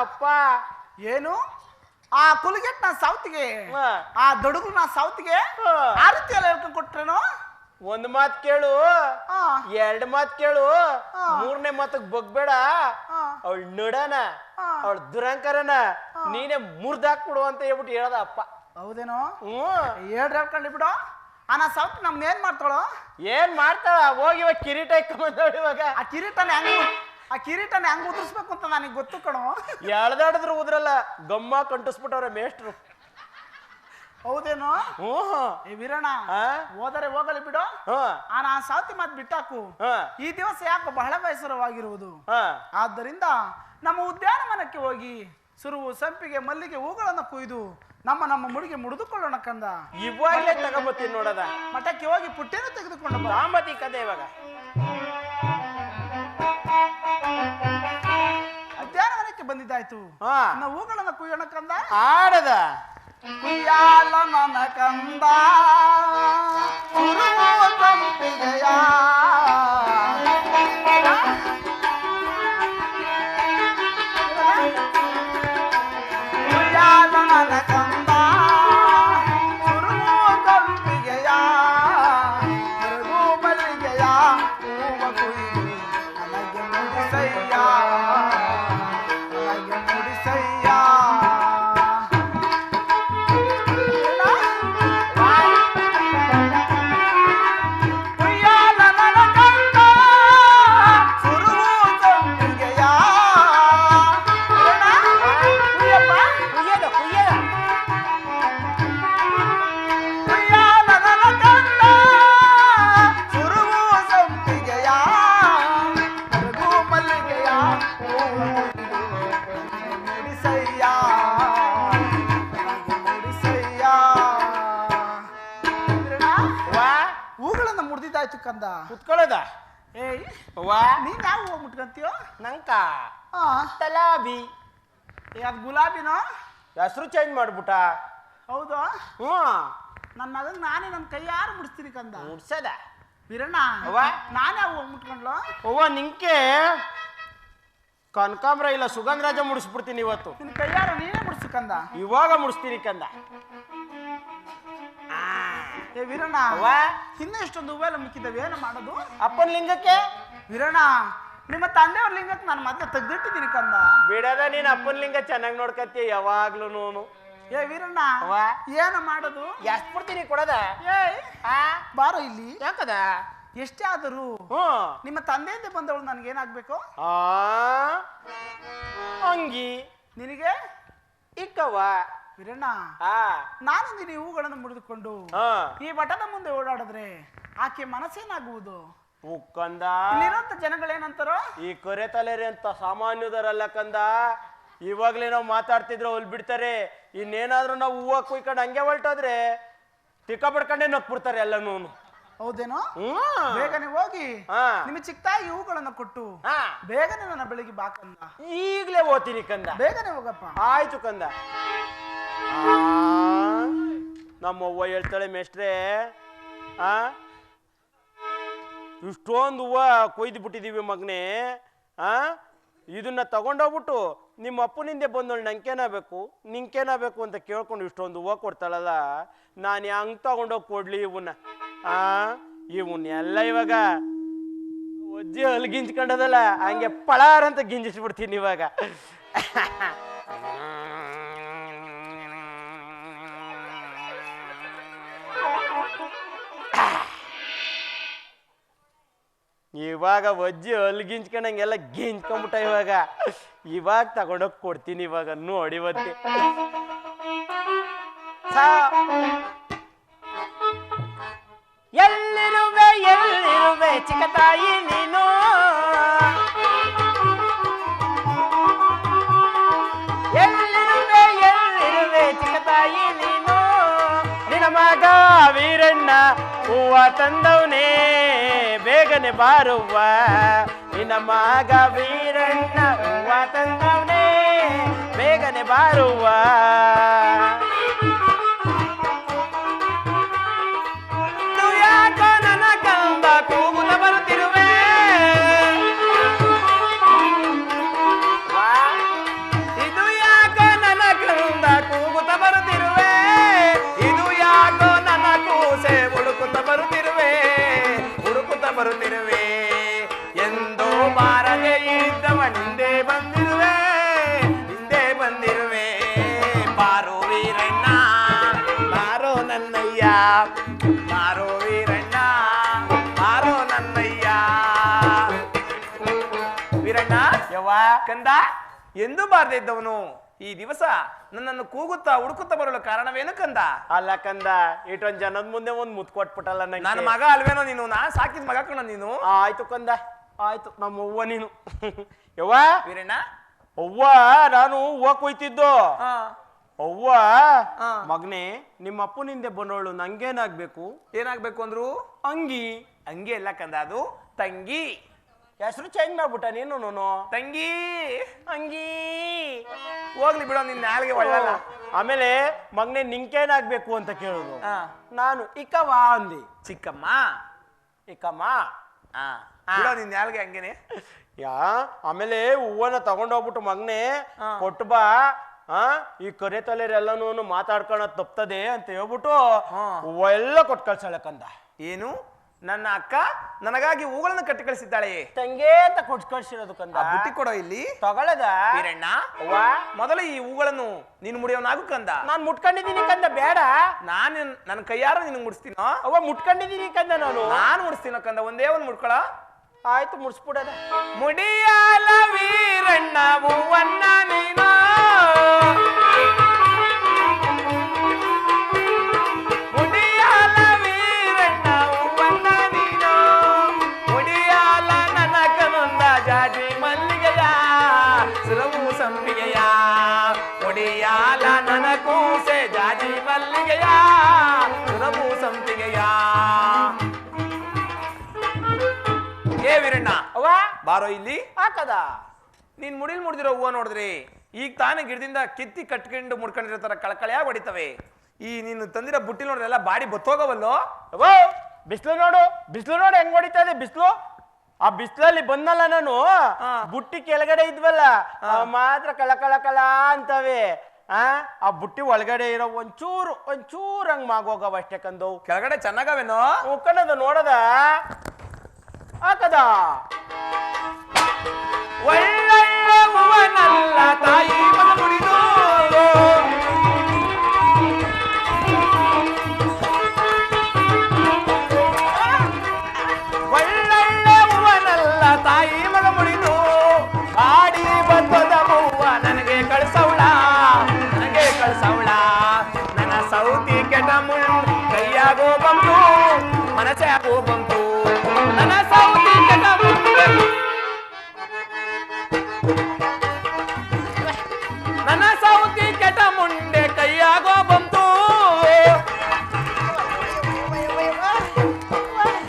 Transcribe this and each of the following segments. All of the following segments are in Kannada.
ಅಪ್ಪ. ಏನು ಆ ಕುಲಿಗೆಟ್ ನಾ ಸೌತಿಗೆ ಆ ದೊಡುಗು ನಾ ಸೌತಿಗೆ ಆ ರೀತಿ ಎಲ್ಲ ಹೇಳ್ಕೊಂಡ್ ಕೊಟ್ರೇನು? ಒಂದ್ ಮಾತ್ ಕೇಳು, ಎರಡ್ ಮಾತ್ ಕೇಳು, ಮೂರನೇ ಮಾತಕ್ ಬಗ್ಬೇಡ. ಅವಳ ನಡನ ಅವಳ ದುರಂಕರನ ನೀನೇ ಮುರ್ದಾಕ್ಬಿಡು ಅಂತ ಹೇಳ್ಬಿಟ್ಟು ಹೇಳದ ಅಪ್ಪ. ಹೌದೇನೋ? ಹೇಳ್ರಿ ಹೇಳ್ಕೊಂಡಿ ಬಿಡು. ನಾ ಸೌತ್ ನಮ್ನ ಏನ್ ಮಾಡ್ತಾಳು? ಏನ್ ಮಾಡ್ತಾಳ? ಹೋಗಿ ಇವಾಗ ಕಿರೀಟ ಇಟ್ಕೊಂಡ್ ಇವಾಗ ಆ ಕಿರೀಟನ ಹೆಂಗ್ ಉದುರಿಸ್ಬೇಕು ಅಂತ ನನಗೆ ಗೊತ್ತು ಕಣೋ. ಎಳ್ದಾಡಿದ್ರು ಉದ್ರಲ್ಲ, ಗಮ್ಮ ಕಂಟಿಸ್ಬಿಟ್ಟವ್ರೆ ಮೇಷ್ಟ್ರು. ಹೌದೇನೋ? ವೀರಣ್ಣ ಹೋದರೆ ಹೋಗಲಿ ಬಿಡು. ನಾ ಸಾವತಿ ಮಾತು ಬಿಟ್ಟಾಕು. ಈ ದಿವಸ ಯಾಕೆ ಬಹಳ ಬೇಸರವಾಗಿರುವುದು. ಆದ್ದರಿಂದ ನಮ್ಮ ಉದ್ಯಾನವನಕ್ಕೆ ಹೋಗಿ ಸುರುವು, ಸಂಪಿಗೆ, ಮಲ್ಲಿಗೆ ಹೂಗಳನ್ನು ಕುಯ್ದು ನಮ್ಮ ಮುಡಿಗೆ ಮುಡಿದುಕೊಳ್ಳೋಣ ಕಂದ. ಇವಾಗಲೇ ತಗೊಂಬತ್ತೀನಿ ನೋಡದ. ಮಠಕ್ಕೆ ಹೋಗಿ ಪುಟ್ಟೇನು ತೆಗೆದುಕೊಂಡು ತಾಂಬತಿ ಕದೆ ಇವಾಗ. ಉದ್ಯಾನವನಕ್ಕೆ ಬಂದಿದ್ದಾಯ್ತು. ಹೂಗಳನ್ನು ಕುಯ್ಯೋಣ ಕಂದ. ಆಡದ ಕುಯ್ಯಾಲ ನನ್ನ ಕಂದ ಸಂಪಿಗೆಯ ಕುಯ್ಯಾಲ ನನ್ನ ಕಂದ ಸಂಪಿಗೆಯ ಮರಗು ಮಲ್ಲಿಗೆಯ ಹೂವ ಕುಯ್ದು ನನಗೆ ಮುಡಿಸಯ್ಯ, ನನಗೆ ಮುಡಿಸಯ್ಯ. ಹೂಗಳನ್ನ ಮುಡ್ದಿದ್ದಾಯ್ತು ಕಂದ. ಕುತ್ಕೊಳ್ಳೋದ? ಏಯ್ ನೀನ್ ಯಾವ ಹೂ ಮುಟ್ಕಂತೀಯೋ? ನಂಕ ತಲಾಬಿ. ಅದು ಗುಲಾಬಿನೋ? ಹೆಸರು ಚೇಂಜ್ ಮಾಡ್ಬಿಟ್ಟ. ಹೌದು. ನನ್ನ ಮಗನ್ ನಾನೇ ನನ್ನ ಕೈಯಾರು ಮುಡಿಸ್ತೀನಿ ಕಂದ. ಮುಡ್ಸದ ವೀರಣ್ಣ, ನಾನೇ ಹೂ ಮುಟ್ಕೊಂಡ್ಲು. ನಿಂಕೆ ಕನಕಾಂಬ್ರ ಇಲ್ಲ ಸುಗಂಧರಾಜ ಮುಡಿಸ್ಬಿಡ್ತೀನಿ ಇವತ್ತು. ನಿನ್ ಕೈಯಾರು ನೀನೇ ಮುಡಿಸು ಕಂದ. ಇವಾಗ ಮುಡಿಸ್ತೀನಿ ಕಂದ. ಏ ವೀರಣ್ಣ, ಇನ್ನ ಎಷ್ಟೊಂದು ಹೂವೆಲ್ಲ ಮುಕ್ಕಿದ್ದಾವೆ, ಏನು ಮಾಡೋದು? ಅಪ್ಪನ ಲಿಂಗಕ್ಕೆ ವೀರಣ್ಣ, ನಿಮ್ಮ ತಂದೆಯವ್ರ ಲಿಂಗಕ್ಕೆ ನಾನು ಮತ್ತೆ ತೆಗ್ದಿಟ್ಟಿದ್ದೀನಿ ಕಂದ. ಬಿಡದ, ನೀನ್ ಅಪ್ಪನ ಲಿಂಗ ಚೆನ್ನಾಗಿ ನೋಡ್ಕತ್ತೀಯ ಯಾವಾಗ್ಲೂ ನೋನು. ಏ ವೀರಣ್ಣ, ಏನು ಮಾಡೋದು? ಎಷ್ಟು ಕೊಡ್ತೀನಿ ಕೊಡದ? ಏಯ್ ಬಾರೋ ಇಲ್ಲಿ. ಯಾಕದ? ಎಷ್ಟೇ ಆದರೂ ನಿಮ್ಮ ತಂದೆಯಿಂದ ಬಂದವಳು ನನಗೇನಾಗ್ಬೇಕು? ಅಂಗಿ ನಿನಗೆ ಇಕ್ಕವ. ವೀರಣ್ಣ, ನಾನು ನಿನ್ನ ಹೂಗಳನ್ನು ಮುಡಿದುಕೊಂಡು ಈ ಮಠದ ಮುಂದೆ ಓಡಾಡಿದ್ರೆ ಆಕೆ ಮನಸ್ಸೇನಾಗುವುದು? ಇಲ್ಲಿರುವಂತ ಜನಗಳೇನಂತಾರೋ? ಈ ಕೊರೆ ತಲೆರಿ ಅಂತ ಸಾಮಾನ್ಯದರಲ್ಲ ಕಂದ. ಇವಾಗ್ಲೇ ನಾವು ಮಾತಾಡ್ತಿದ್ರು ಅಲ್ಲಿ ಬಿಡ್ತಾರೆ. ಇನ್ನೇನಾದ್ರೂ ನಾವು ಹೂವ ಕುಯ್ಕೊಂಡು ಹಂಗೆ ಹೊಲ್ಟೋದ್ರೆ ತಿಕ್ಕ ಬಿಡ್ಕೊಂಡೇ ನಕ್ಬಿಡ್ತಾರೆ ಎಲ್ಲನೂ. ಹೌದೇನೋ? ಬೇಗನೆ ಹೋಗಿ ನಿಮಗೆ ಚಿಕ್ಕದಾಗಿ ಹೂಗಳನ್ನು ಕೊಟ್ಟು ಬೇಗನೆ ನನ್ನ ಬೆಳಿಗ್ಗೆ ಬಾ ಕಂದ. ಈಗ್ಲೇ ಓದ್ತೀನಿ ಕಂದ. ಬೇಗನೆ ಹೋಗಪ್ಪ. ಆಯ್ತು ಕಂದ. ನಮ್ಮವ್ವ ಹೇಳ್ತಾಳೆ, ಮೇಷ್ಟ್ರೆ ಇಷ್ಟೊಂದು ಹೂವ ಕೊಯ್ದು ಬಿಟ್ಟಿದೀವಿ ಮಗನೇ, ಇದನ್ನ ತಗೊಂಡೋಗ್ಬಿಟ್ಟು ನಿಮ್ಮ ಅಪ್ಪನಿಂದೆ ಬಂದವಳು ನಂಗೇನಾಗಬೇಕು ನಿಂಗೇನಾಗಬೇಕು ಅಂತ ಕೇಳ್ಕೊಂಡು ಇಷ್ಟೊಂದು ಹೂವು ಕೊಡ್ತಾಳಲ್ಲ, ನಾನು ಹೆಂಗೆ ತಗೊಂಡೋಗಿ ಕೊಡ್ಲಿ ಇವನ್ನ? ಇವನ್ನೆಲ್ಲ ಇವಾಗ ಒಜ್ಜಿ ಅಲ್ಲಿ ಗಿಂಜ್ಕೊಂಡದಲ್ಲ ಹಂಗೆ ಪಳಾರ್ ಅಂತ ಗಿಂಜಿಸ್ಬಿಡ್ತೀನಿ ಇವಾಗ. ಇವಾಗ ಒಜ್ಜಿ ಅಲ್ಲಿ ಗಿಂಚ್ಕೊಂಡಂಗೆಲ್ಲ ಗಿಂಚ್ಕೊಂಡ್ಬಿಟ್ಟ. ಇವಾಗ ತಗೊಂಡೋಗಿ ಕೊಡ್ತೀನಿ. ಇವಾಗ ನೋಡಿ ಒತ್ತಿ. ಎಲ್ಲಿರುವೆ ಎಲ್ಲಿರುವೆ ಚಿಕ್ಕ ತಾಯಿ ನೀನು, ಎಲ್ಲಿರುವೆ ಎಲ್ಲಿರುವೆ ಚಿಕ್ಕ ತಾಯಿ ನೀನು, ನಿನ್ನ ಮಗ ವೀರಣ್ಣ ಹೂವ ತಂದವನೇ ಬೇಗನೆ ಬಾರುವ, ನಿನ್ನ ಮಗ ವೀರಣ್ಣ ಹೂವ ತಂದವನೇ ಬೇಗನೆ ಬಾರುವ. ಕೂಗುತ್ತ ಬರುತ್ತಿರುವೆ, ಈ ಕಂದ ಎಂದು ಬಾರದೆ ಇದ್ದವನು ಈ ದಿವಸ ನನ್ನನ್ನು ಕೂಗುತ್ತಾ ಹುಡುಕುತ್ತಾ ಬರಲು ಕಾರಣವೇನು ಕಂದ? ಅಲ್ಲ ಕಂದ, ಇಷ್ಟೊಂದ್ ಜನದ ಮುಂದೆ ಒಂದ್ ಮುತ್ ಕೊಟ್ಬಿಟ್ಟಲ್ಲ ನನ್ನ ನಂಗೆ. ಮಗ ಅಲ್ವೇನೋ ನೀನು? ನಾ ಸಾಕಿದ ಮಗ ಕಣ ನೀನು. ಆಯ್ತು ಕಂದ, ಆಯ್ತು. ನಮ್ಮ ಅವ್ವ ನೀನು. ಯವ್ವ ವೀರಣ್ಣ, ಅವ್ವ ನಾನು ಹೂವ ಕೊಯ್ತಿದ್ದು. ಆ, ಅವ್ವ ಆ. ಮಗನೇ, ನಿಮ್ಮ ಅಪ್ಪನಿಂದೆ ಬಂದವಳು ನಂಗೇನಾಗ್ಬೇಕು? ಏನಾಗ್ಬೇಕು ಅಂದ್ರು? ಅಂಗಿ. ಹಂಗೆ ಎಲ್ಲ ಕಂದ, ಅದು ತಂಗಿ. ಹೆಸರು ಚೇಂಜ್ ಮಾಡ್ಬಿಟ್ಟ ನೀನು. ತಂಗಿ ಅಂಗಿ. ಹೋಗ್ಲಿ ಬಿಡೋ, ನಿನ್ನ ನಾಲ್ಗೆ ಒಳ್ಳಲ್ಲ. ಆಮೇಲೆ ಮಗನೇ ನಿಂಕೇನಾಗ್ಬೇಕು ಅಂತ ಕೇಳುದು. ಆ, ನಾನು ಇಕವಾ ಅಂದಿ. ಚಿಕ್ಕಮ್ಮ. ಇಕಮ್ಮ. ಆ, ಬಿಡೋ ನಿನ್ನ ನಾಲ್ಗೆ ಹಂಗೇನೆ. ಆಮೇಲೆ ಹೂವನ್ನ ತಗೊಂಡೋಗ್ಬಿಟ್ಟು ಮಗನೇ ಆ. ಕೊಟ್ಟು ಬಾ. ಈ ಕರೆ ತಲೆರೆಲ್ಲನೂ ಮಾತಾಡ್ಕೊಳದ್ ತಪ್ತದೆ ಅಂತ ಹೇಳ್ಬಿಟ್ಟು ಹಾ. ಹೂವ ಎಲ್ಲ ಕೊಟ್ಟು ಕಳ್ಸಾಳೆ ಕಂದ. ಏನು? ನನ್ನ ಅಕ್ಕ ನನಗಾಗಿ ಹೂಗಳನ್ನು ಕಟ್ಟಿ ಕಳಿಸಿದ್ದಾಳೆ. ತಂಗೆ ಅಂತ ಕೊಟ್ಟು ಕಳ್ಸಿರೋದು ಕಂದ. ಆ ಬುಟ್ಟಿ ಕೊಡೋ ಇಲ್ಲಿ. ತಗೊಳದ ವೀರಣ್ಣ, ಅವ್ವ ಮೊದಲು ಈ ಹೂಗಳನ್ನು ನೀನು ಮುಡಿಯೋನಾಗು ಕಂದ. ನಾನ್ ಮುಟ್ಕೊಂಡಿದೀನಿ ಕಂದ. ಬೇಡ, ನಾನು ನನ್ನ ಕೈಯಾರ ನಿನಗೆ ಮುಡಿಸ್ತೀನೋ? ಅವ್ವ ಮುಟ್ಕೊಂಡಿದೀನಿ ಕಂದ. ನಾನು ಮುಡಿಸ್ತೀನೋ ಕಂದ. ಒಂದೇ ಒಂದು ಮುಡ್ಕೊಳ. ಆಯ್ತು, ಮುಡ್ಸ್ಬಿಡದ. ಮುಡಿಯಾಲ ವೀರಣ್ಣ ಹೂವನ್ನ ನೀನು, ಮುಡಿಯಾಲ ವೀರಣ್ಣ ಹೂವನ್ನ ನೀನು, ಮುಡಿಯಾಲ ನನಕನೊಂದ ಜಾಜಿ ಮಲ್ಲಿಗೆಯ ಸುರವು ಸಂಪಿಗೆಯ, ಮುಡಿಯಾಲ ನನ್ನ ಕೂಸೆ ಜಾಜಿ ಮಲ್ಲಿಗೆಯ ಸುರವು ಸಂಪಿಗೆಯ. ಏ ವೀರಣ್ಣ, ಅವ್ವ ಬಾರೋ ಇಲ್ಲಿ. ಹಾಕದ. ನೀನ್ ಮುಡಿಲ್ ಮುಡ್ದಿರೋ ಹೂವ ನೋಡಿದ್ರಿ ಈಗ ತಾನೇ ಗಿಡದಿಂದ ಕಿತ್ತಿ ಕಟ್ಕೊಂಡು ಮುಡ್ಕೊಂಡಿರೋ ತರ ಕಳಕಳೆಯಾಗಿ ಹೊಡಿತವೆ. ಈ ನೀನು ತಂದಿರೋ ಬುಟ್ಟಿ ನೋಡಿದ್ರೆ ಎಲ್ಲ ಬಾಡಿ ಬತ್ತೋಗವಲ್ಲೋ. ಅವ್ವ ಬಿಸ್ಲು ನೋಡು, ಬಿಸ್ಲು ನೋಡು ಹೆಂಗ್ ಹೊಡಿತಾ ಇದೆ ಬಿಸ್ಲು. ಆ ಬಿಸ್ಲಲ್ಲಿ ಬಂದಲ್ಲ ನಾನು, ಬುಟ್ಟಿ ಕೆಳಗಡೆ ಇದ್ವಲ್ಲ ಅವ್ ಮಾತ್ರ ಕಳ ಕಳ ಕಳ ಅಂತವೆ. ಆ ಬುಟ್ಟಿ ಒಳಗಡೆ ಇರೋ ಒಂಚೂರು ಹಂಗ್ ಮಾಗೋಗವ ಅಷ್ಟೇ ಕಂದು. ಕೆಳಗಡೆ ಚೆನ್ನಾಗವೇನೋ? ಕಣ್ಣದ ನೋಡದ. ಹಾಕದ. ಒಳ್ಳೊಳ್ಳೆ ಹೂವನಲ್ಲ ತಾಯಿ ಮಗ ಮುಡಿದು, ಒಳ್ಳೊಳ್ಳೆ ಹೂವನಲ್ಲ ತಾಯಿ ಮಗ ಮುಡಿದು, ಆಡಿ ಬಂದದ ಹೂವ ನನಗೆ ಕಳಿಸವಳ, ನನಗೆ ಕಳಿಸವಳ. ನನ್ನ ಸೌತಿ ಕೆಟ್ಟ ಮುಳ್ಳು ಕೈಯಾಗೋ ಬಂತು, ಮನಸ್ಸಾಗೋ ಬಂತು. ನನ್ನ ಸೌತಿ ಕೆಟ್ಟ ಮುಳ್ಳು, ನನ್ನ ಸೌತಿ ಕೆಟ್ಟ ಮುಂಡೆ ಕೈಯಾಗೋ ಬಂತು,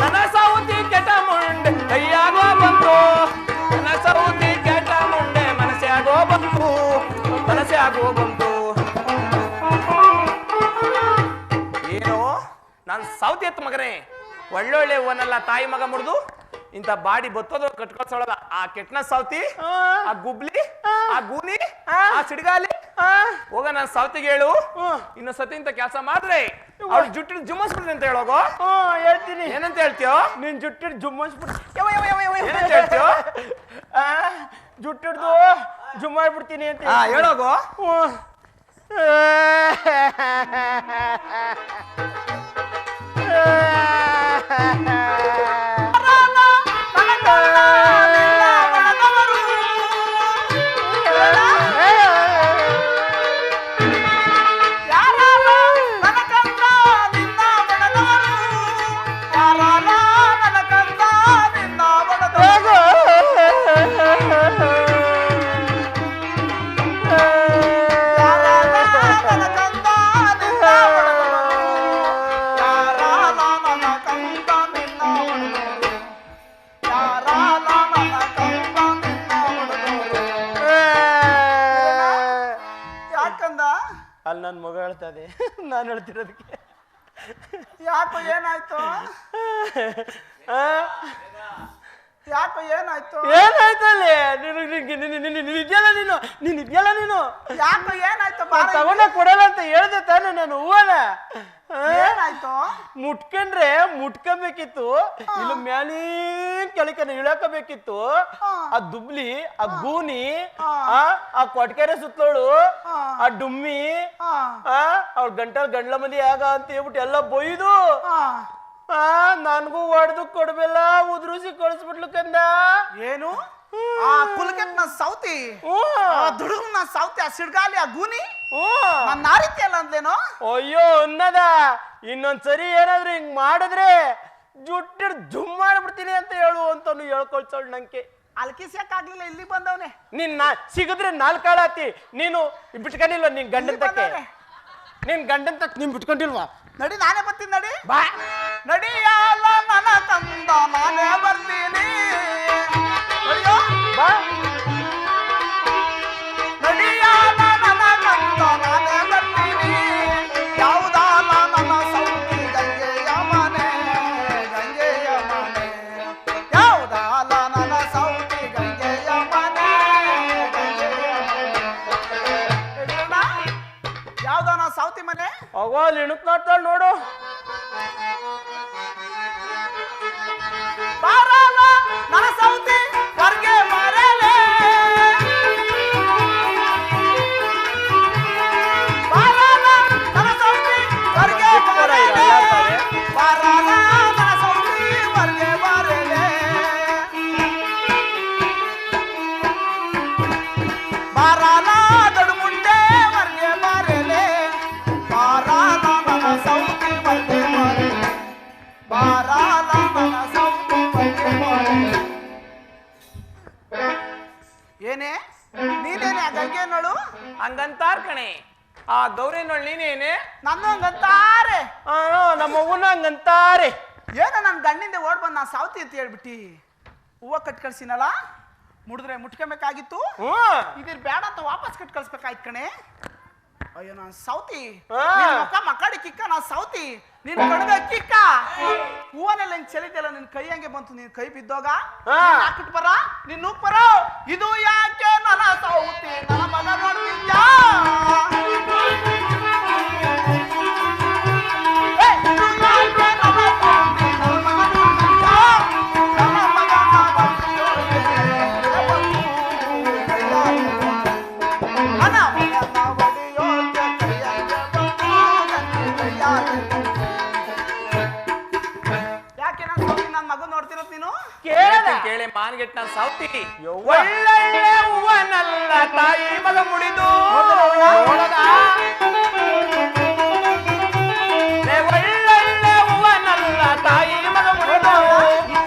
ನನ್ನ ಸೌತಿ ಕೆಟ್ಟ ಮುಂಡೆ ಕೈಯಾಗೋ ಬಂತು, ನನ್ನ ಸೌತಿ ಕೆಟ್ಟ ಮುಂಡೆ ಮನಸ್ಸಾಗೋ ಬಂತು, ಮನಸ್ಸಾಗೋ ಬಂತು. ಏನು ನಾನು ಸೌತಿ ಎತ್ತ ಮಗನೇ? ಒಳ್ಳೊಳ್ಳೆ ಹೂವನ್ನೆಲ್ಲ ತಾಯಿ ಮಗ ಮುಡ್ದು ಇಂಥ ಬಾಡಿ ಬತ್ತೋದು ಕಟ್ಕೊಳ್ಸೋಳಲ್ಲ. ಆ ಕೆಟ್ನ ಸೌತಿ, ಆ ಗುಬ್ಲಿ, ಆ ಗೂನಿ, ಆ ಸಿಡ್ಗಾಲಿ, ಹೋಗ ನಾನು ಸೌತಿಗೆ ಹೇಳು. ಇನ್ನು ಸತಿ ಇಂತ ಕೆಲಸ ಮಾಡಿದ್ರೆ ಅವ್ರ ಜುಟ್ಟಿನ ಜುಮ್ಮಸ್ಬಿಡ್ತೀನಿ ಅಂತ ಹೇಳೋಗೋ. ಹೇಳ್ತೀನಿ. ಏನಂತ ಹೇಳ್ತೀಯೋ? ನೀನ್ ಜುಟ್ಟಿಡ್ ಜುಮ್ಮಸ್ಬಿಟ್ಟು ಏನಂತ ಹೇಳ್ತೀಯೋ? ಜುಟ್ಟಿಡ್ದು ಜುಮ್ಮಾಡ್ಬಿಡ್ತೀನಿ ಅಂತ ಹೇಳೋಗೋ. ಅಲ್ಲಿ ನನ್ನ ಮಗ ಹೇಳ್ತದೆ, ನಾನು ಹೇಳ್ತಿರೋದಕ್ಕೆ. ಯಾಕೋ ಏನಾಯ್ತು? ಯಾಕೋ ಏನಾಯ್ತು? ಏನಾಯ್ತಲ್ಲಿ? ನಿಜಲ್ಲ ನೀನು ಯಾಕೋ ಏನಾಯ್ತು? ತಗೊಂಡ ಕೊಡಲ್ಲ ಅಂತ ಹೇಳ್ದೆ ತಾನೆ ನಾನು ಹೂವನ. ಏನಾಯ್ತು? ಮುಟ್ಕೊಂಡ್ರೆ ಮುಟ್ಕೋಬೇಕಿತ್ತು, ಇಲ್ಲಿ ಮ್ಯಾಲೀ ಕೆಳಕನ ಇಳಕಬೇಕಿತ್ತು. ಆ ದುಬ್ಲಿ, ಆ ಗೂನಿ, ಆ ಕೊಟ್ಕೆರೆ ಸುತ್ತೋಳು, ಆ ಡುಮ್ಮಿ, ಅವ್ಳ ಗಂಟಲ್ ಮಂದಿ ಆಗ ಅಂತ ಹೇಳ್ಬಿಟ್ಟು ಎಲ್ಲ ಬೊಯ್ದು ನನ್ಗೂ ಹೊಡೆದು ಕೊಡ್ಬೇಲ್ಲ, ಉದ್ರುಸಿ ಕಳಿಸ್ಬಿಟ್ಲು ಕಂದ. ಏನು? ಆ ಕುಲಗೆಟ್ನ ಸೌತಿ ಆ ದುಡುಗನ ಸೌತಿ ಆ ಸಿಡ್ಗಾಲಿ ಆ ಗೂನಿ ನಾನ್ ನಾರಿತಿ ಅಲ್ಲ ಅಂದ್ಲೇನೋ. ಅಯ್ಯೋ ಅನ್ನದ ಇನ್ನೊಂದ್ಸರಿ ಏನಾದ್ರು ಹಿಂಗ್ ಮಾಡಿದ್ರೆ ಜುಟ್ಟಿಡ್ ಜುಮ್ ಮಾಡ್ಬಿಡ್ತೀನಿ ಅಂತ ಹೇಳು ಅಂತಾನು ಹೇಳ್ಕೊಳ್ಸೋಳ್ ನಂಗೆ. ಅಲ್ಕಿಸ್ಯಾಕಾಗ್ಲಿಲ್ಲ, ಇಲ್ಲಿ ಬಂದವನೆ. ನಿನ್ನ ಸಿಗಿದ್ರೆ ನಾಲ್ಕಾಳಾತಿ. ನೀನು ಬಿಟ್ಕೊಂಡಿಲ್ವ ನಿನ್ ಗಂಡನ್ ತಕ್ಕೆ? ನಿನ್ ಗಂಡನ್ ತಕ್ ನೀನ್ ಬಿಟ್ಕೊಂಡಿಲ್ವಾ? ನಡಿ, ನಾನೇ ಬರ್ತೀನಿ. ನಡಿ ಬಾ. ನಡಿಯಾಲ ನನ್ನ ತಂದ ನಾನೇ ಬರ್ತೀನಿ. ಅಯ್ಯೋ ಬಾ. ನಡಿಯಾಲ ನನ್ನ ತಂದ ನಾನೇ ಬರ್ತೀನಿ. ಯಾವುದಾಲ ನನ್ನ ಸೌತಿ ಗಂಗೆಯ ಮನೆ, ಗಂಗೆಯ ಮನೆ. ಯಾವುದಾಲ ನನ್ನ ಸೌತಿ ಗಂಗೆಯ ಮನೆ, ಗಂಗೆಯ ಮನೆ. ಯಾವ್ದಾನ ಸೌತಿ ಮನೆ? ಅಗೋ ಅಲ್ಲಿ ಇಣುಕ್ ನೋಡ್ತಾಳ ನೋಡು. ಬಾರಲ್ಲ ನನ್ನ ಸೌತಿ ಹೊರಗೆ ಬರಲೇ. ಬಾರಲ್ಲ ನನ್ನ ಸೌತಿ ಹೊರಗೆ ಬರಲೇ. ಬಾರಲ್ಲ ನನ್ನ ಸೌತಿ ಹೊರಗೆ ಬರಲೇ. ಬಾರಲ್ಲ ದೊಡ್ಡ ಮುಂಡೆ ಹೊರಗೆ ಬರಲೇ. ಬಾರಲ್ಲ ನನ್ನ ಸೌತಿ ಹೊರಗೆ ಬರಲೇ. ಬಾರಲ್ಲ ನನ್ನ ಸೌತಿ ಹೊರಗೆ ಬರಲೇ. ಏನೇ ನೀನೇನೆ ಆ ಗಂಗೆ ನೋಡು? ಹಂಗಂತಾರ್ ಕಣೆ, ಆ ಗೌರಿ ನೋಳ್ ನೀನೇನೆ? ನನ್ನ ಹಂಗಂತಾರೆ. ನಮ್ಮ ಅವ್ವನ ಹಂಗಂತಾರೆ. ಏನೋ ನನ್ನ ಗಂಡಿಂದ ಓಡ್ ಬಂದ್ ನಾ ಸಾವ್ತಿ ಅಂತ ಹೇಳ್ಬಿಟ್ಟಿ ಹೂವ ಕಟ್ ಕಳ್ಸಿನಲ್ಲ, ಮುಡಿದ್ರೆ ಮುಟ್ಕೊಬೇಕಾಗಿತ್ತು. ಇದ್ರ ಬೇಡ ಅಂತ ವಾಪಸ್ ಕಟ್ ಕಳ್ಸ್ಬೇಕಾಯ್ತು ಕಣೆ. ಅಯ್ಯೋ ನಾನ್ ಸೌತಿ, ಮಕ್ಕ ಮಕ್ಕಳಿ ಕಿಕ್ಕ ನಾ ಸೌತಿ, ನೀನ್ ಕಣಗ ಕಿಕ್ಕ. ಹೂವನೆಲ್ಲ ಹಿಂಗ್ ಚೆಲ್ಲಿದ್ದೆಲ್ಲ ನಿನ್ ಕೈ ಹಂಗೆ ಬಂತು, ನೀನ್ ಕೈ ಬಿದ್ದೋಗ ಹಾಕಿಟ್ ಬರ, ನೀನ್ ನೂಕ್ ಬರ. ಇದು ಯಾಕೆ ನನ್ನ ಸೌತಿ ನನ್ನ ಮಗ ನೋಡ್ತಿದ್ದ? ಕೇಳೆ ಮಾನ್ಗೆಟ್ನ ಸೌತಿ ಒಳ್ಳೆ ಹೂವನಲ್ಲ ತಾಯಿ ಮಗ ಮುಡಿದು. ಒಳ್ಳೆ ಹೂವನಲ್ಲ ತಾಯಿ ಮಗ ಮುಡಿದು.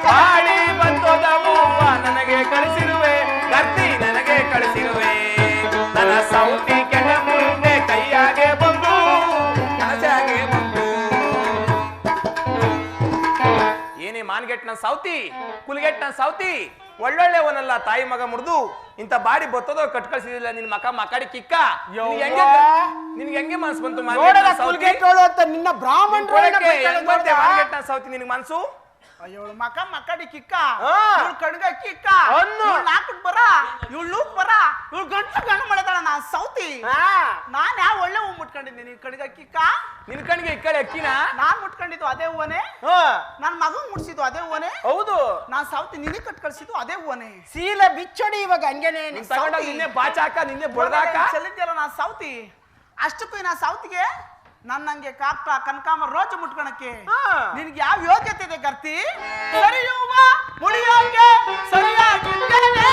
ಬಾಡಿ ಬಂದೋದ ಹೂವ ನನಗೆ ಕಳಿಸಿರುವೆ, ಗರ್ತಿ ನನಗೆ ಕಳಿಸಿರುವೆ. ನನ್ನ ಸೌತಿ ಕೆಳ ಮುಂದೆ ಕೈಯಾಗೆ ಬಂದು ಕನಸಾಗೆ ಬಂದು. ಏನೇ ಮಾನ್ಗೆಟ್ನ ಸೌತಿ ಕುಲ್ಗೆಟ್ನ ಸೌತಿ ಒಳ್ಳೊಳ್ಳೆವನಲ್ಲ ತಾಯಿ ಮಗ ಮುರಿದು ಇಂತ ಬಾಡಿ ಬತ್ತದೋ ಕಟ್ ಕಳ್ಸಿದಿಲ್ಲ. ನಿನ್ ಮಕ ಮಕಾಡಿ ಕಿಕ್ಕ. ನಿನ್ಗೆ ಹೆಂಗೆ ಮನ್ಸು ಬಂತು ಅಂತ ನಿನ್ನ ಮಾನ್ಗೆಟ್ನ ಸೌತಿ ನಿನ್ಗೆ ಮನ್ಸು? ಅಯ್ಯೋ ಮಕ ಮಕ್ಕಡಿ ಕಿಕ್ಕ, ಕಣ್ಗ ಕಿಕ್ಕ, ನಾಕಟ್ ಬರ, ಇವಳು ಲೂಕ್ ಬರ, ಇವಳು ಗಂಟು ಗಂಡು ಮಾಡಿದಾಳ. ನಾನ್ ಸೌತಿ, ನಾನ್ ಯಾವ ಒಳ್ಳೆ ಹೂ ಮುಟ್ಕೊಂಡಿದ್ದೀನಿ. ಕಣ್ಗ ಕಿಕ್ಕ, ನಿನ್ ಕಣ್ಗೆ ಈ ಕಡೆ ಅಕ್ಕಿನ ನಾನ್ ಮುಟ್ಕೊಂಡಿದ್ದು ಅದೇ ಹೂವನೆ, ನನ್ ಮಗನ್ ಮುಟ್ಸಿದ್ದು ಅದೇ ಹೂವನೆ. ಹೌದು, ನಾನ್ ಸೌತಿ ನಿನ್ನೆ ಕಟ್ ಕಳ್ಸಿದ್ದು ಅದೇ ಹೂವನೆ. ಸೀಲ ಬಿಚ್ಚಡಿ ಇವಾಗ ಹಂಗೇನೆ ತಗೊಂಡೋಗಿ ನಿನ್ನೆ ಬಾಚಾಕ ನಿನ್ನೆ ಬಡ್ದಾಕ ಚೆಲ್ಲಿದ್ಯಲ್ಲ ನಾನ್ ಸೌತಿ. ಅಷ್ಟಕ್ಕೂ ನಾ ಸೌತಿಗೆ ನನ್ನಂಗೆ ಕಾಕ್ಟ ಕನಕಾಂಬ ರೋಜ ಮುಟ್ಕೊಳಕ್ಕೆ ನಿನ್ಗೆ ಯಾವ ಯೋಗ್ಯತೆ ಇದೆ ಗರ್ತಿ? ಸರಿಯುವ ಮುಡಿಯೋಕೆ ಸರಿಯಾಗಿದ್ದೇನೆ.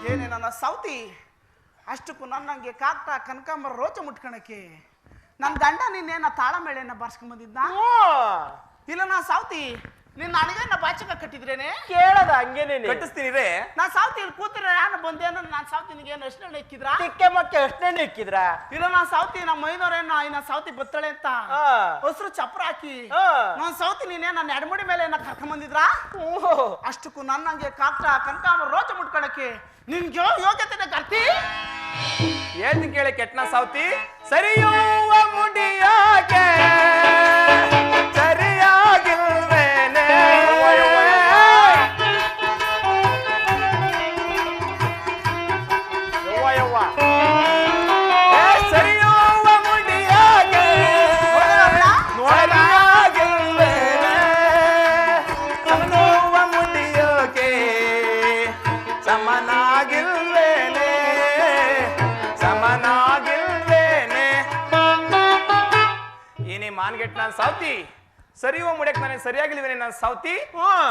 ಏನೇ ನನ್ನ ಸೌತಿ, ಅಷ್ಟಕ್ಕೂ ನನ್ನಂಗೆ ಕಾಕ್ಟ ಕನಕಾಂಬರ ರೋಚ ಮುಟ್ಕೊಳಕ್ಕೆ ನನ್ನ ಗಂಡ ನಿನ್ನೇನ ತಾಳ ಮೇಳೆನ ಬಾರ್ಸ್ಕೊಂಡ್ ಬಂದಿದ್ನ? ಇಲ್ಲ ನಾ ಸೌತಿ ನಿನ್ನ ಅಣಗನ್ನ ಬಾಚಕ ಕಟ್ಟಿದ್ರೇನೆ? ಕೇಳದ ಹಂಗೇನೆ ಕಟ್ಟಿಸ್ತೀನಿ ರೇ. ನಾ ಸೌತಿ ಇಲ್ಲಿ ಕೂತಿರ ನಾನು ಬಂದೇನ? ನಾನ್ ಸೌತಿ ನಿನಗೆ ಏನು ಎಷ್ಟೇ ಇಕ್ಕಿದ್ರ? ತಿಕ್ಕೆ ಮಕ್ಕೆ ಎಷ್ಟೇ ಇಕ್ಕಿದ್ರ? ಇಲ್ಲ ನಾ ಸೌತಿ ನಮ್ಮ ಮೈನವ್ರೇನ ಇನ್ನ ಸೌತಿ ಬತ್ತಳೆ ಅಂತ ಹೊಸರು ಚಪ್ರ ಹಾಕಿ ನಾನ್ ಸೌತಿ ನೀನೇ ನನ್ನ ಎಡಮುಡಿ ಮೇಲೆ ಏನ ಕರ್ಕೊಂಡ್ ಬಂದಿದ್ರ? ಅಷ್ಟಕ್ಕೂ ನನ್ನಂಗೆ ಕಾಕ್ಟ ಕನಕಾಂಬರ ರೋಚ ಮುಟ್ಕೊಳಕ್ಕೆ ನಿನ್ಗೆ ಯೋಗ್ಯತೆ ಕರ್ತಿ? ಏನ್ ಕೇಳಿ ಕೆಟ್ನ ಸೌತಿ ಸರಿಯುವ ಮುಡಿಯಾಗೆ ಸರಿಯಾಗಿಲ್ವೇನೆ ಯವ್ವ ಸರಿಯುವ ಮುಡಿಯಾಗೆ ನೋಡಲಾಗಿಲ್ವೇನೆ ಸಮನುವ ಮುಡಿಯೋಕೆ ಸಮನಾಗಿಲ್ವೇನೆ ಸಮನಾಗಿಲ್ವೇನೆ ಏನೇ ಮಾನ್ಗೆಟ್ ನಾನು ಸಾವ್ತಿ ಸರಿಯುವ ಮುಡಿಯಕ್ ನಾನೇ ಸರಿಯಾಗಿಲ್ವೇನೆ ನಾನು ಸಾವ್ತಿ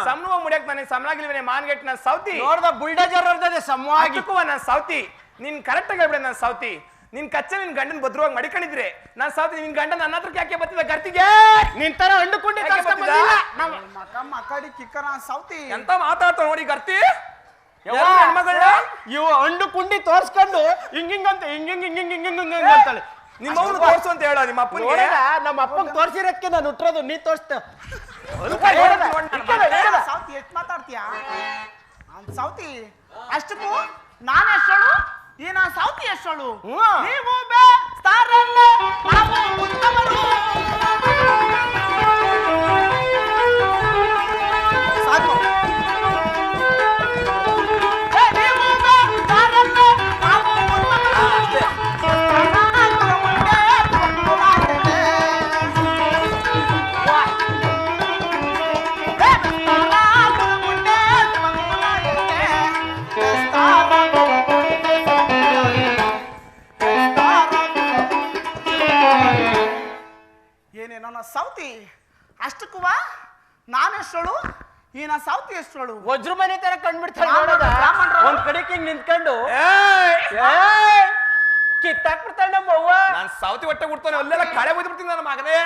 ಸಮನುವ ಮುಡಿಯಕ್ ನಾನೇ ಸಮನಾಗಿಲ್ವೇನೆ ಮಾನ್ಗೆಟ್ ನಾನು ಸಾವ್ತಿ ನೋಡ್ದ ಬುಲ್ಡೇಜರ್ ಹೊರದದೆ ಸಮವಾಗಿ ನಾನು ಸಾವ್ತಿ ನೀನ್ ಕರೆಕ್ಟ್ ಆಗಿ ಹೇಳ್ಬಿಡ ನಾನು ಸಾವ್ತಿ ನಿನ್ ಕಚ್ಚೆ ನಿನ್ ಗಂಡನ್ ಭದ್ರವಾಗಿ ಮಡಿಕೊಂಡಿದ್ರೆ ನಾನ್ ಸಾವ್ತಿ ನಿನ್ ಗಂಡ ನನ್ನ ಹತ್ರಕ್ಕೆ ಯಾಕೆ ಬರ್ತಿದ್ದ ಗರ್ತಿಗೆ ನಿನ್ ತರ ಅಂಡುಕೊಂಡೆ ಮಕ್ಕಡಿ ಕಿಕ್ಕರ ಸೌತಿ ಎಂತ ಮಾತಾಡ್ತಾವ ನೋಡಿ ಗರ್ತಿ ಹೆಣ್ಮಗಳ ಇವು ಅಂಡು ಕುಂಡಿ ತೋರ್ಸ್ಕೊಂಡು ಹಿಂಗಿಂಗಂತ ಹಿಂಗಿಂಗ್ ಅಂತಾಳೆ ನಿಮ್ಮ ಅವ್ನು ತೋರ್ಸು ಅಂತ ಹೇಳ ನಿಮ್ಮ ಅಪ್ಪನಿಗೆ ನಮ್ಮ ಅಪ್ಪಂಗ್ ತೋರ್ಸಿರೋದಕ್ಕೆ ನಾನು ಹುಟ್ಟಿರೋದು ನೀ ತೋರಿಸ್ತ ಸೌತಿ ಎಷ್ಟ್ ಮಾತಾಡ್ತೀಯ ಸೌತಿ ಅಷ್ಟಕ್ಕೂ ನಾನು ಎಷ್ಟಳು ಈ ನಾ ಸೌತಿ ಎಷ್ಟಳು ನೀವು ಸ್ಟಾರಲ್ಲೇ ನಾವು ಉತ್ತಮರು ಸಾಕು ಸೌತಿ ಅಷ್ಟಕ್ಕೂವ ನಾನು ಎಷ್ಟಳು ಈ ನಾ ಸೌತಿ ಎಷ್ಟಳು ವಜ್ರ ಮನೆ ತರ ಕಂಡ್ಬಿಡ್ತಾಳೆ ನೋಡೋದ ಒಂದ್ ಕಡೆಗೆ ಹಿಂಗ್ ನಿಂತ್ಕೊಂಡು ಕಿತ್ತಾಕ್ಬಿಡ್ತಾಳೆ ನಮ್ಮ ಅವ್ವ ನಾನ್ ಸಾವತಿ ಹೊಟ್ಟೆ ಬಿಡ್ತಾನೆ ಅಲ್ಲೆಲ್ಲ ಕಳೆ ಬಿಡ್ತೀನಿ ನನ್ನ ಮಗನೇ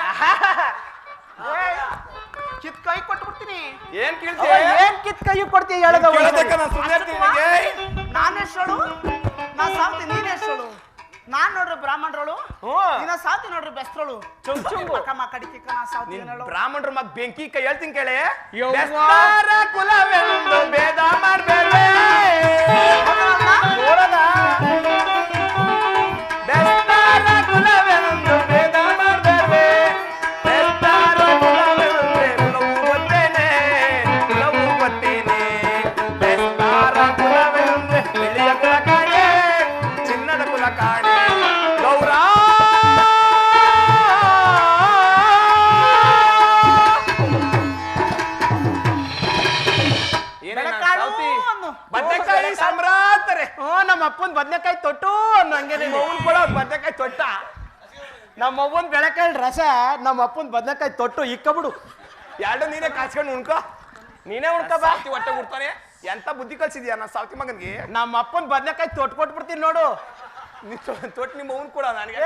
ಕಿತ್ ಕೈ ಕೊಟ್ಬಿಡ್ತೀನಿ ಏನ್ ಕೇಳ್ತೀಯ ಏನ್ ಕಿತ್ ಕೈ ಕೊಡ್ತೀಯ ಹೇಳದ ನಾನು ಎಷ್ಟಳು ನಾ ಸಾವತಿ ನೀನ್ ಎಷ್ಟಳು ನಾನ್ ನೋಡ್ರಿ ಬ್ರಾಹ್ಮಣರಳು ಇನ್ನ ಸಾತಿ ನೋಡ್ರಿ ಬೆಸ್ತ್ರಳು ಕಡಿಕೆ ಬ್ರಾಹ್ಮಣರು ಮತ್ ಬೆಂಕಿ ಕೈ ಹೇಳ್ತೀನಿ ಕೇಳಿ ಯವ್ವ. ಕುಲವೆಂದು ಭೇದ ಮಾಡ್ಬೇಡ್ವೆ ಬೆಸ್ತಾರ ಕುಲವೆಂದು ಭೇದ ಮಾಡ್ಬೇಡ್ವೆ ಬೆಸ್ತಾರ ಕುಲವೆಂದ್ರೆ ಕುಲವು ಗೊತ್ತೇನೆ ಕುಲವು ಗೊತ್ತೇನೆ ಬೆಸ್ತಾರ ಕುಲವೆಂದ್ರೆ ಬಿಳಿಯ ಕುಲ ಕಾಣೆ ಚಿನ್ನದ ಕುಲ ಕಾಣೆ ಗೌರ ಬದನೆಕಾಯಿ ಸಾಮ್ರಾತ್ತಾರೆ ನಮ್ಮ ಅಪ್ಪನ್ ಬದ್ನೆಕಾಯಿ ತೊಟ್ಟು ಅನ್ನಂಗೆ ಅವ್ನು ಕೂಡ ಬದನೆಕಾಯಿ ತೊಟ್ಟ ನಮ್ಮ ಅವ್ವನ್ ಬೆಳೆಕಾಯಿ ರಸ ನಮ್ಮ ಅಪ್ಪನ್ ಬದ್ನೆಕಾಯಿ ತೊಟ್ಟು ಇಕ್ಕಬಿಡು ಎರಡು ನೀನೇ ಕಾಸ್ಕೊಂಡು ಉಣ್ಕೋ ನೀನೇ ಉಣ್ಕ ಬಾ ಸಾವತಿ ಹೊಟ್ಟೆ ಬಿಡ್ತಾನೆ ಎಂತ ಬುದ್ಧಿ ಕಲ್ಸಿದ್ಯಾ ನಾ ಸಾವತಿ ಮಗನ್ಗೆ ನಮ್ಮ ಅಪ್ಪನ್ ಬದ್ನೆಕಾಯಿ ತೊಟ್ಟು ಕೊಟ್ಬಿಡ್ತೀನಿ ನೋಡು ತೊಟ್ಟು ನಿಮ್ಮ ಅವ್ನು ಕೂಡ ನನಗೆ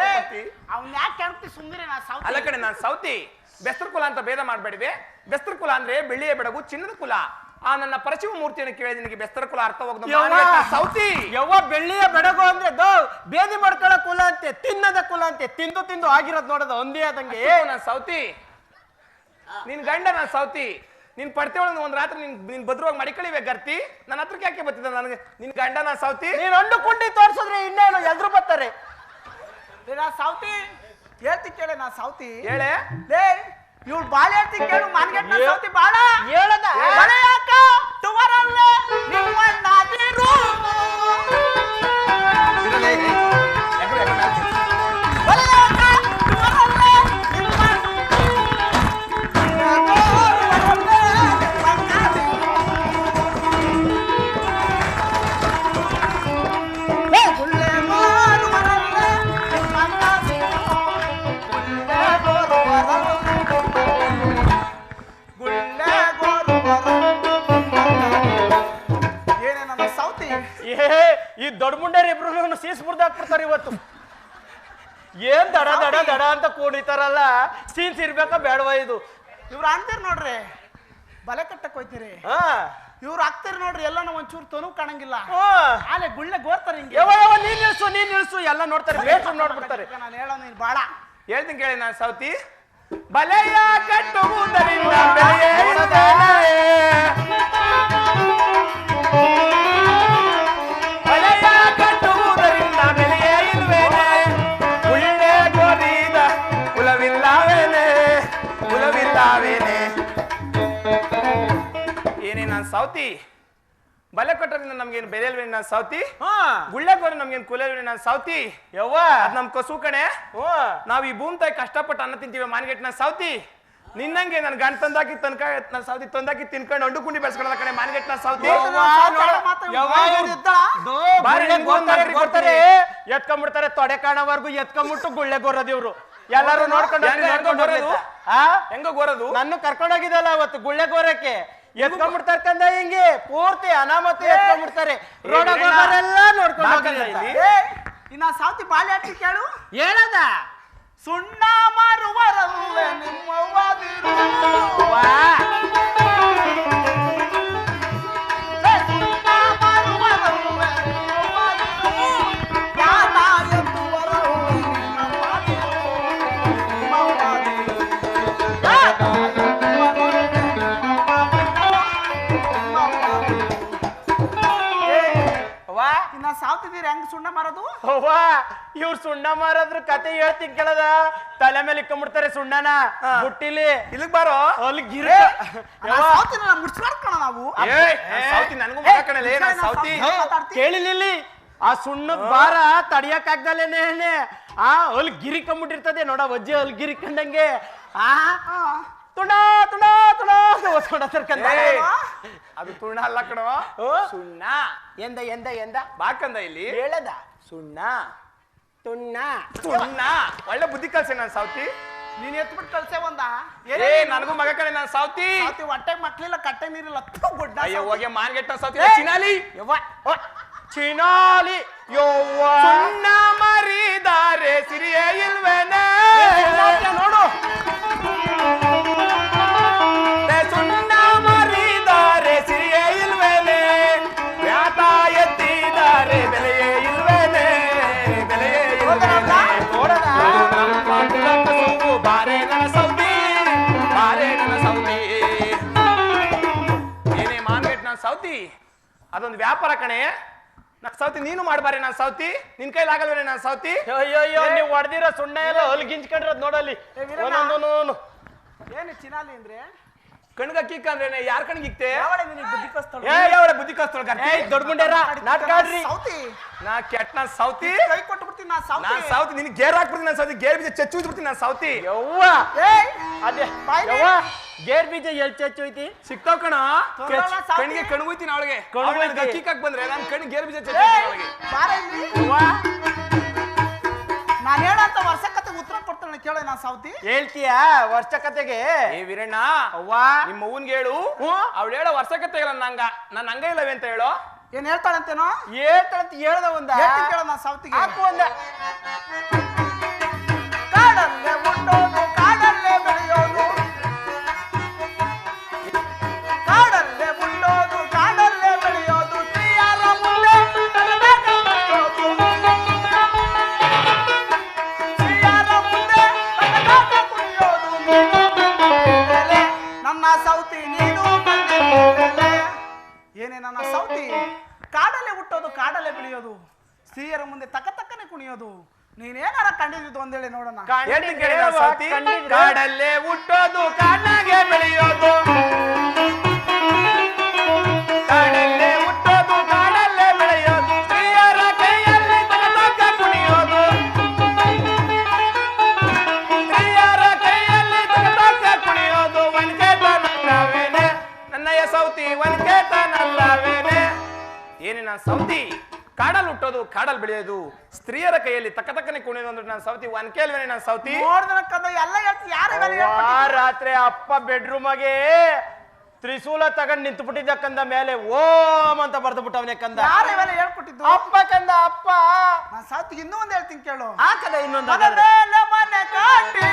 ಅವ್ನ ಯಾಕೆ ಕೇಳ್ತಿ ಸುಮ್ಮನೆ ನಾ ಸೌತಿ ಅಲ್ಲ ಕಡೆ ನಾನು ಸೌತಿ ಬೆಸ್ತರ್ ಕುಲ ಅಂತ ಭೇದ ಮಾಡ್ಬೇಡಿವೆ ಬೆಸ್ತರ್ ಕುಲ ಅಂದ್ರೆ ಬೆಳ್ಳಿಯ ಬೆಡಗು ಚಿನ್ನದ ಕುಲ ಆ ನನ್ನ ಪರಶಿವ ಮೂರ್ತಿಯನ್ನು ಕೇಳಿದ ನಿನಗೆ ಬೆಸ್ತರ ಕುಲ ಅರ್ಥವಾಗ್ದು ಸೌತಿ ಯವ್ವ ಬೆಳ್ಳಿಯ ಬೆಡಗು ಅಂದ್ರೆ ಬೇದಿ ಮಾಡ್ಕೊಳ್ಳೋ ಕುಲ ಅಂತೆ ತಿನ್ನದ ಕುಲ ಅಂತೆ ತಿಂದು ತಿಂದು ಆಗಿರೋದ್ ನೋಡೋದು ಒಂದೇ ಆದಂಗೆ ನಾನು ಸೌತಿ ನಿನ್ ಗಂಡ ನಾನು ಸೌತಿ ನಿನ್ ಪಡ್ತೆ ಒಳಗೆ ಒಂದ್ ರಾತ್ರಿ ನಿನ್ ಭದ್ರವಾಗಿ ಮಡಿಕಳಿವೆ ಗರ್ತಿ ನನ್ನ ಹತ್ರಕ್ಕೆ ಯಾಕೆ ಬರ್ತಿದ್ದ ನನಗೆ ನಿನ್ ಗಂಡ ನಾ ಸೌತಿ ನೀನ್ ಅಂಡು ಕುಂಡಿ ತೋರ್ಸಿದ್ರೆ ಇನ್ನೇನು ಎಲ್ರು ಬರ್ತಾರೆ ನಾ ಸೌತಿ ಹೇಳ್ತಿ ಕೇಳಿ ನಾ ಸೌತಿ ಹೇಳೆ ಲೇ ಇವ್ಳು ಬಾಳೆ ಹೇಳ್ತಿ ಕೇಳು ಮನ್ಗೆಟ್ಟ ಸೌತಿ ಬಾಳ ಹೇಳದ ಬಳೆ ಯಾಕ ಟುವರಲ್ಲೇ ನಿಮ್ಮಣ್ಣಾದಿರು ಬಳೆ ಯಾಕ ಟುವರಲ್ಲೇ ಈ ದೊಡ್ಡ ಮುಂಡೇರಿ ಇಬ್ರು ಸೀಸ್ಬಿಡ್ದಾಕ್ಬಿಡ್ತಾರೆ ಇವತ್ತು ಏನ್ ದಡ ದಡ ದಡ ಅಂತ ಕೂಡಿತಾರಲ್ಲ ಸೀನ್ಸ್ ಇರ್ಬೇಕಾ ಬೇಡವಾ ಇದು ಇವ್ರು ಅಂತೀರಿ ನೋಡ್ರಿ ಬಲೆ ಕಟ್ಟಕ್ ಹೋಯ್ತೀರಿ ಇವ್ರು ಆಗ್ತಾರ ನೋಡ್ರಿ ಎಲ್ಲ ಒಂಚೂರು ತನು ಕಾಣಂಗಿಲ್ಲ ಆಲೆ ಗುಳ್ಳೆ ಗೋರ್ತಾರೆ ಹಿಂಗೆ ನೀನ್ ನಿಲ್ಸು ಎಲ್ಲ ನೋಡ್ತಾರೆ ಬೇಟ್ರು ನೋಡ್ಬಿಡ್ತಾರೆ ನಾನು ಹೇಳೋ ನೀನ್ ಬಾಳ ಹೇಳ್ತೀನಿ ಕೇಳಿ ನಾನು ಸೌತಿ ಬಲೆಯ ಕಟ್ಟುವುದರಿಂದ ಬಲೆಯ ಕಟ್ಟುವುದರಿಂದ ಬೆಲೆಯೇ ಇಲ್ವೇನೆ ಉಳ್ಳೆ ಗೋರಿದ ಕುಲವಿಲ್ಲವೇನೆ ಕುಲವಿಲ್ಲವೇನೆ ಏನೇ ನಾನು ಸೌತಿ ಬಲೆ ಕೊಟ್ಟರಿಂದ ನಮ್ಗೇನು ಬೆಲೆ ಇಲ್ವೇ ನಾನು ಸೌತಿ ಹಾ ಗುಳ್ಳೆ ಗೋರೆ ನಮ್ಗೇನು ಕುಲೆ ಇಲ್ವೇ ನಾನು ಸೌತಿ ಯವ್ವ ಅದ್ ನಮ್ ಕಸು ಕಣೆ ನಾವ್ ಈ ಭೂಮಿ ತಾಯಿ ಕಷ್ಟಪಟ್ಟು ಅನ್ನ ತಿಂತೀವಿ ಮಾನ್ಗೆಟ್ ನಾ ಸೌತಿ ನಿನ್ನಂಗೆ ನನ್ ಗಂಡ ತಂದಾಕಿ ತನಕ ನನ್ ಸೌತಿ ತಂದಾಕಿ ತಿನ್ಕೊಂಡು ಅಂಡು ಕುಂಡಿ ಬೆಳ್ಸ್ಕೊಳ್ಳೋ ಕಡೆ ಮಾನ್ಗೆಟ್ ನಾ ಸೌತಿ ಎತ್ಕೊಂಡ್ಬಿಡ್ತಾರೆ ತೊಡೆ ಕಾಣವರ್ಗು ಎತ್ಕೊಂಡ್ಬಿಟ್ಟು ಗುಳ್ಳೆ ಗೊರದಿವ್ರು ಎಲ್ಲಾರು ನೋಡ್ಕೊಂಡು ಹೆಂಗ ಗೋರದು ನನ್ನ ಕರ್ಕೊಂಡೋಗಿದ್ದಲ್ಲ ಅವತ್ತು ಗುಳ್ಳೆ ಗೋರಕ್ಕೆ ಎತ್ಕೊಂಡ್ಬಿಡ್ತಾರೆ ಕಂದ ಹಿಂಗೆ ಪೂರ್ತಿ ಅನಾಮತ್ತು ಎತ್ಕೊಂಡ್ಬಿಡ್ತಾರೆ ರೋಡಲ್ಲ ನೋಡ್ಕೊಂಡು ಇನ್ನ ಸಾವ್ತಿ ಬಾಳೆ ಆಟಿ ಕೇಳು ಹೇಳದ ಸುಣ್ಣ ಮಾರುವರಲ್ಲೇ ನಿಮ್ಮವ್ವಾದಿರು ಸಾವ್ತಿದ್ದೀರಿ ಹೆಂಗ್ ಸುಣ್ಣ ಮಾರೋದು ಇವ್ರು ಸುಣ್ಣ ಮಾರದ್ರ ಕತೆ ಹೇಳ್ತೀನಿ ಕೇಳದ ತಲೆ ಮೇಲೆ ಇಕ್ಕೊಂಡ್ಬಿಡ್ತಾರೆ ಸುಣ್ಣನ ಬುಟ್ಟಿಲಿ ಇಲ್ಲಿಗ್ ಬಾರೋ ಅಲ್ಲಿ ಗಿರ ಮುಡ್ಸ್ಕೊಳ ನಾವು ಸೌತಿ ನನಗೂ ಸೌತಿ ಕೇಳಿಲಿ ಆ ಸುಣ್ಣಕ್ ಬಾರ ತಡಿಯಕ್ ಆಗ್ದಲೇನೆ ಅಲ್ಲಿ ಗಿರಿಕೊಂಡ್ಬಿಟ್ಟಿರ್ತದೆ ನೋಡ ವಜ್ಜೆ ಅಲ್ಲಿ ಗಿರಿಕೊಂಡಂಗೆ ತುಣ ತುಣ ತುಣ ಓದ್ಕೊಂಡ ಅದು ತುಣ ಅಲ್ಲ ಕಣೋ ಸುಣ್ಣ ಎಂದ ಎಂದ ಎಂದ ಬಾಕಂದ ಇಲ್ಲಿ ಹೇಳದ ಸುಣ್ಣ ತುಣ್ಣ ಸುಣ್ಣ ಒಳ್ಳೆ ಬುದ್ಧಿ ಕಲ್ಸೆ ನಾನು ಸೌತಿ ನೀನ್ ಎತ್ಬಿಟ್ಟು ಕಳ್ಸೆ ಒಂದ ನನಗೂ ಮಗ ಕಣೆ ನಾನು ಸೌತಿ ಹೊಟ್ಟೆ ಮಕ್ಳಿಲ್ಲ ಕಟ್ಟೆ ನೀರಿಲ್ಲ ಗುಡ್ಡ ಅಯ್ಯೋ ಹೋಗಿ ಮಾನ್ಗೆಟ್ಟ ಸೌತಿ ಚಿನಾಲಿ ಚಿನಾಲಿ ಯವ್ವ ಸುಣ್ಣ ಮರಿದಾರೆ ಸಿರಿಯೇ ಇಲ್ವೇನೆ ನೋಡು ಸುಣ್ಣ ಮರಿದಾರೆ ಸಿರಿಯೇ ಇಲ್ವೇನೆ ವ್ಯಾತ ಎತ್ತಿದ್ದಾರೆ ಬೆಲೆಯೇ ಇಲ್ವೇನೆ ಬೆಲೆಯೇ ಬಾರೆ ನನ್ನ ಸೌತಿ ಬಾರೆ ನನ್ನ ಸೌತಿ ಏನೇ ಮಾನ್ಗೆಟ್ ನಾನು ಸೌತಿ ಅದೊಂದು ವ್ಯಾಪಾರ ಕಣೆ ನಾನ್ ಸೌತಿ ನೀನು ಮಾಡ್ಬಾರೆ ನಾನ್ ಸೌತಿ ನಿನ್ ಕೈಲಿ ಆಗಲ್ವೇನೆ ನಾನ್ ಸೌತಿ ಅಯ್ಯೋ ನೀವು ಹೊಡೆದಿರೋ ಸುಣ್ಣ ಎಲ್ಲ ಅಲ್ಲಿ ಗಿಂಚ್ಕೊಂಡ್ರದ್ ನೋಡಲ್ಲಿ ಒಂದೊಂದು ಏನು ಚಿನಾಲಿ ಅಂದ್ರೆ ಕಣ್ಗ ಕಿಕ್ಕ ಅಂದ್ರೆ ಯಾರ್ ಕಣ್ಗೆ ಇಕ್ತೆ ಬುದ್ಧಿ ಕಸ್ತಳ ದೊಡ್ಡ ಮುಂಡ್ಯಾರ ನಾಟ್ಕಾಡ್ರಿ ನಾ ಕೆಟ್ಟ ಸೌತಿ ಕೈ ಕೊಟ್ಟು ಬಿಡ್ತೀನಿ ನಾ ಸೌತಿ ನಿನ್ ಗೇರ್ ಹಾಕ್ಬಿಡ್ತೀನಿ ನಾನು ಸೌತಿ ಗೇರ್ ಬೀಜ ಚೆಚ್ಚು ಬಿಡ್ತೀನಿ ನಾನು ಸೌತಿ ಯವ್ವ ಅದೇ ಯವ್ವ ಗೇರ್ ಬೀಜ ಎಲ್ ಚೆಚ್ಚು ಐತಿ ಸಿಕ್ತಾವ್ ಕಣ ಕಣ್ಣಿಗೆ ಕಣ್ಗುಯ್ತೀನಿ ಅವಳಿಗೆ ಕಿಕ್ಕಾಕ್ ಬಂದ್ರೆ ನಾನು ಕಣ್ಣು ಗೇರ್ ಬೀಜ ಚೆಚ್ಚು ಅವಳಿಗೆ ನಾನು ಹೇಳಂತ ವರ್ಷ ಕತೆ ಉತ್ತರ ಕೊಡ್ತಾನೆ ಕೇಳ ನಾ ಸಾವ್ತಿ ಹೇಳ್ತೀಯಾ ವರ್ಷ ಕತೆಗೆ ವೀರಣ್ಣ ಅವ್ವ ನಿಮ್ಮ ಅವ್ವನ್ಗೆ ಹೇಳು ಅವಳು ಹೇಳೋ ವರ್ಷ ಕತೆ ಇಲ್ಲ ನನ್ನ ಹಂಗ ಇಲ್ಲವೇ ಅಂತ ಹೇಳೋ ಏನ್ ಹೇಳ್ತಾಳಂತೇನೋ ಹೇಳ್ತಾಳಂತ ಹೇಳ್ದ ಒಂದ ಕೇಳ ನಾ ಸಾವ್ತಿಗೆ ಹಾಕು ಒಂದ ಕಾಡಲ್ಲೇ ಹುಟ್ಟೋದು ಕಾಡಲ್ಲೇ ಬೆಳೆಯೋದು ಕಾಡಲ್ಲೇ ಹುಟ್ಟೋದು ಕಾಡಲ್ಲೇ ಬೆಳೆಯೋದು ಸ್ತ್ರೀಯರ ಮುಂದೆ ನನ್ನ ಸೌತಿ ನೀನು ಏನೇ ನನ್ನ ಸೌತಿ ಕಾಡಲ್ಲೇ ಹುಟ್ಟೋದು ಕಾಡಲ್ಲೇ ಬೆಳೆಯೋದು ಸ್ತ್ರೀಯರ ಮುಂದೆ ತಕ್ಕನೆ ಕುಣಿಯೋದು ನೀನೇನಾರ ಕಂಡಿದ್ದು ಒಂದೇಳಿ ನೋಡೋಣ ಕಾಡಲ್ಲೇ ಹುಟ್ಟೋದು ಕಾಡಾಗೆ ಬೆಳೆಯೋದು ಕಾಡಲ್ಲೇ ಹುಟ್ಟೋದು ಕಾಡಲ್ಲೇ ಬೆಳೆಯೋದು ಸ್ತ್ರೀಯರ ಕೈಯಲ್ಲಿ ತಕ್ಕ ಕುಣಿಯೋದು ಸ್ತ್ರೀಯರ ಕೈಯಲ್ಲಿ ತಕ್ಕ ಕುಣಿಯೋದು ಒನ್ಕೇತನಲ್ಲವೇನೆ ನನ್ನಯ್ಯ ಸೌತಿ ಒನ್ಕೇತನಲ್ಲವೇನೆ ಏನೇ ನಾನು ಸೌತಿ ಕಾಡಲ್ಲಿ ಹುಟ್ಟೋದು ಕಾಡಲ್ಲಿ ಬೆಳೆಯೋದು ಸ್ತ್ರೀಯರ ಕೈಯಲ್ಲಿ ತಕ್ಕನೆ ಕುಣಿಯೋದು ಅಂದ್ರೆ ನಾನು ಸೌತಿ ಒನ್ಕೇಲ್ವೇನೆ ನಾನು ಸೌತಿ ಎಲ್ಲ ರಾತ್ರಿ ಅಪ್ಪ ಬೆಡ್ರೂಮಗೆ ತ್ರಿಶೂಲ ತಗೊಂಡ್ ನಿಂತು ಬಿಟ್ಟಿದ್ದಕ್ಕಂದ ಮೇಲೆ ಓಂ ಅಂತ ಬರ್ದು ಬಿಟ್ಟವನೇ ಕಂದ ಹೇಳ್ಕೊಟ್ಟಿದ್ದು ಅಪ್ಪ ಕಂದ ಅಪ್ಪ ನಾನು ಸಾತಿಗೆ ಇನ್ನೂ ಒಂದ್ ಹೇಳ್ತೀನಿ ಕೇಳು ಆ ಕದ ಇನ್ನೊಂದು ಮನೆ ಕಾಟಿ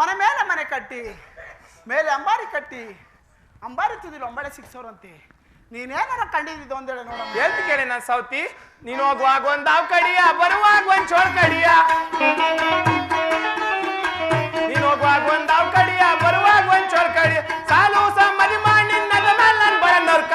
ಮನೆ ಮೇಲೆ ಮನೆ ಕಟ್ಟಿ ಮೇಲೆ ಅಂಬಾರಿ ಕಟ್ಟಿ ಅಂಬಾರಿ ತುದಿಲು ಅಂಬಳೆ ಸಿಕ್ಸೋರಂತೆ ನೀನೇನಾರ ಕಂಡಿದ್ದು ಒಂದೇಳೆ ನೋಡ ಹೇಳ್ತಿ ಕೇಳಿ ನಾನು ಸೌತಿ ನೀನು ಹೋಗುವಾಗ ಒಂದ್ ಹಾವ್ ಕಡಿಯ ಬರುವಾಗ ಒಂದ್ ಚೋಳ್ ಕಡಿಯ ನೀನು ಹೋಗುವಾಗ ಒಂದ್ ಹಾವ್ ಕಡಿಯ ಬರುವಾಗ ಒಂದ್ ಚೋಳ್ ಕಡಿಯ ಸಾಲು ಮದಿ ಮಾಡಿ ನದ ಮೇಲೆ ನನ್ ಬರ ನರ್ಕ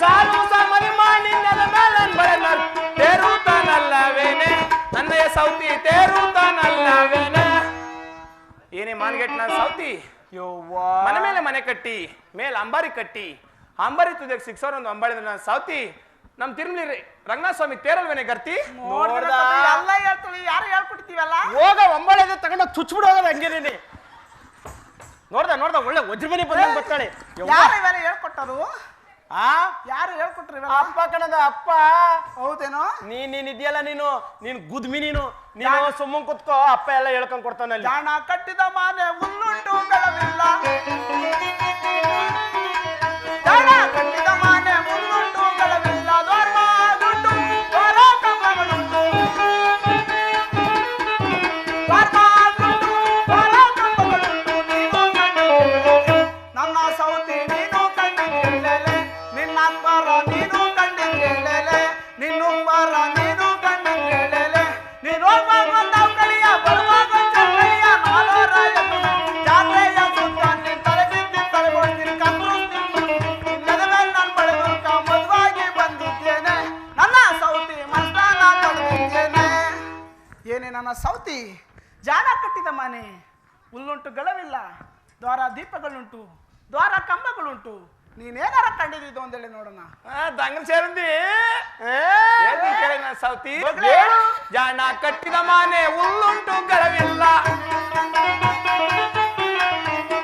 ಸಾಲು ಮದಿ ಮಾಡಿ ನದ ಮೇಲೆ ನನ್ ಬರ ನರ್ಕ ತೇರುತ್ತಾನಲ್ಲವೇನೆ ನನ್ನಯ್ಯ ಸೌತಿ ತೇರುತ್ತಾನಲ್ಲವೇನೆ ಏನೇ ಮಾನ್ಗೆಟ್ ನಾನು ಸೌತಿ ಮನೆ ಮೇಲೆ ಮನೆ ಕಟ್ಟಿ ಮೇಲೆ ಅಂಬಾರಿ ಕಟ್ಟಿ ಅಂಬಾರಿ ತುದಿಗೆ ಸಿಕ್ಸೋರ್ ಒಂದು ಅಂಬಾಳಿದ ನಾನು ಸೌತಿ ನಮ್ ತಿರುಮಲಿ ರಂಗನಾಥ ಸ್ವಾಮಿ ತೇರಲ್ವೇನೆ ಗರ್ತಿ ಎಲ್ಲ ಹೇಳ್ತೀವಿ ಯಾರು ಹೇಳ್ಕೊಡ್ತೀವಲ್ಲ ಹೋಗ ಅಂಬಾಳೆ ತಗೊಂಡ ಚುಚ್ಬಿಡು ಹೋಗೋದು ಹಂಗೇನೆ ನೋಡ್ದ ಒಳ್ಳೆ ವಜ್ರ ಮನೆ ಬಂದಂಗ್ ಬರ್ತಾಳೆ ಯಾರು ಇವೆಲ್ಲ ಹೇಳ್ಕೊಟ್ಟರು ಆ ಯಾರು ಹೇಳ್ಕೊಟ್ರಿ ಅಪ್ಪ ಕಣದ ಅಪ್ಪ ಹೌದೇನೋ ನೀನ್ ಇದೆಯಲ್ಲ ನೀನ್ ಗುದ್ಮಿ ನೀನು ಸುಮ್ಮನ್ ಕುತ್ಕೋ ಅಪ್ಪ ಎಲ್ಲ ಹೇಳ್ಕೊಂಡ್ ಕೊಡ್ತಾನಲ್ಲಿ ಜಾಣ ಕಟ್ಟಿದ ಮಾನೆ ಹುಲ್ಲುಂಟು ಬೆಳವಿಲ್ಲ ಜಾಣ ಕಟ್ಟಿದ ಮಾನೆ ಹುಲ್ಲುಂಟು ಬೆಳವಿಲ್ಲ ದ್ವಾರಮಾದುಂಟು ದ್ವಾರಕಂಬಗಳುಂಟು ದ್ವಾರಮಾದುಂಟು ದ್ವಾರಕಂಬಗಳುಂಟು ನೀನು ಕಂಡಿದ್ದೇಲೆ ನನ್ನ ಸೌತಿ ನೀನು ಕಂಡಿದ್ದೇಲೆ ನಿನ್ನ ಅಂಬಾರ ನೀನು ಕಂಡಿದ್ದೇಲೆ ನಿನ್ನುಂಬಾರ ನೀನು ಕಂಡಿದ್ದೇಲೆ ನೀನು ಹೋಗುವಾಗ ಒಂದಾವ್ ಕಳಿಯ ಬರುವಾಗ ಚಕ್ಕಳಿಯ ನಾಲ್ವರಾಯ ಜಾತ್ರೆಯ ಸುತ್ತ ನಿನ್ ತಲೆ ಬಿದ್ದಿ ತಲೆ ಕೊಡ್ತೀನಿ ಕಂದ್ರು ನಿನ್ನದ ಮೇಲೆ ನಾನು ಬಳೆದುರ್ಕ ಮದುವಾಗಿ ಬಂದಿದ್ದೇನೆ ನನ್ನ ಸೌತಿ ಮಸ್ತಾನ ತಡೆದಿದ್ದೇನೆ ಏನೇ ನನ್ನ ಸೌತಿ ಜಾಣ ಕಟ್ಟಿದ ಮನೆ ಹುಲ್ಲುಂಟು ಗಳವಿಲ್ಲ ದ್ವಾರ ದೀಪಗಳುಂಟು ದ್ವಾರ ಕಂಬಗಳುಂಟು ನೀನೇನಾರ ಕಂಡಿದ್ದು ಒಂದೇಳಿ ನೋಡೋಣ ದಂಗನ್ ಸೇರಂದಿ ಕೇಳಿ ನಾನು ಸೌತಿ ಜಾಣ ಕಟ್ಟಿದ ಮಾನೆ ಹುಲ್ಲುಂಟು ಗಳವಿಲ್ಲ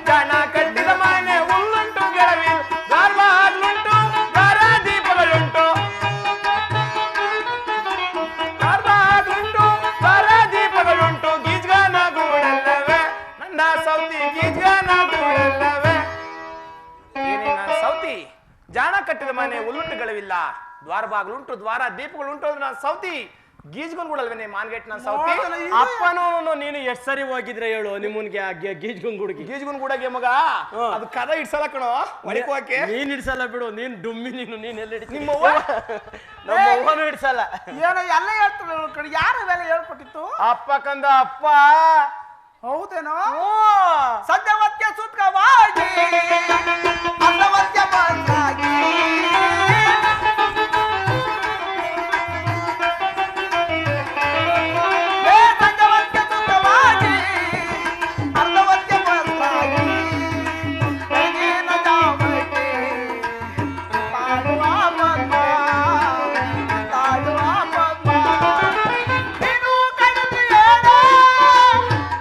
ಜಾಣ ಕಟ್ಟಿದ ಮಾನೆ ಹುಲ್ಲುಂಟು ಗಳವಿಲ್ಲ ದ್ವಾರವಾಗ್ಲುಂಟು ದ್ವಾರ ದೀಪಗಳುಂಟು ದ್ವಾರವಾಗ್ಲುಂಟು ದ್ವಾರ ದೀಪಗಳುಂಟು ಗೀಜ್ಗಾನ ಗೂಡಲ್ಲವೇ ನನ್ನ ಸೌತಿ ಗೀಜ್ಗಾನ ಗೂಡಲ್ಲವೇ ಏನೇ ನಾನು ಸೌತಿ ಜಾಣ ಕಟ್ಟಿದ ಮನೆ ಹುಲ್ಲುಂಟುಗಳಿಲ್ಲ ದ್ವಾರ ಬಾಗ್ಲುಂಟು ದ್ವಾರ ದೀಪಗಳುಂಟು ನಾನು ಸೌತಿ ಗೀಜ್ಗೊಂಡ್ಗುಡಲ್ವೇನೆ ಮಾನ್ಗೆಟ್ ನಾನು ಸೌತಿ ಅಪ್ಪನೂ ನೀನು ಎಷ್ಟ್ ಸರಿ ಹೋಗಿದ್ರೆ ಹೇಳು ನಿಮ್ಮನ್ಗೆ ಗೀಜ್ಗೊಂಡ್ಗುಡಗೆ ಮಗ ಅದು ಕದ ಇಡ್ಸಲ್ಲ ಕಣೋ ಹೊಡಿಕೋಕೆ ನೀನ್ ಇಡ್ಸಲ್ಲ ಬಿಡು ನೀನ್ ಡುಮ್ಮಿ ನೀನ್ ಎಲ್ಲಿ ನಿಮ್ಮ ಅವ್ವ ನಮ್ಮ ಅವ್ವನು ಇಡ್ಸಲ್ಲ ಏನೋ ಎಲ್ಲ ಹೇಳ್ತಾರೆ ಯಾರು ಇವೆಲ್ಲ ಹೇಳ್ಕೊಟ್ಟಿತ್ತು ಅಪ್ಪ ಕಂದ ಅಪ್ಪ ಹೌದೇನೋ ಸದ್ಯವತ್ಯ ಸೂತ್ರವಾಗಿ ಅರ್ಧವತ್ಯ ಬಂದಾಗಿ ಸದ್ಯವತ್ಯ ಸೂತ್ರವಾಗಿ ಅರ್ಧವತ್ಯ ಬಂದಾಗಿ ಬೆಳಗಿನ ಜಾವಕ್ಕೆ ತಾಳುವ ಪದ್ಮ ತಾಳುವ ಪದ್ಮ ನೀನು ಕಣ್ಣಿಯೇನೋ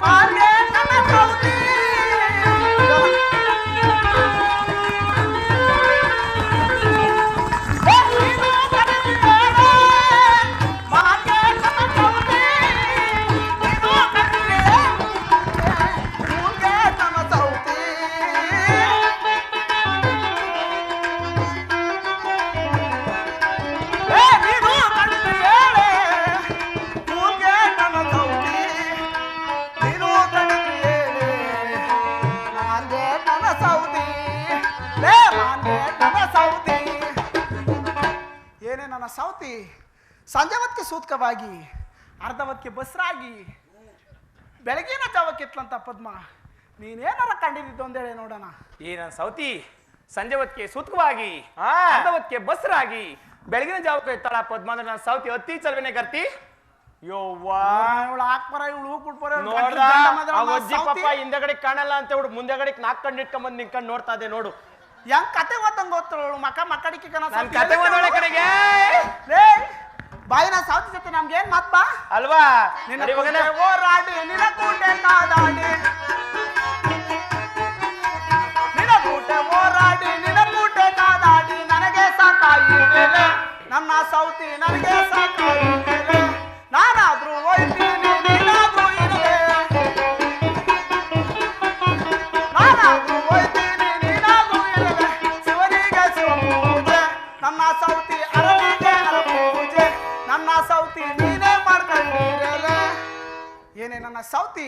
ಮಾರ್ಗೆ ನನ್ನ ಸೌತಿ ನೀನು ಕಣ್ಣಿಯೇನೋ ಮಾರ್ಗೆ ನನ್ನ ಸೌತಿ ನೀನು ಕಣ್ಣಿಯೇ ಮೂರ್ಗೆ ನನ್ನ ಸೌತಿ ನೀನು ಕಣ್ಣಿಯೇಳೆ ಮೂರ್ಗೆ ನನ್ನ ಸೌತಿ ನೀನು ಕಣ್ಣಿಯೇಳೆ ಮಾನ್ಗೆ ನನ್ನ ಸೌತಿ ಮಾನ್ಗೆ ನನ್ನ ಸೌತಿ ಏನೇ ನನ್ನ ಸೌತಿ ಸಂಜೆ ಹೊತ್ತಿಗೆ ಸೂತ್ಕವಾಗಿ ಅರ್ಧವತ್ತಿಗೆ ಬಸ್ರಾಗಿ ಬೆಳಗಿನ ಜಾವಕ್ಕೆ ಎತ್ಲಂತ ಪದ್ಮ ನೀನೇನಾರ ಕಂಡಿದ್ದು ಒಂದೇಳೆ ನೋಡೋಣ ಈ ನನ್ನ ಸೌತಿ ಸಂಜೆ ಹೊತ್ತಿಗೆ ಸೂತ್ಕವಾಗಿ ಹೊತ್ತಿಗೆ ಬಸ್ರಾಗಿ ಬೆಳಗಿನ ಜಾವಕ್ಕೆ ಎತ್ತಾಳ ಪದ್ಮ ಅಂದ್ರೆ ನನ್ನ ಸೌತಿ ಅತ್ತಿ ಚಲ್ವೇನೆ ಗರ್ತಿ ಯೋವ್ವಾ ಇವಳು ಹಾಕ್ಬರ ಇವಳು ಹೂಕ್ಬಿಟ್ಬರ ನೋಡ್ದ ಆ ಅಜ್ಜಿ ಪಾಪ ಹಿಂದೆಗಡೆ ಕಾಣಲ್ಲ ಅಂತ ಹೇಳಿ ಮುಂದೆಗಡೆ ನಾಲ್ಕು ಕಣ್ಣು ಇಟ್ಕೊಂಡ್ ನಿಂತ್ಕೊಂಡು ನೋಡ್ತಾ ಇದೆ ನೋಡು ಹೆಂಗ್ ಕತೆ ಓದಂಗ ಗೊತ್ತಳು ಮಕ್ಕಡಿಕೆ ನನ್ ಕತೆ ಓದೋಳೆ ಕಡೆಗೆ ಬಾಯಿನ ಸಾವ್ತಿ ಜೊತೆ ನಮ್ಗೆ ಏನ್ ಮಾತ್ ಬಾ ಅಲ್ವಾ ನಿನ್ನ ಕೂಟೆ ಹೋರಾಡಿ ನಿನ್ನ ಕೂಟೆ ಕಾದಾಡಿ ನಿನ್ನ ಕೂಟೆ ಹೋರಾಡಿ ನಿನ್ನ ಕೂಟೆ ಕಾದಾಡಿ ನನಗೆ ಸಾಕಾಯಿತೇನೆ ನನ್ನ ಸೌತಿ ನನಗೆ ಸಾಕಾಯಿತೇನೆ ನಾನಾದ್ರೂ ಹೋಯ್ತೀನಿ ನೀನಾದ್ರೂ ಇರುವೆ ನಾನಾದ್ರೂ ಹೋಯ್ತೀನಿ ನೀನಾದ್ರೂ ಇರುವೆ ಶಿವನಿಗೆ ಶಿವ ಪೂಜೆ ನನ್ನ ಸೌತಿ ಅರವಿಗೆ ಅರ ಪೂಜೆ ನನ್ನ ಸೌತಿ ನೀನೇ ಮಾಡ್ಕೊಂಡಿರಲೆ ಏನೇ ನನ್ನ ನನ್ನ ಸೌತಿ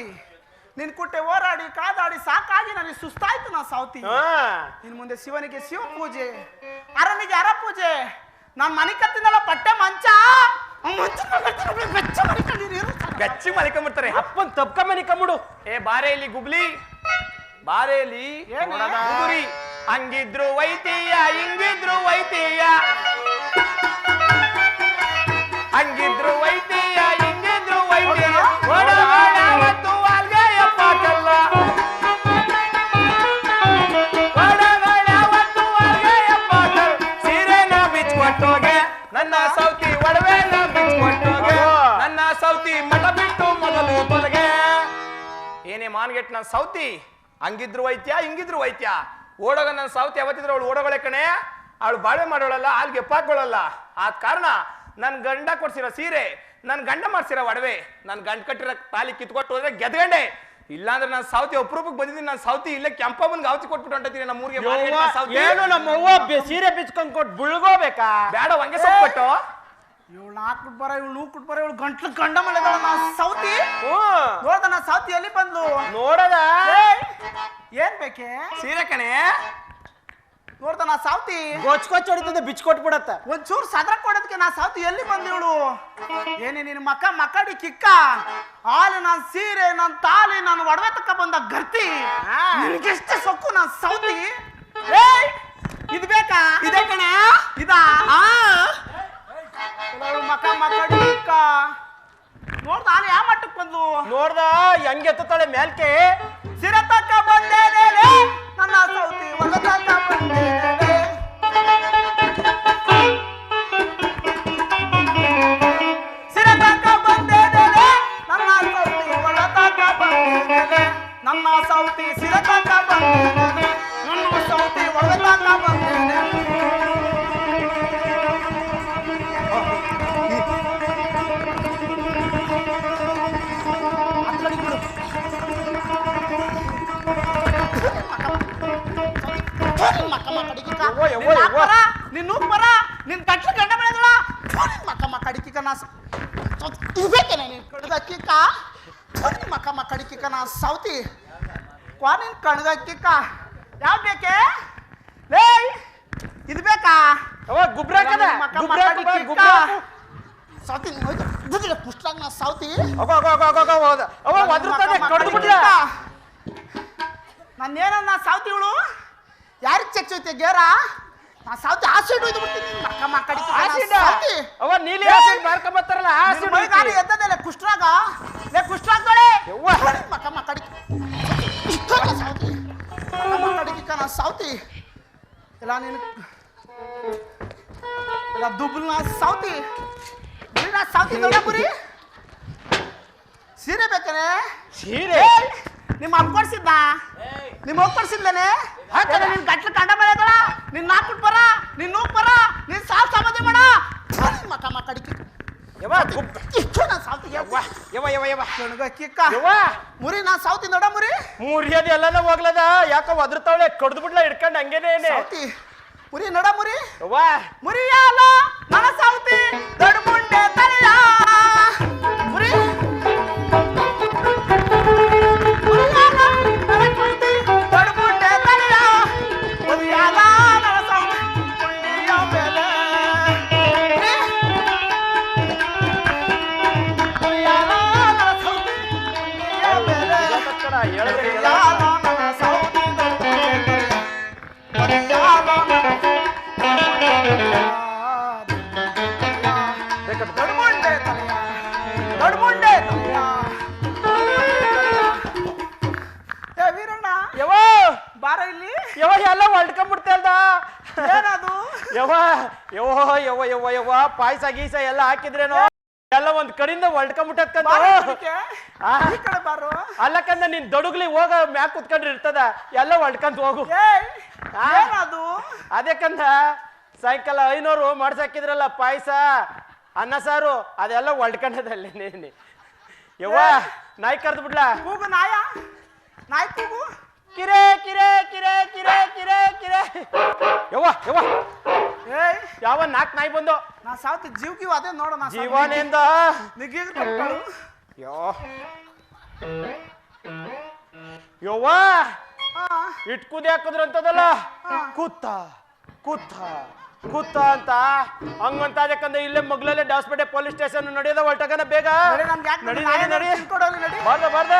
ನಿನ್ ಕುಟ್ಟೆ ಹೋರಾಡಿ ಕಾದಾಡಿ ಸಾಕಾಗಿ ನನಗೆ ಸುಸ್ತಾಯ್ತು ನಾ ಸೌತಿ. ಇನ್ ಮುಂದೆ ಶಿವನಿಗೆ ಶಿವ ಪೂಜೆ, ಅರನಿಗೆ ಅರ ಪೂಜೆ. ನಾನ್ ಮನೆ ಕತ್ತಿನಲ್ಲ ಪಟ್ಟೆ ಮಂಚ ಗಚ್ಚಿ ಮಲಿಕೊಂಡ್ಬಿಡ್ತಾರೆ. ಅಪ್ಪನ್ ತಪ್ಕ ಮನಿ ಕಮ್ಮುಡು. ಏ ಬಾರೆ ಇಲ್ಲಿ ಗುಬ್ಲಿ, ಬಾರೆ ಇಲ್ಲಿ. ಗುಗುರಿ, ಹಂಗಿದ್ರು ವೈತೀಯ ಹಿಂಗಿದ್ರು ವೈತೀಯ, ಹಂಗಿದ್ರು ವೈತೀಯ ಹಿಂಗಿದ್ರು ವೈತೀಯ. ಒಡಗಡವತ್ತು ವಾಲ್ಗೆಯಪ್ಪ ಕಲ್ಲ, ಒಡಗಡವತ್ತು ವಾಲ್ಗೆಯಪ್ಪ ಕಲ್ಲ. ಸೀರೆನ ಬಿಚ್ಕೊಟ್ಟೋಗೆ ನನ್ನ ಸೌತಿ, ಒಡವೆನ ಬಿಚ್ಕೊಟ್ಟೋಗೆ ನನ್ನ ಸೌತಿ. ಮಠ ಬಿಟ್ಟು ಮೊದಲು ತೊಲಗೆ. ಏನೇ ಮಾನ್ಗೆಟ್ ನನ್ನ ಸೌತಿ, ಹಂಗಿದ್ರು ವೈದ್ಯ ಹಿಂಗಿದ್ರು ವೈದ್ಯ. ಓಡೋಗ ನನ್ನ ಸೌತಿ ಯಾವತ್ತಿದ್ರು ಅವಳು ಓಡೋಗೊಳೆ ಕಣೆ. ಅವಳು ಬಾಳೆ ಮಾಡೋಳಲ್ಲ, ಹಾಲ್ಗೆ ಎಪ್ಪಾಕೊಳ್ಳಲ್ಲ. ಆದ ಕಾರಣ ನನ್ ಗಂಡ ಕೊಡ್ಸಿರೋ ಸೀರೆ, ನನ್ ಗಂಡ ಮಾಡ್ಸಿರೋ ಒಡವೆ, ನನ್ ಗಂಡ ಕಟ್ಟಿರೋ ತಾಲಿ ಕಿತ್ಕೊಟ್ಟು ಹೋದ್ರೆ ಗೆದ್ಗಂಡೆ. ಇಲ್ಲಾಂದ್ರೆ ನಾನು ಸೌತಿ ಅಪರೂಪಕ್ಕೆ ಬಂದಿದ್ದೀನಿ. ನಾನು ಸೌತಿ ಇಲ್ಲೇ ಕೆಂಪಮ್ಮನ್ಗೆ ಗಾವತಿ ಕೊಟ್ಬಿಟ್ಟು ಹೊಂಟತೀನಿ ನಮ್ಮ ಊರಿಗೆ. ಏನು ನಮ್ಮ ಅವ್ವ ಸೀರೆ ಬಿಚ್ಕೊಂಡ್ ಕೊಟ್ಟು ಬುಳ್ಗೋಬೇಕಾ? ಬೇಡ ಹಂಗೆ ಸೊಪ್ಪಟ್ಟು. ಇವಳು ನಾಲ್ಕು ಕುಟ್ಬಾರ, ಇವಳು ನೂ ಕುಟ್ಬಾರ, ಇವಳು ಗಂಟ್ಲು ಗಂಡ ಮಳೆಗಳ ನಾ ಸೌತಿ. ನೋಡ್ದ ನಾ ಸೌತಿ ಎಲ್ಲಿ ಬಂದ್ಲು ನೋಡದ? ಏನ್ ಬೇಕೆ? ಸೀರೆ ಕಣೆ. ನೋಡ್ದ ನಾ ಸೌತಿ ಗೊಚ್ ಹೊಡಿತದೆ, ಬಿಚ್ಕೊಟ್ಬಿಡತ್ತ. ಒಂಚೂರು ಸದ್ರ ಕೊಡೋದಕ್ಕೆ ನಾ ಸೌತಿ ಎಲ್ಲಿ ಬಂದು ಇವಳು? ಏನೇ ನಿನ್ ಮಕ್ಕಡಿ ಕಿಕ್ಕ ಹಾಲು, ನಾನ್ ಸೀರೆ, ನನ್ ತಾಲಿ, ನಾನು ಒಡವೆ ತಕ್ಕ ಬಂದ ಗರ್ತಿ. ನಿನಗೆಷ್ಟೇ ಸೊಕ್ಕು ನಾ ಸೌತಿ. ಇದ್ ಬೇಕಾ? ಇದೆ ಕಣೆ. ಇದಾ ಮಕ್ಕಡಿ ಕಿಕ್ಕ. ನೋಡ್ದ ಹಾಲು ಯಾವ ಮಟ್ಟಕ್ಕೆ ಬಂದ್ಲು? ನೋಡ್ದ ಹೆಂಗೆ ಎತ್ತಾಳೆ ಮ್ಯಾಲ್ಕೆ. ಸಿರೆ ತಕ್ಕ ಬಂದೇನೆ ನನ್ನ ಸೌತಿ, ಒಳ ತಕ್ಕ ಬಂದೇನೆ. ಸಿರೆ ತಕ್ಕ ಬಂದೇನೆ ನನ್ನ ಸೌತಿ, ಒಳ ತಕ್ಕ ಬಂದೇನೆ. ನನ್ನ ಸೌತಿ ಸಿರೆ ತಕ್ಕ ಬಂದೇನೆ, ನನ್ನ ಸೌತಿ ಒಳ ತಕ್ಕ ಬಂದೇನೆ. ನಿನ್ ಬರ ನಿನ್ ಗಟ್ಲ ಗಂಡ ಬೆಳೆದಳ ಮಕ್ಕಡಿಕಿಕ ನಾ ಇದೇನೆ ನೀನ್ ಕಡ್ದಕ್ಕಿಕ್ಕ ಮಕ್ಕಡಿಕಿಕ ನಾ ಸೌತಿ. ಕ್ವಾ ನಿನ್ ಕಣ್ಗಕ್ಕಿಕ್ಕ ಯಾವ ಬೇಕೆ? ಲೇ ಇದು ಬೇಕಾ? ಗುಬ್ರ ಸೌತಿ ಕುಷ್ಟಾಗ ನಾ ಸೌತಿ. ನಾನೇನ ಸೌತಿ ಇವಳು ಯಾರಿಗೆ ಚೆಚ್ಚೈತೆ ಗೇರ? ನಾ ಸೌತಿ ಆಸಿಡ್ ಒಯ್ದು ಬಿಡ್ತೀನಿ. ನೀಲಿ ಆಸಿಡ್ ಮಾರ್ಕೊಂಬತ್ತಾರಲ್ಲ, ಎದ್ದದಲ್ಲ ಕುಷ್ಟ್ರಾಗ. ಲೇ ಕುಷ್ಟ್ರಾಗ್ದಳೆ ಮಕ್ಕಡಿಕ ನಾ ಸೌತಿ. ಇಲ್ಲ ನೀನು ಇಲ್ಲ ದುಬ್ಬಲ್ ನಾ ಸೌತಿ. ನಾ ಸೌತಿ ದೊಡ್ಡಪುರಿ ಸೀರೆ ಬೇಕನೆ? ಸೀರೆ ನಿಮ್ಮ ಅಪ್ಪ ಕೊಡ್ಸಿದ್ದ? ನಿಮ್ಮ ಅಪ್ಪ ಕೊಡ್ಸಿದ್ಲೇನೆ? ನಿನ್ ಗಟ್ಲ ಕಂಡ ಬೆಳೆದಳ, ನಿನ್ ನಾಲ್ಕು ಬರ, ನಿನ್ ನೂಕ್ ಬರ, ನಿನ್ ಸಾಲ್ ಸಮಾಧಿ ಮಾಡ ಮಕ್ಕಡಿಕೆ. ಮುರಿ ನಾ ಸೌತಿ ನೋಡ ಮುರಿ. ಮುರಿಯೋದು ಎಲ್ಲಾನ ಹೋಗ್ಲದ, ಯಾಕ ಒದ್ರತಾವಳೆ ಕಡ್ದು ಬಿಡ್ಲ ಹಿಡ್ಕೊಂಡು ಹಂಗೇನೆ ಸೌತಿ. ಮುರಿ ನೋಡ ಮುರಿ. ಮುರಿಯಾಲ ನನ್ನ ಸೌತಿ ದೊಡ್ಡ ಮುಂಡೆ ತಲೆಯ ಮುರಿ. ಬಾರ ಇಲ್ಲಿ ಎಲ್ಲ ಹೊಲ್ಕೊಂಡ್ಬಿಡ್ತಲ್ದ. ಏನದು? ಯವ್ವ ಪಾಯಸ ಗೀಸ ಎಲ್ಲ ಹಾಕಿದ್ರೇನೋ ಎಲ್ಲ ಒಂದ್ ಕಡೆಯಿಂದ ಹೊಲ್ಕೊಂಡ್ಬಿಟ್ಟತ್ಕಂತ. ಬಾರು ಅಲ್ಲಕಂದ ನಿನ್ ದೊಡುಗ್ಲಿ ಹೋಗ ಮ್ಯಾಕ್ ಕುತ್ಕೊಂಡ್ರೆ ಇರ್ತದ, ಎಲ್ಲ ಹೊಲ್ಕಂತ ಹೋಗು. ಏನದು? ಅದಕ್ಕಂದ ಸಾಯಂಕಾಲ 500 ಮಾಡ್ಸಾಕಿದ್ರಲ್ಲ ಪಾಯಸ ಅನ್ನ ಸಾರು, ಅದೆಲ್ಲ ಹೊಲ್ಕೊಂಡದಲ್ಲಿ. ಯವ್ವ ನಾಯಿ ಕರ್ದು ಬಿಡ್ಲಾ? ಕೂಗು ನಾಯ, ನಾಯಿ ಕೂಗು. ಕಿರೆ ಕಿರೆ ಕಿರೆ ಕಿರೆ ಕಿರೆ ಕಿರೆ. ಯವ್ವ ಯಾವ 4 ನಾಯಿ ಬಂದು. ನಾ ಸಾವ್ತಿ ಜೀವ್ಗಿವ್ ಅದೇ ನೋಡೋಣ. ಜೀವನೆಂದ ನಿಗೀಗ ಕೊಟ್ಟಾಳು. ಯೋ ಯವ್ವ ಇಟ್ ಕುದಿ ಹಾಕಿದ್ರು ಅಂತದಲ್ಲ ಕೂತ ಕೂತ ಕೂತ ಅಂತ ಹಂಗಂತ ಅದಕ್ಕಂದ್ರೆ ಇಲ್ಲೇ ಮಗ್ಲಲ್ಲೇ ಡಾಸ್ಪೇಟೆ ಪೊಲೀಸ್ ಸ್ಟೇಷನ್ ನಡೆಯೋದ ಹೊರಟಗನ ಬೇಗ ನಡಿ ನಡಿ ನಡಿ ಬಾರ್ದ ಬಾರ್ದ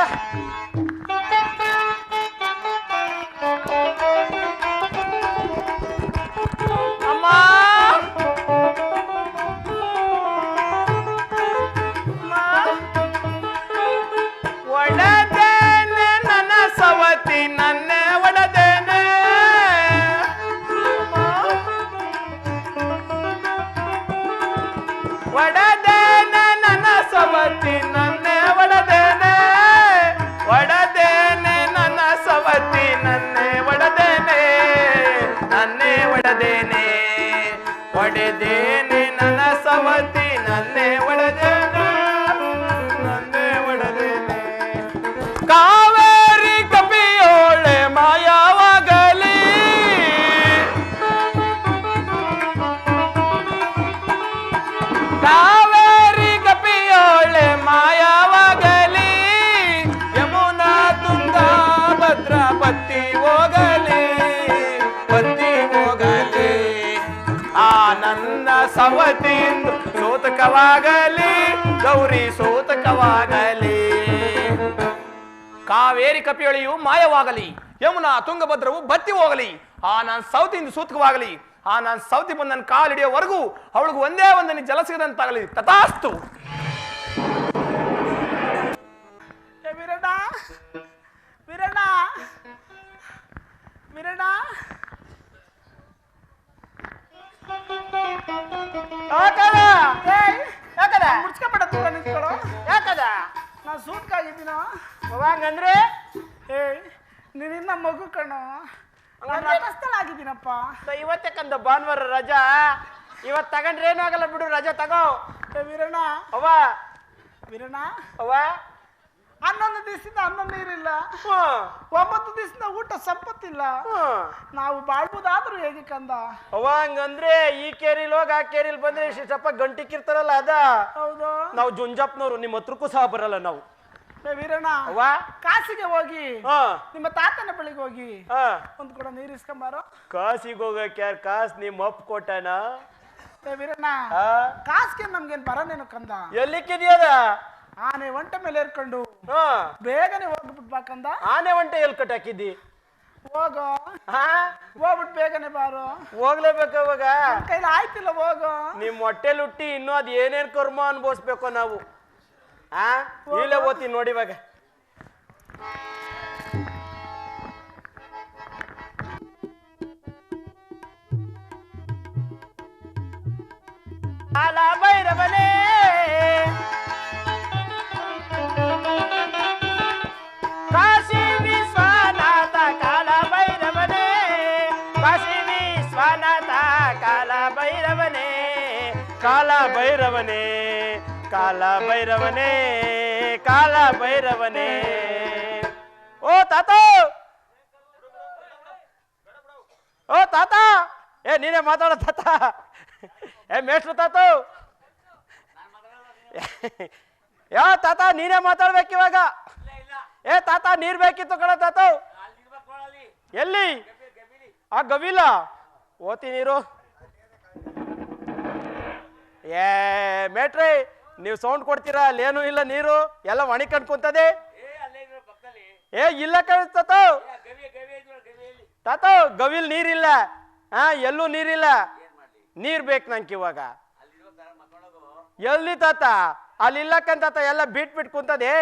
ಅಮ್ಮ ಒಡದೇನೆ ನನ್ನ ಸವತಿ ನನ್ನೇ ಒಡದೇನೆ ಒಡದೇನೆ ನನ್ನ ಸವತಿ ನನ್ನೇ ಒಡದೇನೆ ಒಡದೇನೆ ನನ್ನ ಸವತಿ ನನ್ನೇ ಒಡದೇನೆ ನನ್ನೇ ಒಡದೇನೆ ಒಡೆದೇನೆ ನನ್ನ ಸವತಿ ನನ್ನೇ ಒಡದೇನೆ ನನ್ನೇ ಒಡದೇನೆ ಕಾವೇರಿ ಕಪಿಯೋಳೆ ಮಾಯವಾಗಲಿ ಕಾವೇರಿ ಕಪಿಯೋಳೆ ಮಾಯವಾಗಲಿ ಯಮುನಾ ತುಂಗಾ ಭದ್ರಾ ಬತ್ತಿ ಹೋಗಲಿ ಬತ್ತಿ ಹೋಗಲಿ ಆ ನನ್ನ ಸವತಿಂದು ಸೂತಕವಾಗಲಿ ಗೌರಿ ಸೂತಕವಾಗಲಿ ಕಾವೇರಿ ಕಪಿಯೊಳೆಯು ಮಾಯವಾಗಲಿ ಯಮುನಾ ತುಂಗಭದ್ರವು ಬತ್ತಿ ಹೋಗಲಿ ಆ ನಾನು ಸೌತಿಯಿಂದ ಸೂತಕವಾಗಲಿ ಆ ನಾನು ಸೌತಿ ಬಂದು ನನ್ನ ಕಾಲು ಹಿಡಿಯೋವರೆಗೂ ಅವಳಿಗೆ ಒಂದೇ ಒಂದನಿ ಜಲ ಸಿಗದಂತಾಗಲಿ ತಥಾಸ್ತು ವೀರಣ್ಣ ವೀರಣ್ಣ ವೀರಣ್ಣ ಮುಡ್ಸ್ಕೊಂಬೇಡ ದೂರ ನಿಂತ್ಕೊಳ್ಳೋ ಯಾಕದ ನಾನು ಸೂತ್ಕಾಗಿದ್ದೀನೋ ಹಂಗಂದ್ರೆ ಏಯ್ ನಿನ್ನಿಂದ ಮಗು ಕಣ್ಣು ಆಗಿದ್ದೀನಪ್ಪ ಇವತ್ತಕ್ಕಂದ ಭಾನುವಾರ ರಜಾ ಇವತ್ ತಗೊಂಡ್ರೆ ಏನೂ ಆಗಲ್ಲ ಬಿಡು ರಜಾ ತಗೋ ವೀರಣ್ಣ ಅವ್ವ ವೀರಣ್ಣ ಅವ್ವ 11 ದಿವಸದಿಂದ ಅನ್ನ ನೀರಿಲ್ಲ 9 ದಿವಸದಿಂದ ಊಟ ಸಂಪತ್ತಿಲ್ಲ ನಾವು ಬಾಳ್ಬೋದಾದ್ರೂ ಹೇಗೆ ಕಂದ ಅವ್ವ ಹಂಗಂದ್ರೆ ಈ ಕೇರಿಲ್ ಹೋಗಿ ಆ ಕೇರಿಲ್ ಬಂದ್ರೆ ಸ್ವಲ್ಪ ಗಂಟಿಕ್ಕಿರ್ತಾರಲ್ಲ ಅದ ಹೌದು ನಾವು ಜುಂಜಪ್ಪನವ್ರು ನಿಮ್ಮ ಹತ್ರಕ್ಕೂ ಸಹ ಬರಲ್ಲ ನಾವು ವೀರಣ್ಣ ಅವ್ವ ಕಾಸಿಗೆ ಹೋಗಿ ನಿಮ್ಮ ತಾತನ ಬಳಿಗೆ ಹೋಗಿ ಒಂದ್ ಕೂಡ ನೀರು ಇಸ್ಕೊಂಬಾರೋ ಕಾಸಿಗೆ ಹೋಗಕ್ಕೆ ಯಾರು ಕಾಸು ನಿಮ್ಮ ಅಪ್ಪ ಕೊಟ್ಟನ ವೀರಣ್ಣ ಕಾಸಿಗೆ ನಮ್ಗೇನ್ ಬರನೇನು ಕಂದ ಎಲ್ಲಿಕ್ಕಿದ್ಯದ ಆನೆ ಒಂಟೆ ಮೇಲೆ ಏರ್ಕೊಂಡು ಬೇಗನೆ ಹೋಗ್ಬಿಟ್ ಕಂದ ಆನೆ ಒಂಟೆ ಎಲ್ಲಿ ಕಟ್ಟಾಕಿದ್ದಿ ಹೋಗೋ ಹೋಗ್ಬಿಟ್ಟು ಬೇಗನೆ ಬಾರು ಹೋಗ್ಲೇಬೇಕು ಅವಾಗ ಕೈಲಿ ಆಯ್ತಿಲ್ಲ ಹೋಗೋ ನಿಮ್ ಹೊಟ್ಟೆಲ್ ಹುಟ್ಟಿ ಇನ್ನೂ ಅದ್ ಏನೇನ್ ಕರ್ಮ ಅನ್ಭವಿಸ್ಬೇಕು ನಾವು ಇಲ್ಲೇ ಓದ್ತೀನಿ ನೋಡಿ ಇವಾಗ ಕಾಲ ಭೈರವನೇ ಕಾಶಿ ವಿಶ್ವನಾಥ ಕಾಲ ಭೈರವನೇ ಕಾಶಿ ವಿಶ್ವನಾಥ ಕಾಲ ಭೈರವನೇ ಕಾಲ ಭೈರವನೇ ಕಾಲ ಭೈರವನೇ ಕಾಲ ಭೈರವನೇ ಓ ತಾತ ಓ ತಾತ ಏ ನೀನೇ ಮಾತಾಡೋ ತಾತ ಏ ಮೇಷ್ಟ್ರು ತಾತ ಯಾ ತಾತ ನೀನೇ ಮಾತಾಡ್ಬೇಕು ಇವಾಗ ಏ ತಾತ ನೀರ್ ಬೇಕಿತ್ತು ಕಣ ತಾತ ಎಲ್ಲಿ ಆ ಗವಿಲ ಓತಿ ನೀರು ಏ ಮೇಟ್ರಿ ನೀವು ಸೌಂಡ್ ಕೊಡ್ತೀರಾ ಅಲ್ಲೇನು ಇಲ್ಲ ನೀರು ಎಲ್ಲ ಒಣಿ ಕಣ್ಕೊಂತದೆ ಏ ಇಲ್ಲ ತಾತ ತಾತ ಗವಿಲ್ ನೀರಿಲ್ಲ ಎಲ್ಲೂ ನೀರಿಲ್ಲ ನೀರ್ ಬೇಕು ನಂಗೆ ಇವಾಗ ಎಲ್ಲಿ ತಾತ ಅಲ್ಲಿ ಇಲ್ಲಕ್ಕಂತ ತಾತ ಎಲ್ಲ ಬಿಟ್ ಕುಂತದೆ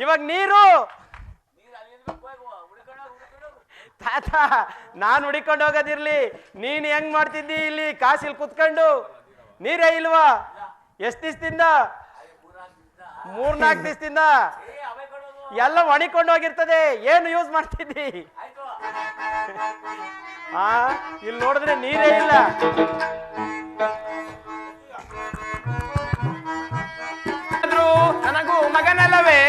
ಇವಾಗ ನೀರು ತಾತ ನಾನ್ ಹುಡಿಕೊಂಡು ಹೋಗೋದಿರ್ಲಿ ನೀನ್ ಹೆಂಗ್ ಮಾಡ್ತಿದ್ದಿ ಇಲ್ಲಿ ಕಾಸಿಲ್ ಕುತ್ಕೊಂಡು ನೀರೇ ಇಲ್ವಾ ಎಷ್ಟ್ ದಿವಸದಿಂದ 3-4 ದಿವಸದಿಂದ ಎಲ್ಲ ಒಣಿಕೊಂಡು ಹೋಗಿರ್ತದೆ ಏನು ಯೂಸ್ ಮಾಡ್ತಿದ್ದಿ ಇಲ್ಲಿ ನೋಡಿದ್ರೆ ನೀರೇ ಇಲ್ಲ ನನಗೂ ಮಗನಲ್ಲವೇ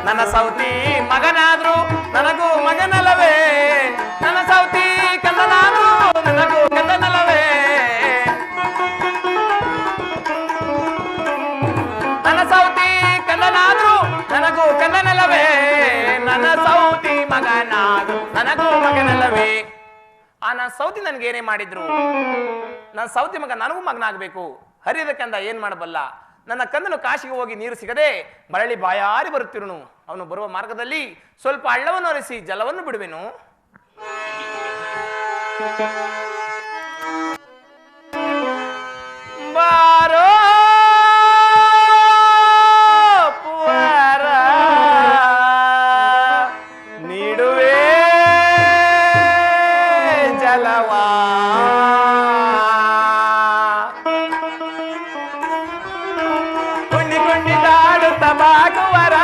ನನ್ನ ಸೌತಿ ಮಗನಾದ್ರು ನನಗೂ ಮಗನಲ್ಲವೇ ನನ್ನ ಸೌತಿ ಕಂದನಾದ್ರು ನನಗೂ ಕಂದನಲ್ಲವೇ ಮಗನಲ್ಲವೇ? ನನ್ನ ಸೌತಿ ನನ್ಗೇನೇ ಮಾಡಿದ್ರು? ನನ್ನ ಸೌತಿ ಮಗ ನನಗೂ ಮಗನಾಗಬೇಕು. ಹರಿಯದ ಕಂದ ಏನ್ ಮಾಡಬಲ್ಲ? ನನ್ನ ಕಂದನು ಕಾಶಿಗೆ ಹೋಗಿ ನೀರು ಸಿಗದೆ ಮರಳಿ ಬಾಯಾರಿ ಬರುತ್ತಿರುನು. ಅವನು ಬರುವ ಮಾರ್ಗದಲ್ಲಿ ಸ್ವಲ್ಪ ಹಳ್ಳವನ್ನು ಹರಿಸಿ ಜಲವನ್ನು ಬಿಡುವೆನು. ಬಾರೋ ಪುವರ ನೀಡುವೆ ಜಲವಾ. ಕುಂಡಿ ಕುಂಡಿದಾಡುತ್ತ ಬಾಗುವರ,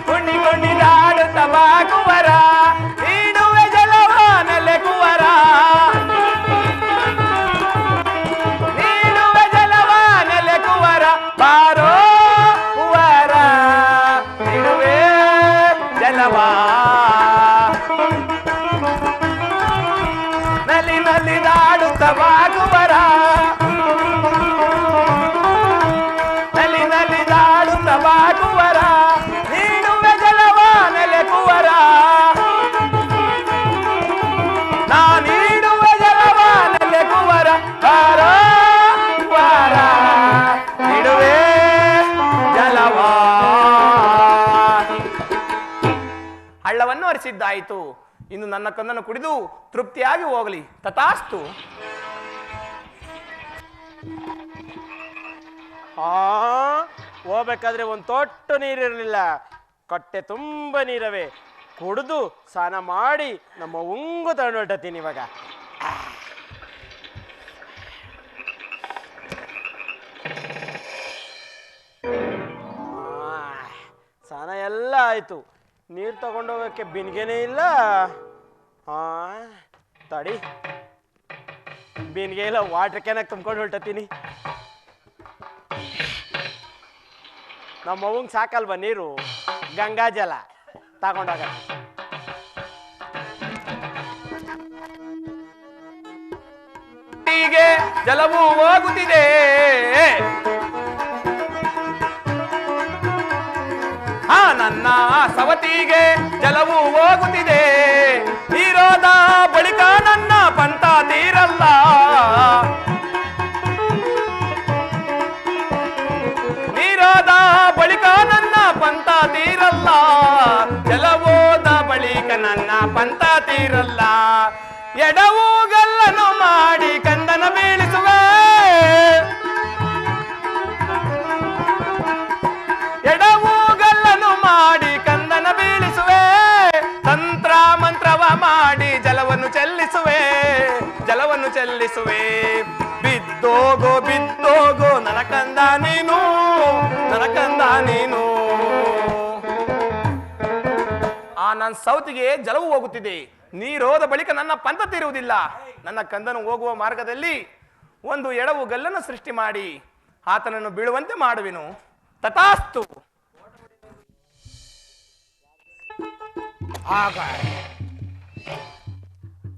ಕುಂಡಿ ಕುಂಡಿದಾಡುತ್ತ ಬಾಗುವರ, ನೀಡುವೆ ಜಲವ ನೆಲೆಗುವರ, ನೀಡುವೆ ಜಲವ ನೆಲೆಗುವರ. ಬಾರೋ ಪುವರ ನೀಡುವೆ ಜಲವಾ. ನಲಿ ನಲಿದಾಡುತ್ತ ಬಾಗುವರ, ನಲಿ ನಲಿದಾಡುತ್ತ ಬಾಗುವರ, ನೀಡುವೆ ಜಲವ ನೆಲೆಗುವರ, ನಾ ನೀಡುವೆ ಜಲವ ನೆಲೆಗುವರ. ಬಾರೋ ಪುವರ ನೀಡುವೆ ಜಲವಾ. ಹಳ್ಳವನ್ನು ಹರಿಸಿದ್ದಾಯಿತು. ಇನ್ನು ನನ್ನ ಕಂದನ್ನು ಕುಡಿದು ತೃಪ್ತಿಯಾಗಿ ಹೋಗಲಿ. ತಥಾಸ್ತು. ಹೋಗ್ಬೇಕಾದ್ರೆ ಒಂದು ತೊಟ್ಟು ನೀರಿರಲಿಲ್ಲ, ಕಟ್ಟೆ ತುಂಬ ನೀರವೇ. ಕುಡಿದು ಸ್ನಾನ ಮಾಡಿ ನಮ್ಮ ಉಂಗು ತಗೊಂಡೊಟ್ಟತೀನಿ ಇವಾಗ. ಸ್ನಾನ ಎಲ್ಲ ಆಯ್ತು. ನೀರು ತಗೊಂಡೋಗಕ್ಕೆ ಬಿನ್ಗೆನೇ ಇಲ್ಲ. ತಡಿ, ಬಿನ್ಗೆ ಇಲ್ಲ, ವಾಟರ್ ಕ್ಯಾನಾಗ ತುಂಬ್ಕೊಂಡು ಹೊರಟತೀನಿ. ನಮ್ಮ ಅವ್ವಂಗೆ ಸಾಕಲ್ವ ನೀರು, ಗಂಗಾ ಜಲ ತಗೊಂಡೋಗ. ಹೀಗೆ ಜಲವು ಹೋಗುತ್ತಿದೆ, ನನ್ನ ಸವತಿಗೆ ಜಲವು ಹೋಗುತ್ತಿದೆ. ನೀರೋದ ಬಳಿಕ ನನ್ನ ಪಂಥ ತೀರಲ್ಲ, ನೀರೋದ ಬಳಿಕ ನನ್ನ ಪಂಥ ತೀರಲ್ಲ, ಜಲವೋದ ಬಳಿಕ ನನ್ನ ಪಂಥ ತೀರಲ್ಲ. ಎಡವುಗಲ್ಲನು ಮಾಡಿ ಕಂದನ ಬೀಳಿಸುವೆ, ಎಡವುಗಲ್ಲನು ಮಾಡಿ ಕಂದನ ಬೀಳಿಸುವೆ. ತಂತ್ರ ಮಂತ್ರವ ಮಾಡಿ ಜಲವನ್ನು ಚೆಲ್ಲಿಸುವೆ, ಜಲವನ್ನು ಚೆಲ್ಲಿಸುವೆ. ಬಿದ್ದೋಗೋ ಬಿದ್ದೋಗೋ ನನ್ನ ಕಂದ ನೀನು, ನನ್ನ ಕಂದ ನೀನು. ನನ್ನ ಸೌತಿಗೆ ಜಲವು ಹೋಗುತ್ತಿದೆ. ನೀರೋದ ಬಳಿಕ ನನ್ನ ಪಂಥ ತೀರುವುದಿಲ್ಲ. ನನ್ನ ಕಂದನು ಹೋಗುವ ಮಾರ್ಗದಲ್ಲಿ ಒಂದು ಎಡವು ಗಲ್ಲನ್ನು ಸೃಷ್ಟಿ ಮಾಡಿ ಆತನನ್ನು ಬೀಳುವಂತೆ ಮಾಡುವೆನು. ತಥಾಸ್ತು. ಆಗ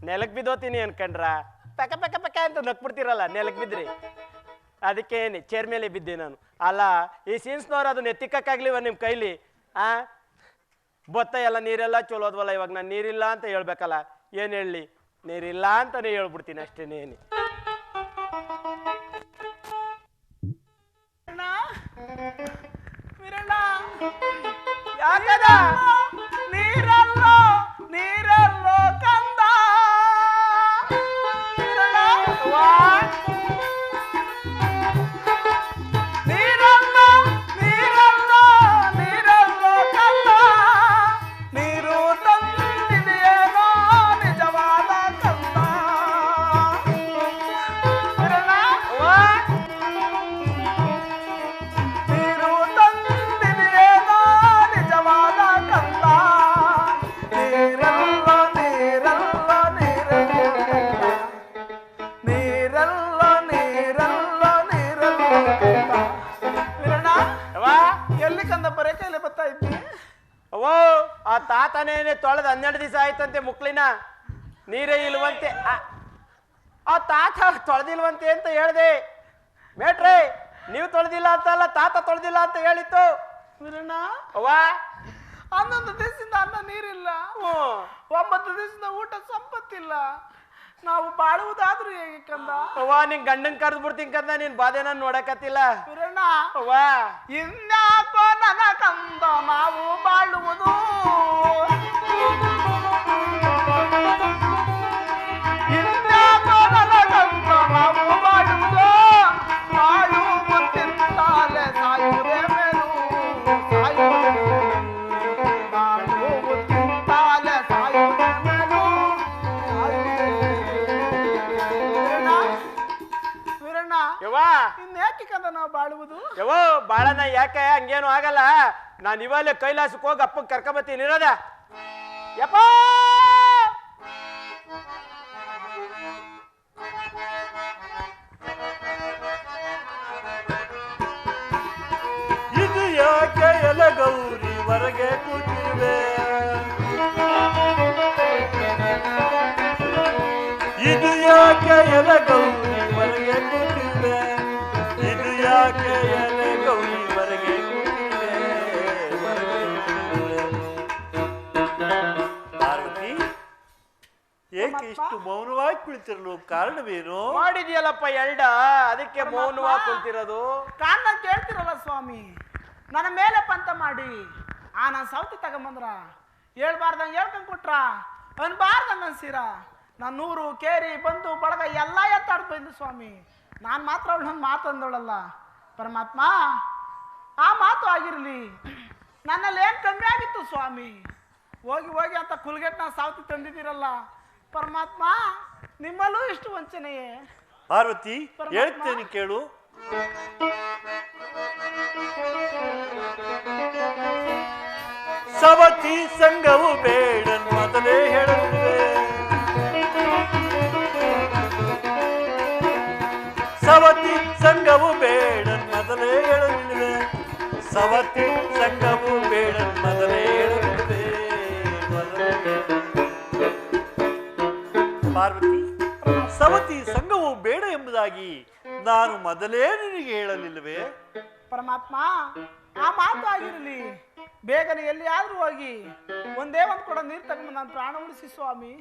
ನೆಲಕ್ ಬಿದ್ದೋತೀನಿ ಅನ್ಕಂಡ್ರ, ಪಕ ಪಕ ಪಕ ಅಂತ ನಕ್ಬಿಡ್ತಿರಲ್ಲ ನೆಲಕ್ ಬಿದ್ರಿ. ಅದಕ್ಕೆ ಚೇರ್ ಮೇಲೆ ಬಿದ್ದೆ ನಾನು. ಅಲ್ಲ, ಈ ಸೀನ್ಸ್ನವ್ರು ಅದನ್ನ ಎತ್ತಿಕ್ಕಾಗ್ಲಿವ ನಿಮ್ಮ ಕೈಲಿ? ಬೊತ್ತ ಎಲ್ಲ ನೀರೆಲ್ಲ ಚಲೋದ್ವಲ್ಲ. ಇವಾಗ ನಾನು ನೀರಿಲ್ಲ ಅಂತ ಹೇಳ್ಬೇಕಲ್ಲ, ಏನು ಹೇಳಲಿ? ನೀರಿಲ್ಲ ಅಂತಾನೆ ಹೇಳ್ಬಿಡ್ತೀನಿ ಅಷ್ಟೇನೇನು. ಯಾಕದ ನೀರಲ್ಲೋ ನೀರಲ್ಲೋ ಕಂದ, ನೀರಲ್ಲೋ ನೀರಲ್ಲೋ ನೀರಲ್ಲೋ ಕಂದ, ನೀರು ತಂದಿದೆಯೇನೋ ನಿಜವಾದ ಕಂದ. ನೀರು ತಂದಿದೆಯೇನೋ ನಿಜವಾದ ಕಂದ, ನೀರಲ್ಲೋ ನೀರಲ್ಲೋ ನೀರಲ್ಲೋ ನೀರಲ್ಲೋ ನೀರಲ್ಲೋ ಕಂದ. ವೀರಣ್ಣ, ಎಲ್ಲಿ ಕಂದ ಬರೇ ಕೈಲಿ ಬರ್ತಾ ಇದ್ದೀನಿ? ಅವೋ, ಆ ತಾತನೇನೆ ತೊಳೆದು 12 ದಿವಸ ಆಯ್ತಂತೆ ಮುಕ್ಳಿನ. ನೀರೇ ಇಲ್ವಂತೆ. ಆ ತಾತ ತೊಳೆದಿಲ್ವಂತೆ ಅಂತ ಹೇಳ್ದೆ. ಮೇಟ್ರೆ, ನೀವು ತೊಳೆದಿಲ್ಲ ಅಂತಲ್ಲ, ತಾತ ತೊಳೆದಿಲ್ಲ ಅಂತ ಹೇಳಿತ್ತು. ವೀರಣ್ಣ, ಅವ್ವ 11 ದಿವಸದಿಂದ ಅನ್ನ ನೀರಿಲ್ಲ, 9 ದಿವಸದಿಂದ ಊಟ ಸಂಪತ್ತಿಲ್ಲ. ನಾವು ಬಾಳುವುದಾದ್ರೂ ಹೇಗೆ ಕಂದ? ಅವ್ವ ನಿನ್ ಗಂಡನ್ ಕರೆದು ಬಿಡ್ತೀನಿ ಕಂದ, ನಿನ್ ಬಾಧೆನ ನೋಡಕತ್ತಿಲ್ಲ. ವೀರಣ್ಣ, ಅವ್ವ ಇನ್ಯಾಕೋ ನನ್ನ ಕಂದ ನಾವು ಬಾಳುವುದು, ಇನ್ಯಾಕೋ ನನ್ನ ಕಂದ ನಾವು ಬಾಳುವುದು, ಬಾಳುವುದಿದ್ದಾಲೆ ಸಾಯುವುದೇ ಮೇಲು, ಬಾಳುವುದಿದ್ದಾಲೆ ಸಾಯುವುದೇ ಮೇಲು, ವೀರಣ್ಣ, ಯವ್ವ ಇನ್ಯಾಕೆ ಕಂದ ನಾವು ಬಾಳುವುದು? ಯವ್ವ ಬಾಳನ ಯಾಕೆ, ಹಂಗೇನು ಆಗಲ್ಲ. ನಾನು ಇವಾಗಲೇ ಕೈಲಾಸಕ್ಕೆ ಹೋಗಿ ಅಪ್ಪಗೆ ಕರ್ಕೊಂಬತ್ತೀನಿ ಇರೋದ. ಯಪ್ಪ ಇದು ಯಾಕೆ ಎಲ ಗೌರಿ ಹೊರಗೆ ಕೂತಿವೆ, ಇದು ಯಾಕೆ ಎಲ ಗೌರಿ ಹೊರಗೆ ಕೂತಿವೆ, ಇದು ಯಾಕೆ ಎಲ ಗೌರಿ ಹೊರಗೆ ಕೂತಿವೆ, ಹೊರಗೆ ಕೂತಿವೆ. ಪಾರ್ವತಿ, ಏಕೆ ಇಷ್ಟು ಮೌನವಾಗಿ ಕುಳಿತಿರಲು ಕಾರಣವೇನು? ಮಾಡಿದ್ಯಲ್ಲಪ್ಪ ಎಲ್ಡ, ಅದಕ್ಕೆ ಮೌನವಾಗಿ ಕುಂತಿರೋದು. ಕಾರಣ ಕೇಳ್ತಿರಲ್ಲ ಸ್ವಾಮಿ, ನನ್ನ ಮೇಲೆ ಪಂತ ಮಾಡಿ ನಾನು ಸೌತಿ ತಗೊಂಬಂದ್ರ ಹೇಳ್ಬಾರ್ದಂಗೆ ಹೇಳ್ಕೊಂಡ್ ಕೊಟ್ರ, ಅನ್ಬಾರ್ದಂಗೆ ಅನ್ಸಿರ. ನಾನು 100 ಕೇರಿ ಬಂದು ಬಳಗ ಎಲ್ಲ ಎತ್ತಾಡ್ತು ಬಂದು ಸ್ವಾಮಿ. ನಾನು ಮಾತ್ರ ಅವಳೊಂದು ಮಾತು ಅಂದವಳಲ್ಲ ಪರಮಾತ್ಮ, ಆ ಮಾತು ಆಗಿರಲಿ. ನನ್ನಲ್ಲಿ ಏನು ಕಮ್ಮಿ ಆಗಿತ್ತು ಸ್ವಾಮಿ? ಹೋಗಿ ಹೋಗಿ ಅಂತ ಕುಲ್ಗೆಟ್ನ ಸಾವತಿ ತಂದಿದ್ದೀರಲ್ಲ ಪರಮಾತ್ಮ, ನಿಮ್ಮಲ್ಲೂ ಇಷ್ಟು ವಂಚನೆಯೇ? ಪಾರ್ವತಿ, ಹೇಳ್ತೇನೆ ಕೇಳು. ಸವತಿ ಸಂಘವು ಬೇಡ ಮೊದಲೇ ಹೇಳುತ್ತಿವೆ, ಸವತಿ ಸಂಘವು ಬೇಡ ಮೊದಲೇ ಹೇಳುತ್ತಿವೆ, ಸವತಿ ಸಂಘವು ಬೇಡ ಮೊದಲೇ ಹೇಳುತ್ತಿವೆ. ಪಾರ್ವತಿ, ಸವತಿ ಸಂಘವು ಬೇಡ ಎಂಬುದಾಗಿ ನಾನು ಮೊದಲೇ ನಿನಗೆ ಹೇಳಲಿಲ್ಲವೇ? ಪರಮಾತ್ಮ, ಆ ಮಾತು ಆಗಿರಲಿ. ಬೇಗನೆ ಎಲ್ಲಿಯಾದ್ರೂ ಹೋಗಿ ಒಂದೇ ಒಂದು ಕೂಡ ನೀರು ತಗೊಂಡು ನಾನು ಪ್ರಾಣ ಉಳಿಸಿ ಸ್ವಾಮಿ.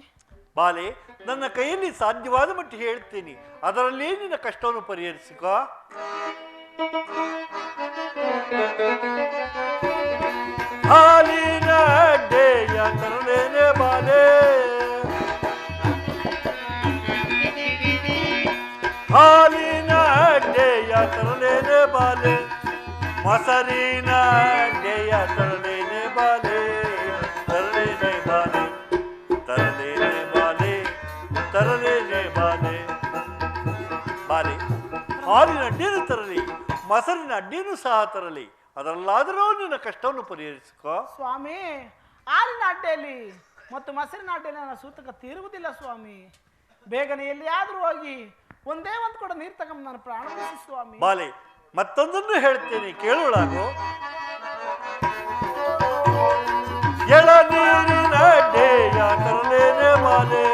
ಬಾಲೆ, ನನ್ನ ಕೈಯಲ್ಲಿ ಸಾಧ್ಯವಾದ ಮಟ್ಟಿಗೆ ಹೇಳ್ತೀನಿ, ಅದರಲ್ಲೇ ನಿನ್ನ ಕಷ್ಟವನ್ನು ಪರಿಹರಿಸಿಕೋ. ಹಾಲಿನ ಅಡ್ಡೆಯ ತರಲೇನೆ ಬಾಲೆ, ಹಾಲಿನ ಅಡ್ಡೆಯ ತರಲೇನೆ ಬಾಲೆ, ಮೊಸರಿನ ಅಡ್ಡೆಯ ತರಲೇನೆ ಬಾಲೆ, ತರಲೇನೆ ಬಾಲೆ, ತರಲೇನೆ ಬಾಲೆ, ತರಲೇನೆ ಬಾಲೆ. ಬಾಲೆ, ಹಾಲಿನ ಅಡ್ಡಿಯನ್ನು ತರಲಿ, ಮೊಸರಿನ ಅಡ್ಡಿಯನ್ನು ಸಹ ತರಲಿ, ಅದರಲ್ಲಾದರೂ ನಿನ್ನ ಕಷ್ಟವನ್ನು ಪರಿಹರಿಸಿಕೋ. ಸ್ವಾಮಿ, ಹಾಲಿನ ಅಡ್ಡೆಯಲ್ಲಿ ಮತ್ತು ಮೊಸರಿನ ಅಡ್ಡೆಯಲ್ಲಿ ನನ್ನ ಸೂತಕ ತೀರುವುದಿಲ್ಲ ಸ್ವಾಮಿ. ಬೇಗನೆ ಎಲ್ಲಿಯಾದ್ರೂ ಹೋಗಿ ಒಂದೇ ಒಂದು ಕೂಡ ನೀರು ತಗೊಂಡು ನಾನು ಪ್ರಾಣ ಉಳಿಸಿ ಸ್ವಾಮಿ. ಬಾಲೆ, ಮತ್ತೊಂದನ್ನು ಹೇಳ್ತೇನೆ ಕೇಳೋಳಾಗು. ಎಳನೀರಿನ ಅಡ್ಡೆಯ ತರಲೇನೆ ಬಾಲೆ,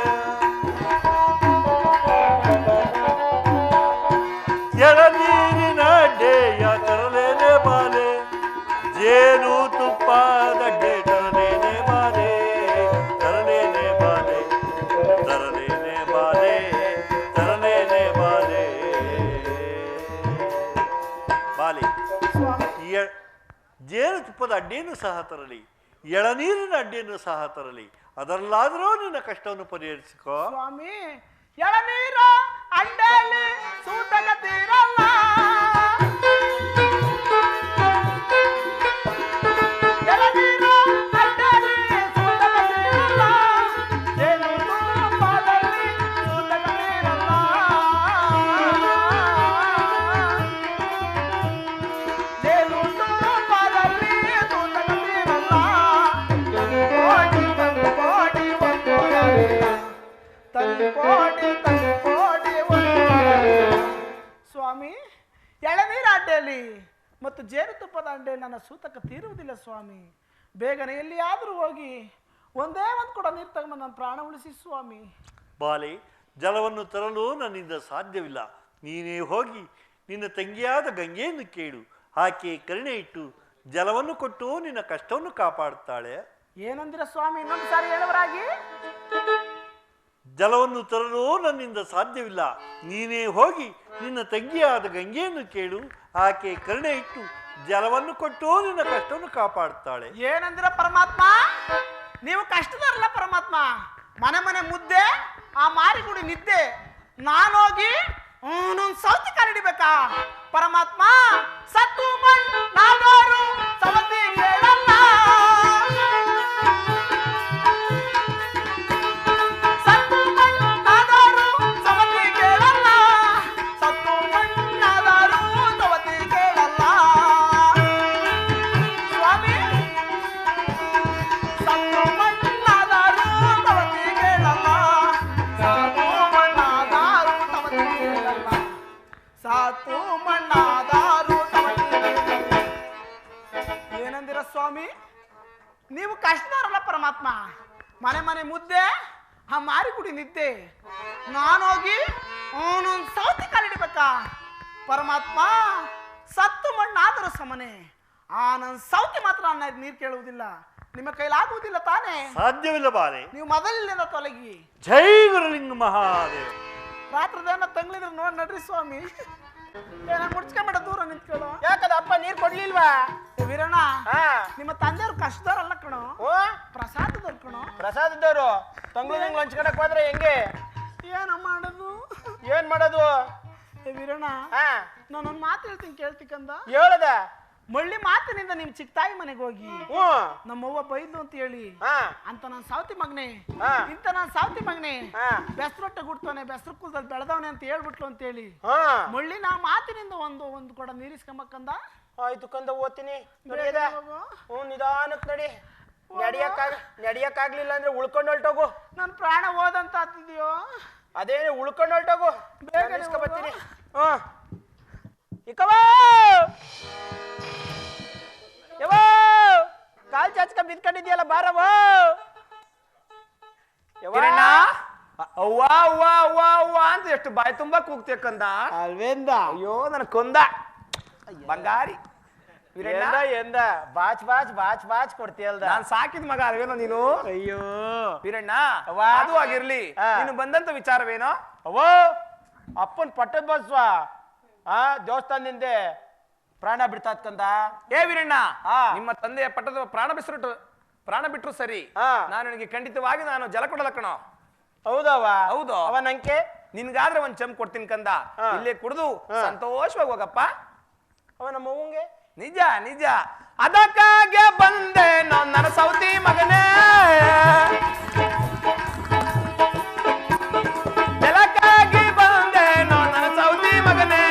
ಎಳನೀರಿನ ಅಡ್ಡೆಯ ತರಲೇನೆ ಬಾಲೆ, ಜೇನು ತುಪ್ಪದಡ್ಡೆ ತರಲೇನೆ ಬಾಲೆ, ತರಲೇನೆ ಬಾಲೆ, ತರಲೇನೆ ಬಾಲೆ, ತರಲೇನೆ ಬಾಲೆ. ಬಾಲೆ, ಜೇನು ತುಪ್ಪದ ಅಡ್ಡಿಯನ್ನು ಸಹ ತರಲಿ, ಎಳನೀರಿನ ಅಡ್ಡಿಯನ್ನು ಸಹ ತರಲಿ, ಅದರಲ್ಲಾದರೂ ನಿನ್ನ ಕಷ್ಟವನ್ನು ಪರಿಹರಿಸಿಕೋ. ಸ್ವಾಮಿ, ಎಳನೀರ ಅಡ್ಡೆಯಲ್ಲಿ ಸೂತಕ ತೀರಲ್ಲ, ಎಳನೀರ ಅಡ್ಡೆಯಲ್ಲಿ ಸೂತಕ ತೀರಲ್ಲ, ಜೇನು ತುಪ್ಪದಲ್ಲಿ ಸೂತಕ ತೀರಲ್ಲ, ಜೇನು ತುಪ್ಪದಲ್ಲಿ ಸೂತಕ ತೀರಲ್ಲ, ಕೋಟಿ ಒಂದು ಕೋಟಿ ಒಂದು ತಂದು ಕೋಟಿ ತಂದು ಕೋಟಿ ಒಂದು. ಸ್ವಾಮಿ, ಎಳನೀರ ಅಡ್ಡೆಯಲ್ಲಿ ಮತ್ತು ಜೇನುತುಪ್ಪದ ಅಡ್ಡೆಯಲ್ಲಿ ನನ್ನ ಸೂತಕ ತೀರುವುದಿಲ್ಲ ಸ್ವಾಮಿ. ಬೇಗನೆ ಎಲ್ಲಿಯಾದರೂ ಹೋಗಿ ಒಂದೇ ಒಂದು ಕೂಡ ನೀರು ತಗೊಂಡು ನನ್ನ ಪ್ರಾಣ ಉಳಿಸಿ ಸ್ವಾಮಿ. ಬಾಲೆ, ಜಲವನ್ನು ತರಲು ನನ್ನಿಂದ ಸಾಧ್ಯವಿಲ್ಲ. ನೀನೇ ಹೋಗಿ ನಿನ್ನ ತಂಗಿಯಾದ ಗಂಗೆಯನ್ನು ಕೇಳು, ಆಕೆ ಕರುಣೆ ಇಟ್ಟು ಜಲವನ್ನು ಕೊಟ್ಟು ನಿನ್ನ ಕಷ್ಟವನ್ನು ಕಾಪಾಡುತ್ತಾಳೆ. ಏನಂದಿರ ಸ್ವಾಮಿ, ಇನ್ನೊಂದು ಸಾರಿ ಹೇಳುವರಾಗಿ? ಜಲವನ್ನು ತರಲು ನನ್ನಿಂದ ಸಾಧ್ಯವಿಲ್ಲ. ನೀನೇ ಹೋಗಿ ನಿನ್ನ ತಂಗಿಯಾದ ಗಂಗೆಯನ್ನು ಕೇಳು. ಆಕೆ ಕರುಣೆ ಇಟ್ಟು ಜಲವನ್ನು ಕೊಟ್ಟು ನಿನ್ನ ಕಷ್ಟವನ್ನು ಕಾಪಾಡುತ್ತಾಳೆ. ಏನಂದಿರ ಪರಮಾತ್ಮ? ನೀವು ಕಷ್ಟದಲ್ಲ ಪರಮಾತ್ಮ. ಮನೆ ಮನೆ ಮುದ್ದೆ, ಆ ಮಾರಿಗುಡಿ ನಿದ್ದೆ. ನಾನೋಗಿ ಅವನೊಂದು ಸೌತಿ ಕಾಲಿಡಿಬೇಕಾ ಪರಮಾತ್ಮ? ಸತ್ತು ಮಣ್ಣಾದವರು ಸವತಿ ಕೇಳಲ್ಲ, ಸತ್ತು ಮಣ್ಣಾದವರು ಸವತಿ ಕೇಳಲ್ಲ, ಸತ್ತು ಮಣ್ಣಾದವರು ಸವತಿ ಕೇಳಲ್ಲ. ಸ್ವಾಮಿ, ಸತ್ತು ಮಣ್ಣಾದವರು ಸವತಿ ಕೇಳಲ್ಲ, ಸತ್ತು ಮಣ್ಣಾದವರು ಸವತಿ ಕೇಳಲ್ಲ, ಸಾತು ಮಣ್ಣಾದಾರು ಸವತಿ ಕೇಳಲ್ಲ. ಏನಂದಿರ ಸ್ವಾಮಿ? ನೀವು ಕಷ್ಟದಾರಲ್ಲ ಪರಮಾತ್ಮ. ಮನೆ ಮನೆ ಮುದ್ದೆ, ಆ ಮಾರಿಗುಡಿ ನಿದ್ದೆ. ನಾನೋಗಿ ಅವನೊಂದು ಸೌತಿ ಕಾಲಿಡಬೇಕಾ ಪರಮಾತ್ಮ? ಸತ್ತು ಮಣ್ಣಾದರೂ ಸಮನೆ. ಆ ನನ್ನ ಸೌತಿ ಮಾತ್ರ ನನ್ನ ನೀರು ಕೇಳುವುದಿಲ್ಲ. ನಿಮ್ಮ ಕೈಲಾಗುವುದಿಲ್ಲ ತಾನೇ? ಸಾಧ್ಯವಿಲ್ಲ ಬಾರೆ. ನೀವು ಮೊದಲಿನಿಂದ ತೊಲಗಿ. ಜೈ ಗುರುಲಿಂಗ ಮಹಾದೇವ. ರಾತ್ರಿದೇನ ತಂಗ್ಳಿದ್ರು ನೋಡಿ ನಡ್ರಿ ಸ್ವಾಮಿ. ಏನ ಮುಡ್ಸ್ಕೊಂಬೇಡ, ದೂರ ನಿಂತ್ಕೊಳ್ಳೋ. ಯಾಕದ ಅಪ್ಪ ನೀರ್ ಕೊಡ್ಲಿಲ್ವಾ? ಏ ವೀರಣ್ಣ, ಹಾ ನಿಮ್ಮ ತಂದೆಯವ್ರು ಕಷ್ಟದವ್ರಲ್ಲ ಕಣೋ, ಓ ಪ್ರಸಾದದವ್ರು ಕಣೋ. ಪ್ರಸಾದದವರು ತಂಗ್ಳು ಹಂಚ್ಕೊಳಕ್ ಹೋದ್ರೆ ಹೆಂಗೆ? ಏನ ಮಾಡೋದು? ಏನ್ ಮಾಡೋದು? ಏ ವೀರಣ್ಣ, ಹಾ ನಾನೊಂದು ಮಾತು ಹೇಳ್ತೀನಿ ಕೇಳ್ತಿಕಂದ. ಹೇಳದ ಮಳ್ಳಿ ಮಾತಿನಿಂದ ನಿಮ್ ಚಿಕ್ಕ ತಾಯಿ ಮನೆಗೆ ಹೋಗಿ ಹ್ಞೂ ನಮ್ಮವ್ವ ಬೈದ್ಲು ಅಂತ ಹೇಳಿ ಹಾ ಅಂತ ನಾನು ಸಾವತಿ ಮಗನೆ, ಹಾ ಇಂತ ನಾನು ಸಾವತಿ ಮಗನೆ, ಹಾ ಬೆಸ್ರೊಟ್ಟೆ ಗುಡ್ತಾನೆ, ಬೆಸ್ರ ಕುಲದಲ್ಲಿ ಬೆಳೆದವನೆ ಅಂತ ಹೇಳ್ಬಿಟ್ಲು ಅಂತ ಹೇಳಿ ಹಾ ಮಳ್ಳಿ ನಾ ಮಾತಿನಿಂದ ಒಂದು ಕೊಡ ನೀರಿಸ್ಕೊಂಬಕ್ಕಂದ. ಆಯ್ತು ಕಂದ ಓದ್ತೀನಿ. ನಡಿಯದ? ಹ್ಞೂ ನಿಧಾನಕ್ ನಡಿ. ನಡಿಯಕ್ಕಾಗ್ಲಿಲ್ಲ ಅಂದ್ರೆ ಉಳ್ಕೊಂಡು ಹೊಲ್ಟೋಗು. ನನ್ನ ಪ್ರಾಣ ಹೋದಂತ ಆಗ್ತಿದ್ಯೋ. ಅದೇನು ಉಳ್ಕೊಂಡು ಹೊಲ್ಟೋಗು, ಬೇಗ ಬರ್ತೀನಿ. ಹ್ಞೂ ಇಕ್ಕವ ಯಾವ ಕಾಲ್ ಚಾಚ್ಕ ಬಿದ್ಕೊಂಡಿದ್ಯಲ್ಲ, ಬಾರವ. ಕಿರಣ್ಣ, ಅವ್ವ ಅವ್ವ ಅವ್ವ ಅವ್ವ ಅಂತ ಎಷ್ಟು ಬಾಯಿ ತುಂಬಾ ಕೂಗ್ತೇಕಂದ ಅಲ್ವೇಂದ? ಅಯ್ಯೋ ನನ್ನ ಕೊಂದ ಬಂಗಾರಿ. ಎಂದ ಎಂದ ಬಾಚ್ ಬಾಚ್ ಬಾಚ್ ಬಾಚ್ ಕೊಡ್ತೀಯಲ್ದ? ನಾನ್ ಸಾಕಿದ ಮಗ ಅಲ್ವೇನೋ ನೀನು? ಅಯ್ಯೋ ವೀರಣ್ಣ, ಅವ್ವ. ಅದು ಆಗಿರ್ಲಿ, ಹಾ. ನೀನು ಬಂದಂತ ವಿಚಾರವೇನೋ? ಅವೋ ಅಪ್ಪನ್ ಪಟ್ಟದ ಬಸ್ವ ದೇವಸ್ಥಾನದಿಂದೆ ಪ್ರಾಣ ಬಿಡ್ತಾತ್ಕಂದ. ಏ ವೀರಣ್ಣ, ಹಾ. ನಿಮ್ಮ ತಂದೆಯ ಪಟ್ಟದ ಪ್ರಾಣ ಬಿಟ್ರು ಸರಿ, ಹಾ. ನಾನು ನಿನಗೆ ಖಂಡಿತವಾಗಿ ನಾನು ಜಲ ಕೊಡಲ್ಲ ಕಣೋ. ಹೌದವ? ಹೌದು. ಅವ ನಂಗೆ ನಿನ್ಗಾದ್ರೆ ಒಂದ್ ಚಮ್ ಕೊಡ್ತೀನಿ ಕಂದ, ಹಾ. ಇಲ್ಲೇ ಕುಡ್ದು ಸಂತೋಷವಾಗಿ ಹೋಗಪ್ಪ. ಅವ ನಮ್ಮ ಅವ್ವಂಗೆ ನಿಜ ನಿಜ, ಅದಕ್ಕಾಗೆ ಬಂದೆ ನನ್ನ ಸೌತಿ ಮಗನೇ, ಜಲಕ್ಕಾಗಿ ಬಂದೆ ನನ್ನ ಸೌತಿ ಮಗನೇ,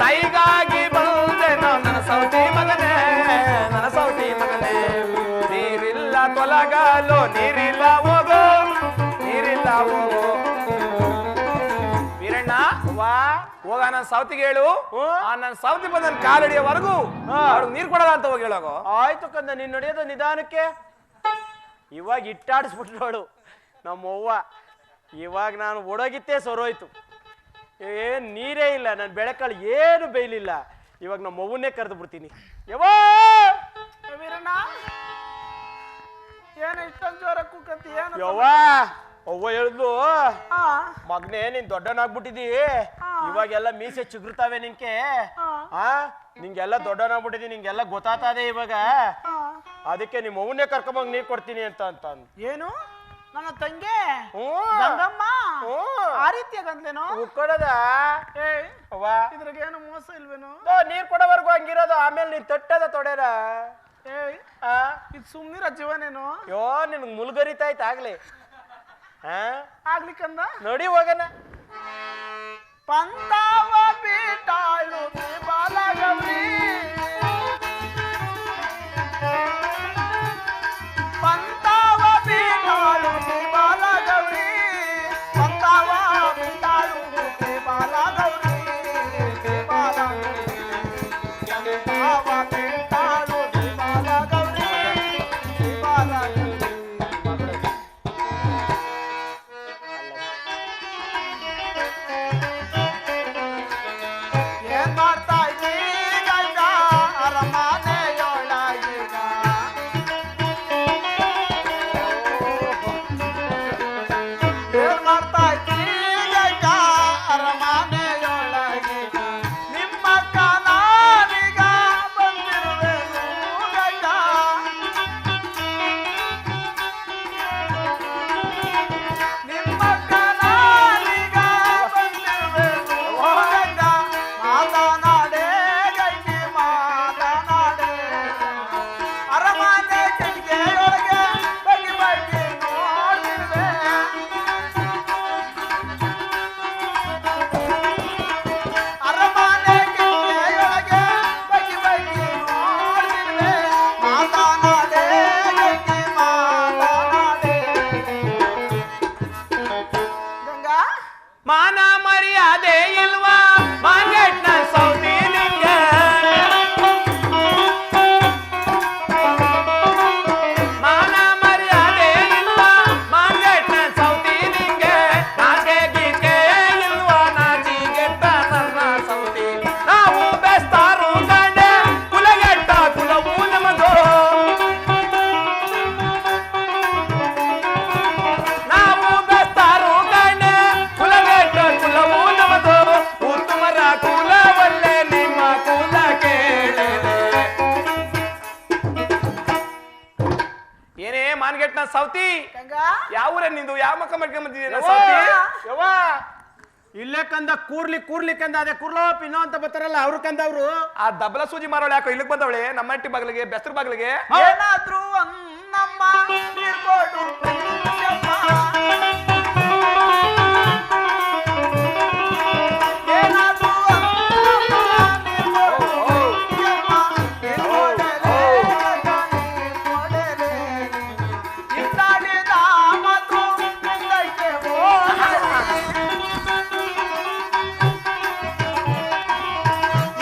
ತಾಯಿಗಾಗಿ ಬಂದೆ ನನ್ನ ಸೌತಿ ಮಗನೇ, ನನ್ನ ಸೌತಿ ಮಗನೇ. ನೀರಿಲ್ಲ ತೊಲಗಲು, ನೀರಿಲ್ಲ ಹೋಗೋ, ನೀರಿಲ್ಲ ಹೋಗೋ. ವೀರಣ್ಣ, ವಾ ಹೋಗ ನನ್ನ ಸೌತಿಗೆ ಹೇಳು, ಹ್ಮ್. ಆ ನನ್ನ ಸೌತಿ ಬಂದ ನನ್ನ ಕಾಲಡಿಯವರೆಗೂ ಅವ್ರಿಗೆ ನೀರ್ ಕೊಡಲ್ಲ ಅಂತ ಹೋಗಿ ಹೇಳೋಗೋ. ಆಯ್ತು ಕಂದ, ನೀನ್ ನಡೆಯೋದು ನಿಧಾನಕ್ಕೆ. ಇವಾಗ ಇಟ್ಟಾಡಿಸ್ಬಿಟ್ರೋಳು ನಮ್ಮವ್ವ. ಇವಾಗ ನಾನು ಒಡಗಿತ್ತೇ ಸೊರೋಯ್ತು. ಏನ್ ನೀರೇ ಇಲ್ಲ, ನನ್ನ ಬೆಳೆಕಾಳು ಏನು ಬೇಯಲಿಲ್ಲ. ಇವಾಗ ನಮ್ಮ ಅವ್ವನ್ನೇ ಕರೆದು ಬಿಡ್ತೀನಿ. ಯವ್ವಾ ವೀರಣ್ಣ, ಏನು ಇಷ್ಟೊಂದು ಜೋರ ಕೂಕಂತ? ಏನು ಯವ್ವಾ ಅವ್ವ ಹೇಳಿದ್ಲು, ಹಾ ಮಗ್ನೇ ನೀನ್ ದೊಡ್ಡನಾಗ್ಬಿಟ್ಟಿದಿ, ಇವಾಗೆಲ್ಲ ಮೀಸೆ ಚಿಗುರ್ತಾವೆ ನಿನ್ಗೆ. ನಿಂಗೆಲ್ಲ ದೊಡ್ಡನಾಗ್ಬಿಟ್ಟಿದಿ, ನಿಂಗೆಲ್ಲ ಗೊತ್ತಾತದೆ ಇವಾಗ. ಅದಕ್ಕೆ ನಿಮ್ಮ ಅವ್ವನ್ನೇ ಕರ್ಕೊಂಬಂಗ್ ನೀರ್ ಕೊಡ್ತೀನಿ ಅಂತ ಅಂದ್. ಏನು ನನ್ನ ತಂಗಿ ಹ್ಮ್. ಗಂಗಮ್ಮ ಹ್ಮ್. ಆ ರೀತಿಯಾಗಂದ್ಲೇನೋ? ಉಕ್ಕೊಡದ ಏ ಅವ್ವ, ಇದ್ರಾಗೇನು ಮೋಸ ಇಲ್ವೇನೋ? ನೀರ್ ಕೊಡೋವರೆಗೂ ಹಂಗಿರೋದು, ಆಮೇಲೆ ನೀನ್ ತೊಟ್ಟದ ತೊಡೆರ. ಏಯ್, ಇದು ಸುಮ್ನಿರ ಜೀವನೇನು? ಯೋ ನಿನ್ಗ್ ಮುಲ್ಗರಿತಾಯ್ತು ಆಗ್ಲಿ. ಆಗ್ಲಿಕ್ಕಂದ ನೋಡಿ ಹೋಗನ. ಪಂತಾವ ಬೀಟಾಳು ಬಾಲಗೌರಿ, ಪಂತಾವ ಬೀಟಾಳು ಬಾಲಗೌರಿ, ಪಂತಾವ ಬೀಟಾಳು ಬಾಲಗೌರಿ, ಪಂತಾವ ಬೀಟಾಳು ಬಾಲಗೌರಿ, ಬಾಲಗೌರಿ. ಏನ್ ಮಾಡ್ತಾ ಇದ್ದೀ ಗಂಗಾ ಅರಮನೆಯೊಳ? ಸೌತಿ ಗಂಗಾ ಯಾವ ಊರೇ ನಿಂದು ಯಾವ ಮಕ್ಕ ಮಾಡ್ಕೊಂಡ್ ಬಂದಿದ್ದೀಯ ಸೌತಿ ಯವ್ವ ಇಲ್ಲೇ ಕಂದ ಕೂರ್ಲಿ ಕಂದ ಅದೇ ಕೂರ್ಲೋ ಪಿನ್ನೋ ಅಂತ ಬರ್ತಾರಲ್ಲ ಅವ್ರ ಕಂದ ಅವ್ರು ಆ ದಬಲ ಸೂಜಿ ಮಾರೋಳು ಯಾಕೋ ಇಲ್ಲಿಗೆ ಬಂದವಳೆ ನಮ್ಮ ಮಟ್ಟಿ ಬಾಗಿಲಿಗೆ ಬೆಸ್ತ್ರ ಬಾಗಿಲಿಗೆ ಏನಾದ್ರೂ ಅನ್ನಮ್ಮ ನೀರ್ಕೊಡು ಪ್ರಿಯಮ್ಮ. ಏನಾದ್ರೂ ಅನ್ನಮ್ಮ ನೀರ್ಕೊಡು ಪ್ರಿಯಮ್ಮ. ನೀರ್ಕೊಡಲೇ ನೀರ್ಕೊಡಲೇ. ಇದ್ದಾಡಿದ ಮತ್ತು ಮುಂದಕ್ಕೆ ಹೋಗಲಿ.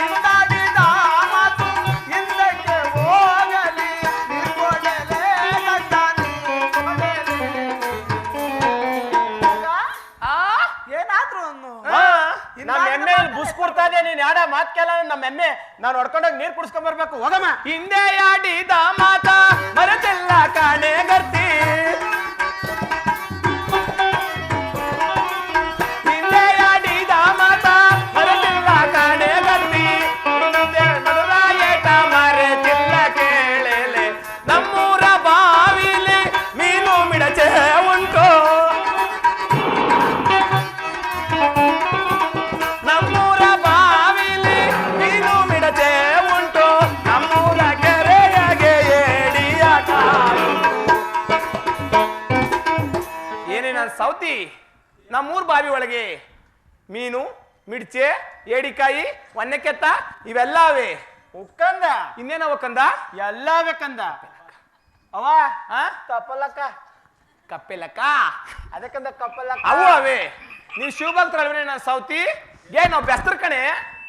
ಇದ್ದಾಡಿದ ಮತ್ತು ಹಿಂದಕ್ಕೆ ಹೋಗಲಿ. ನೀರ್ಕೊಡಲೇ ಗಂಡ ನೀರ್ಕೊಡಲೇ. ಆ ಏನಾದ್ರೂ ಅನ್ನು ನಮ್ಮ ಎಮ್ಮೆ ಬುಸ್ ಕೊಡ್ತಾ ಇದೆ ನೀನ್ ಯಾಡ ಮಾತ್ ಕೇಳ ನಮ್ಮ ಎಮ್ಮೆ ನಾನು ಹೊಡ್ಕೊಂಡೋಗಿ ನೀರ್ ಕುಡಿಸ್ಕೊಂಡ್ ಬರ್ಬೇಕು ಹೋಗಮ್ಮ ಹಿಂದೆ ಆಡಿದ ಮಾತ ಮರೆತಿಲ್ಲ ಕಾಣೆ ಗರ್ತಿ ಹಿಂದೆ ಆಡಿದ ಮಾತ ಮರೆತಿಲ್ಲ ಕಾಣೆ ಗರ್ತಿ ಮಧುರಾಯಟ ಮರೆತಿಲ್ಲ ಕೇಳಲೆ ನಮ್ಮೂರ ಬಾವಿಲಿ ಮೀನು ಮಿಡಚೆ ಉಂಟು ನಮ್ಮೂರ ಬಾವಿಲಿ ಮೀನು ಮಿಡಚೆ ಉಂಟು ನಮ್ಮೂರ ಕೆರೆಯಾಗೆ ಏಡಿಯ ಕಾಲು ಏನೇ ನಾನು ಸೌತಿ ನಮ್ಮೂರ ಬಾವಿ ಒಳಗೆ ಮೀನು ಮಿಡ್ಚೆ ಏಡಿಕಾಯಿ ಒನ್ನೆಕೆತ್ತ ಇವೆಲ್ಲ ಅವೆ ಉಕ್ಕಂದ ಇನ್ನೇನವ ಕಂದ ಎಲ್ಲ ಬೇಕಂದ ಅವ ಆ? ಕಪ್ಪಲಕ್ಕ ಕಪ್ಪೆಲಕ್ಕ ಅದಕ್ಕಂದ ಕಪ್ಪಲಕ್ಕ ಅವು ಅವೇ ನೀವ್ ಶಿವಭಕ್ತರಲ್ವೇ ನಾನು ಸೌತಿ ಏ ನಾವ್ ಬೆಸ್ತರ ಕಣೆ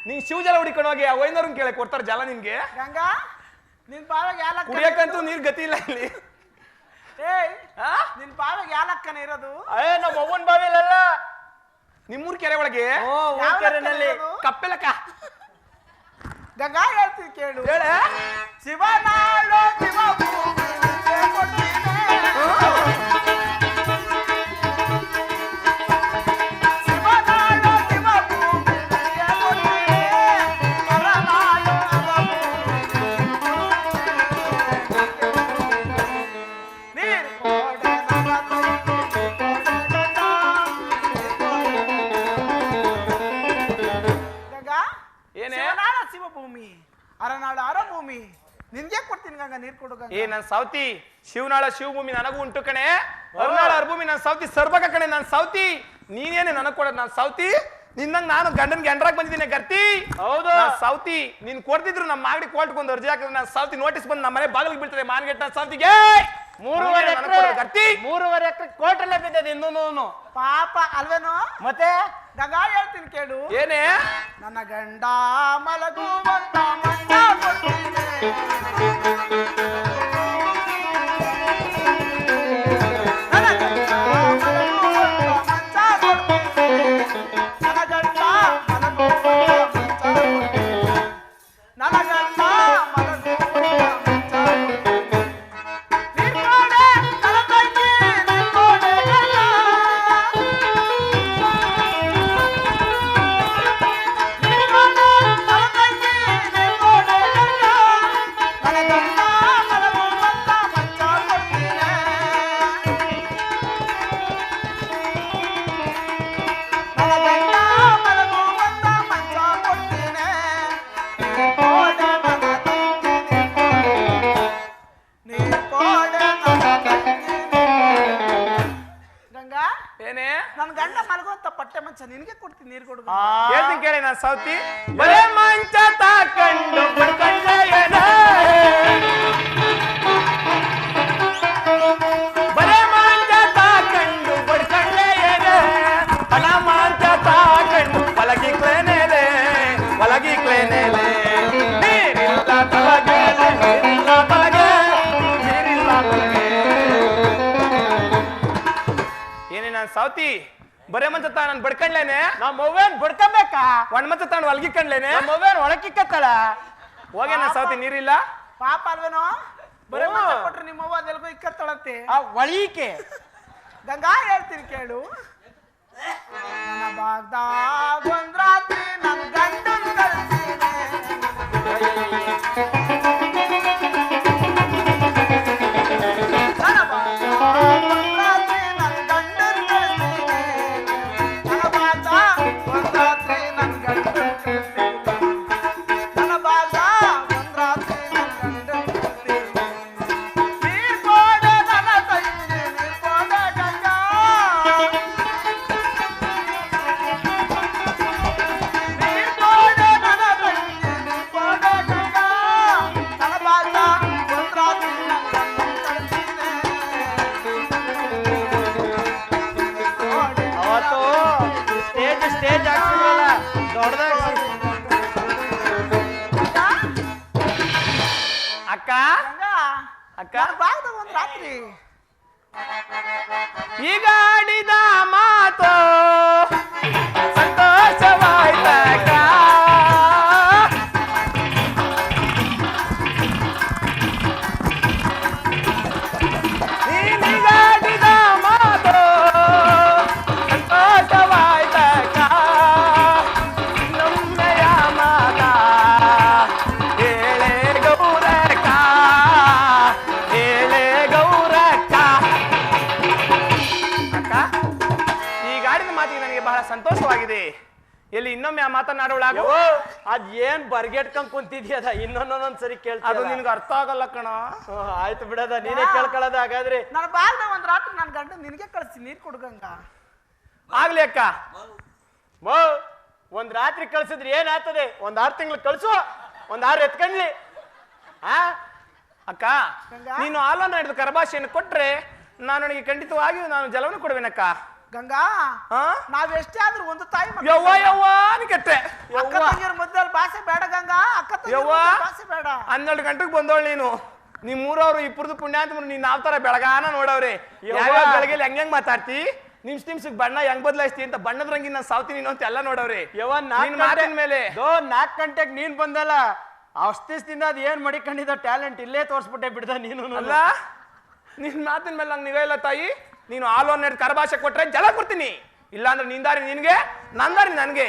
ನೀನ್ ಶಿವ ಜಲ ಹುಡಿಕೊಂಡು ಹೋಗಿ ಆ ವೈನವ್ರನ್ ಕೇಳಕ್ ಕೊಡ್ತಾರ ಜಲ ನಿನ್ಗೆ ಗಂಗಾ ನಿನ್ ಬಾವಾಗ ಯಾಲಕ್ಕ ಕುಡಿಯಕ್ಕಂತೂ ನೀರ್ ಗತಿ ಇಲ್ಲ ಇಲ್ಲಿ ಏಯ್ ಆ? ನಿನ್ ಬಾವಾಗ ಯಾಲಕ್ಕನ ಇರೋದು ಅಯ್ಯ ನಮ್ಮ ಅವ್ವನ್ ಬಾವಿಲಲ್ಲ ನಿಮ್ಮೂರ್ ಕೆರೆ ಒಳಗೆ ಓ ಯಾವ ಕೆರೆನಲ್ಲಿ ಲೆಕ್ಕದಲ್ಲಿ ಇರೋದು? ಕಪ್ಪೆಲಕ್ಕ ಗಂಗಾ ಹೇಳ್ತೀನಿ ಕೇಳು ಹೇಳ ಶಿವನಾಳು ಶಿವಭೂಮಿಗೆ ಕೊಟ್ಟಿದೆ. ಶಿವನಾಳು ಶಿವಭೂಮಿಗೆ ಕೊಟ್ಟಿದೆ. ಪರನಾಳು ಶಿವಭೂಮಿಗೆ ನೀರ್ ಕೊಡೆ ನನ್ನ ತಂಗಿ ಗಂಗಾ ಏನೇ ಶಿವನಾಳ ಶಿವಭೂಮಿ ಅರನಾಳು ಅರಭೂಮಿ ನಿನ್ಗೆ ಕೊಡ್ತೀನಿ ಗಂಗಾ ನೀರ್ ಕೊಡು ಗಂಗಾ. ಏ ನನ್ ಸೌತಿ ಶಿವನಾಳ ಶಿವಭೂಮಿ ನನಗೂ ಉಂಟು ಕಣೆ ಅರುನಾಳ ಅರ್ಭೂಮಿ ನನ್ ಸೌತಿ ಸರ್ಬಕ ಕಣೆ ನಾನ್ ಸೌತಿ ನೀನೇನೆ ನನಗ್ ಕೊಡೋದು ನಾನ್ ಸೌತಿ ನಿನ್ನಂಗ್ ನಾನು ಗಂಡನ್ ಗಂಡ್ರಾಗ್ ಬಂದಿದ್ದೀನಿ ಗರ್ತಿ ಹೌದು ನಾನ್ ಸೌತಿ ನೀನ್ ಕೊಡ್ತಿದ್ರು ನಮ್ಮ ಮಾಗಡಿ ಕೋರ್ಟ್ಗೊಂದು ಅರ್ಜಿ ಹಾಕಿದ್ರೆ ನಾನು ಸೌತಿ ನೋಟಿಸ್ ಬಂದು ನಮ್ಮ ಮನೆ ಬಾಗಿಲಿಗೆ ಬೀಳ್ತದೆ ಮಾನ್ಗೆಟ್ಟ ಸೌತಿಗೆ 3.5 ನನಗ್ ಕೊಡೋದು ಗರ್ತಿ 3.5 ಎಕರೆ ಕೋಟಲ್ಲೇ ಬಿದ್ದದೆ ಇನ್ನೂ ಪಾಪ ಅಲ್ವೇನೋ ಮತ್ತೆ ಗಂಗಾ ಹೇಳ್ತೀನಿ ಕೇಳು ಏನೇ ನನ್ನ ಗಂಡ ಮಲಗುವಂತ ಮಂಚ ಕೊಟ್ಟಿದೆ. ನನ್ನ ಗಂಡ ಮಲಗುವಂತ ಮಂಚ ಕೊಟ್ಟಿದೆ. ನನ್ನ ಗಂಡ ಮಲಗುವಂತ ಮಂಚ ಕೊಟ್ಟಿದೆ. ನನ್ನ ಗಂಡ ಮಲಗುವಂತ ಮಂಚ ಕೊಟ್ಟಿದೆ. ನಿನ್ನೋಡೆ ನನ್ನ ತಂಗಿ ನಿನ್ನೋಡೆ ಗಂಡ. ಗಂಗಾ ಏನೇ ನನ್ ಗಂಡ ಮಲಗುವಂತ ಪಟ್ಟೆ ಮಂಚ ನಿನಗೆ ಕೊಡ್ತೀನಿ ನೀರ್ ಕೊಡು ಹೇಳ್ತೀನಿ ಕೇಳಿ ನಾನ್ ಸೌತಿ ಬರೇ ಮಂಚ ತಾಕಂಡು ಪಡ್ಕೊಂಡೆ ಏನೇ ಬರೇ ಮಂಚ ತಾಕಂಡು ಪಡ್ಕೊಂಡೆ ಏನೇ ಹಣ ಮಂಚ ತಾಕಂಡು ಒಲಗಿಕ್ಲೇನೇಲೆ ಒಲಗಿಕ್ಲೇನೇಲೆ ನೀರಿಲ್ಲ ತಲಗೆ ನೀರಿಲ್ಲ ತಲಗೆ ನೀರಿಲ್ಲ ತಲಗೆ ಏನೇ ನಾನ್ ಸೌತಿ ಬರೇ ಮಂಚ ತಾ ನಾನು ಬಡ್ಕಂಡ್ಲೇನೆ ನಮ್ಮ ಅವ್ವೇನ್ ಬಿಡ್ಕೊಬೇಕಾ ಒಣ ಮಂಚ ತಾನು ಒಲ್ಗಿಕ್ಕಂಡ್ಲೇನೆ ನಮ್ಮ ಅವ್ವೇನ್ ಒಳಕಿಕ್ಕತ್ತಳ ಹೋಗೇನ ಸೌತಿ ನೀರಿಲ್ಲ ಪಾಪ ಅಲ್ವೇನೋ ಬರೀ ಓ. ಮಂಚ ಕೊಟ್ರೆ ನಿಮ್ಮವ್ವ ಅದೆಲ್ಗೋ ಇಕ್ಕತ್ತಳತ್ತೆ ಆ ಒಳೀಕೆ ಗಂಗಾ ಹೇಳ್ತೀನಿ ಕೇಳು ನನ್ನ ಬಾಗ್ದಾಗ ಒಂದ್ ರಾತ್ರಿ ನನ್ ಗಂಡನ್ ಕಳ್ಸಿದೆ. ನನ್ನ ಬಾಗ್ದಾಗ ಅಕ್ಕ ಗಂಗಾ ಅಕ್ಕ ಬಾಗ್ದಾಗ ಒಂದ್ ರಾತ್ರಿ ಈಗ ಆಡಿದ ಮಾತು ಸಂತೋಷವಾಯ್ತಕ್ಕ ನೀನೀಗಾಡಿದ ಮಾತು ಸಂತೋಷವಾಯ್ತಕ್ಕ ನಮ್ಮೆಯ ಮಾತ ಹೇಳೆ ಗೌರಕ್ಕ ಹೇಳೆ ಗೌರಕ್ಕ ಅಕ್ಕ ಈ ಗಾಡಿನ ಮಾತಿಗೆ ನನಗೆ ಬಹಳ ಸಂತೋಷವಾಗಿದೆ. ಎಲ್ಲಿ ಇನ್ನೊಮ್ಮೆ ಆ ಮಾತನಾಡೋಳಾಗೋ ಅದ್ ಏನ್ ಬರ್ಗೆಟ್ಕೊಂಡ್ ಕುಂತಿದ್ಯದ ಇನ್ನೊಂದೊಂದ್ಸರಿ ಅದು ಕೇಳ್ತಾ ನಿನ್ಗೆ ಅರ್ಥ ಆಗಲ್ಲ ಕಣ. ಆಯ್ತು ಬಿಡದ ನೀನೇ ಕೇಳ್ಕೊಳ್ಳೋದ ಹಾಗಾದ್ರೆ. ನನ್ನ ಬಾಗ್ದಾಗ ಒಂದ್ ರಾತ್ರಿ ನನ್ನ ಗಂಡ ನಿನಗೆ ಕಳಿಸಿ ನೀರ್ ಕೊಡು ಗಂಗಾ. ಆಗ್ಲಿ ಅಕ್ಕ. ಮೋ ಒಂದ್ ರಾತ್ರಿ ಕಳ್ಸಿದ್ರೆ ಏನಾಗ್ತದೆ? ಒಂದ್ 6 ತಿಂಗಳು ಕಳ್ಸು, ಒಂದ್ 6 ಎತ್ಕೊಂಡ್ಲಿ. ಆ ಅಕ್ಕ ನೀನು ಹಾಲನ್ನ ಹಿಡಿದು ಕರಭಾಷೆಯನ್ನು ಕೊಟ್ರೆ ನಾನು ನನಗೆ ಖಂಡಿತವಾಗಿಯೂ ನಾನು ಜಲವನ್ನು ಕೊಡುವೆನಕ್ಕ. ಗಂಗಾ ಹಾ ನಾವ್ ಎಷ್ಟೇ ಆದ್ರೂ ಒಂದು ತಾಯಿ ಮಕ್ಕಳು. ಯವ್ವ ಯವ್ವ ಅನ್ಕತ್ತೆ. ಅಕ್ಕ ತಂಗಿಯರ ಮಧ್ಯದಲ್ಲಿ ಭಾಷೆ ಬೇಡ ಗಂಗಾ. ಅಕ್ಕ ಯವ್ವ ತಂಗಿಯರ ಭಾಷೆ ಬೇಡ. 12 ಗಂಟೆಗೆ ಬಂದವಳು ನೀನು. ನಿಮ್ಮೂರವ್ರು ಇಬ್ಬರದು ಪುಣ್ಯ ಅಂತ ನೀನ್ ನಾವ್ ತರ ಬೆಳಗಾನ ನೋಡವ್ರೆ. ಯಾವ ಬೆಳಗ್ಗೆ ಹೆಂಗ್ ಮಾತಾಡ್ತಿ, ನಿಮಿಷಕ್ಕೆ ಬಣ್ಣ ಹೆಂಗ್ ಬದಲಾಯಿಸ್ತಿ ಅಂತ ಬಣ್ಣದ ರಂಗಿ ನಾನು ಸಾವ್ತಿ ನೀನು ಅಂತ ಎಲ್ಲ ನೋಡವ್ರೆ. ಮಾತಿನ ಮೇಲೆ 4 ಗಂಟೆಗೆ ನೀನ್ ಬಂದಲ್ಲ ಅಷ್ಟಿಸ್ದಿಂದ ಅದ್ ಏನ್ ಮಡಿಕೊಂಡಿದ್ದ ಟ್ಯಾಲೆಂಟ್ ಇಲ್ಲೇ ತೋರ್ಸ್ಬಿಟ್ಟೆ ಬಿಡ್ದ ನೀನು. ಅಲ್ಲ ನಿನ್ ಮಾತಿನ ಮೇಲೆ ನಂಗೆ ನಿಗಾ ಇಲ್ಲ ತಾಯಿ. ನೀನು ಹಾಲು ಅನ್ನೋ ಕರಭಾಷೆ ಕೊಟ್ರೆ ಜಲ ಕೊಡ್ತೀನಿ, ಇಲ್ಲ ಅಂದ್ರೆ ನಿಂದಾರಿ ನಿನ್ಗೆ ನಂದಾರಿ ನನ್ಗೆ.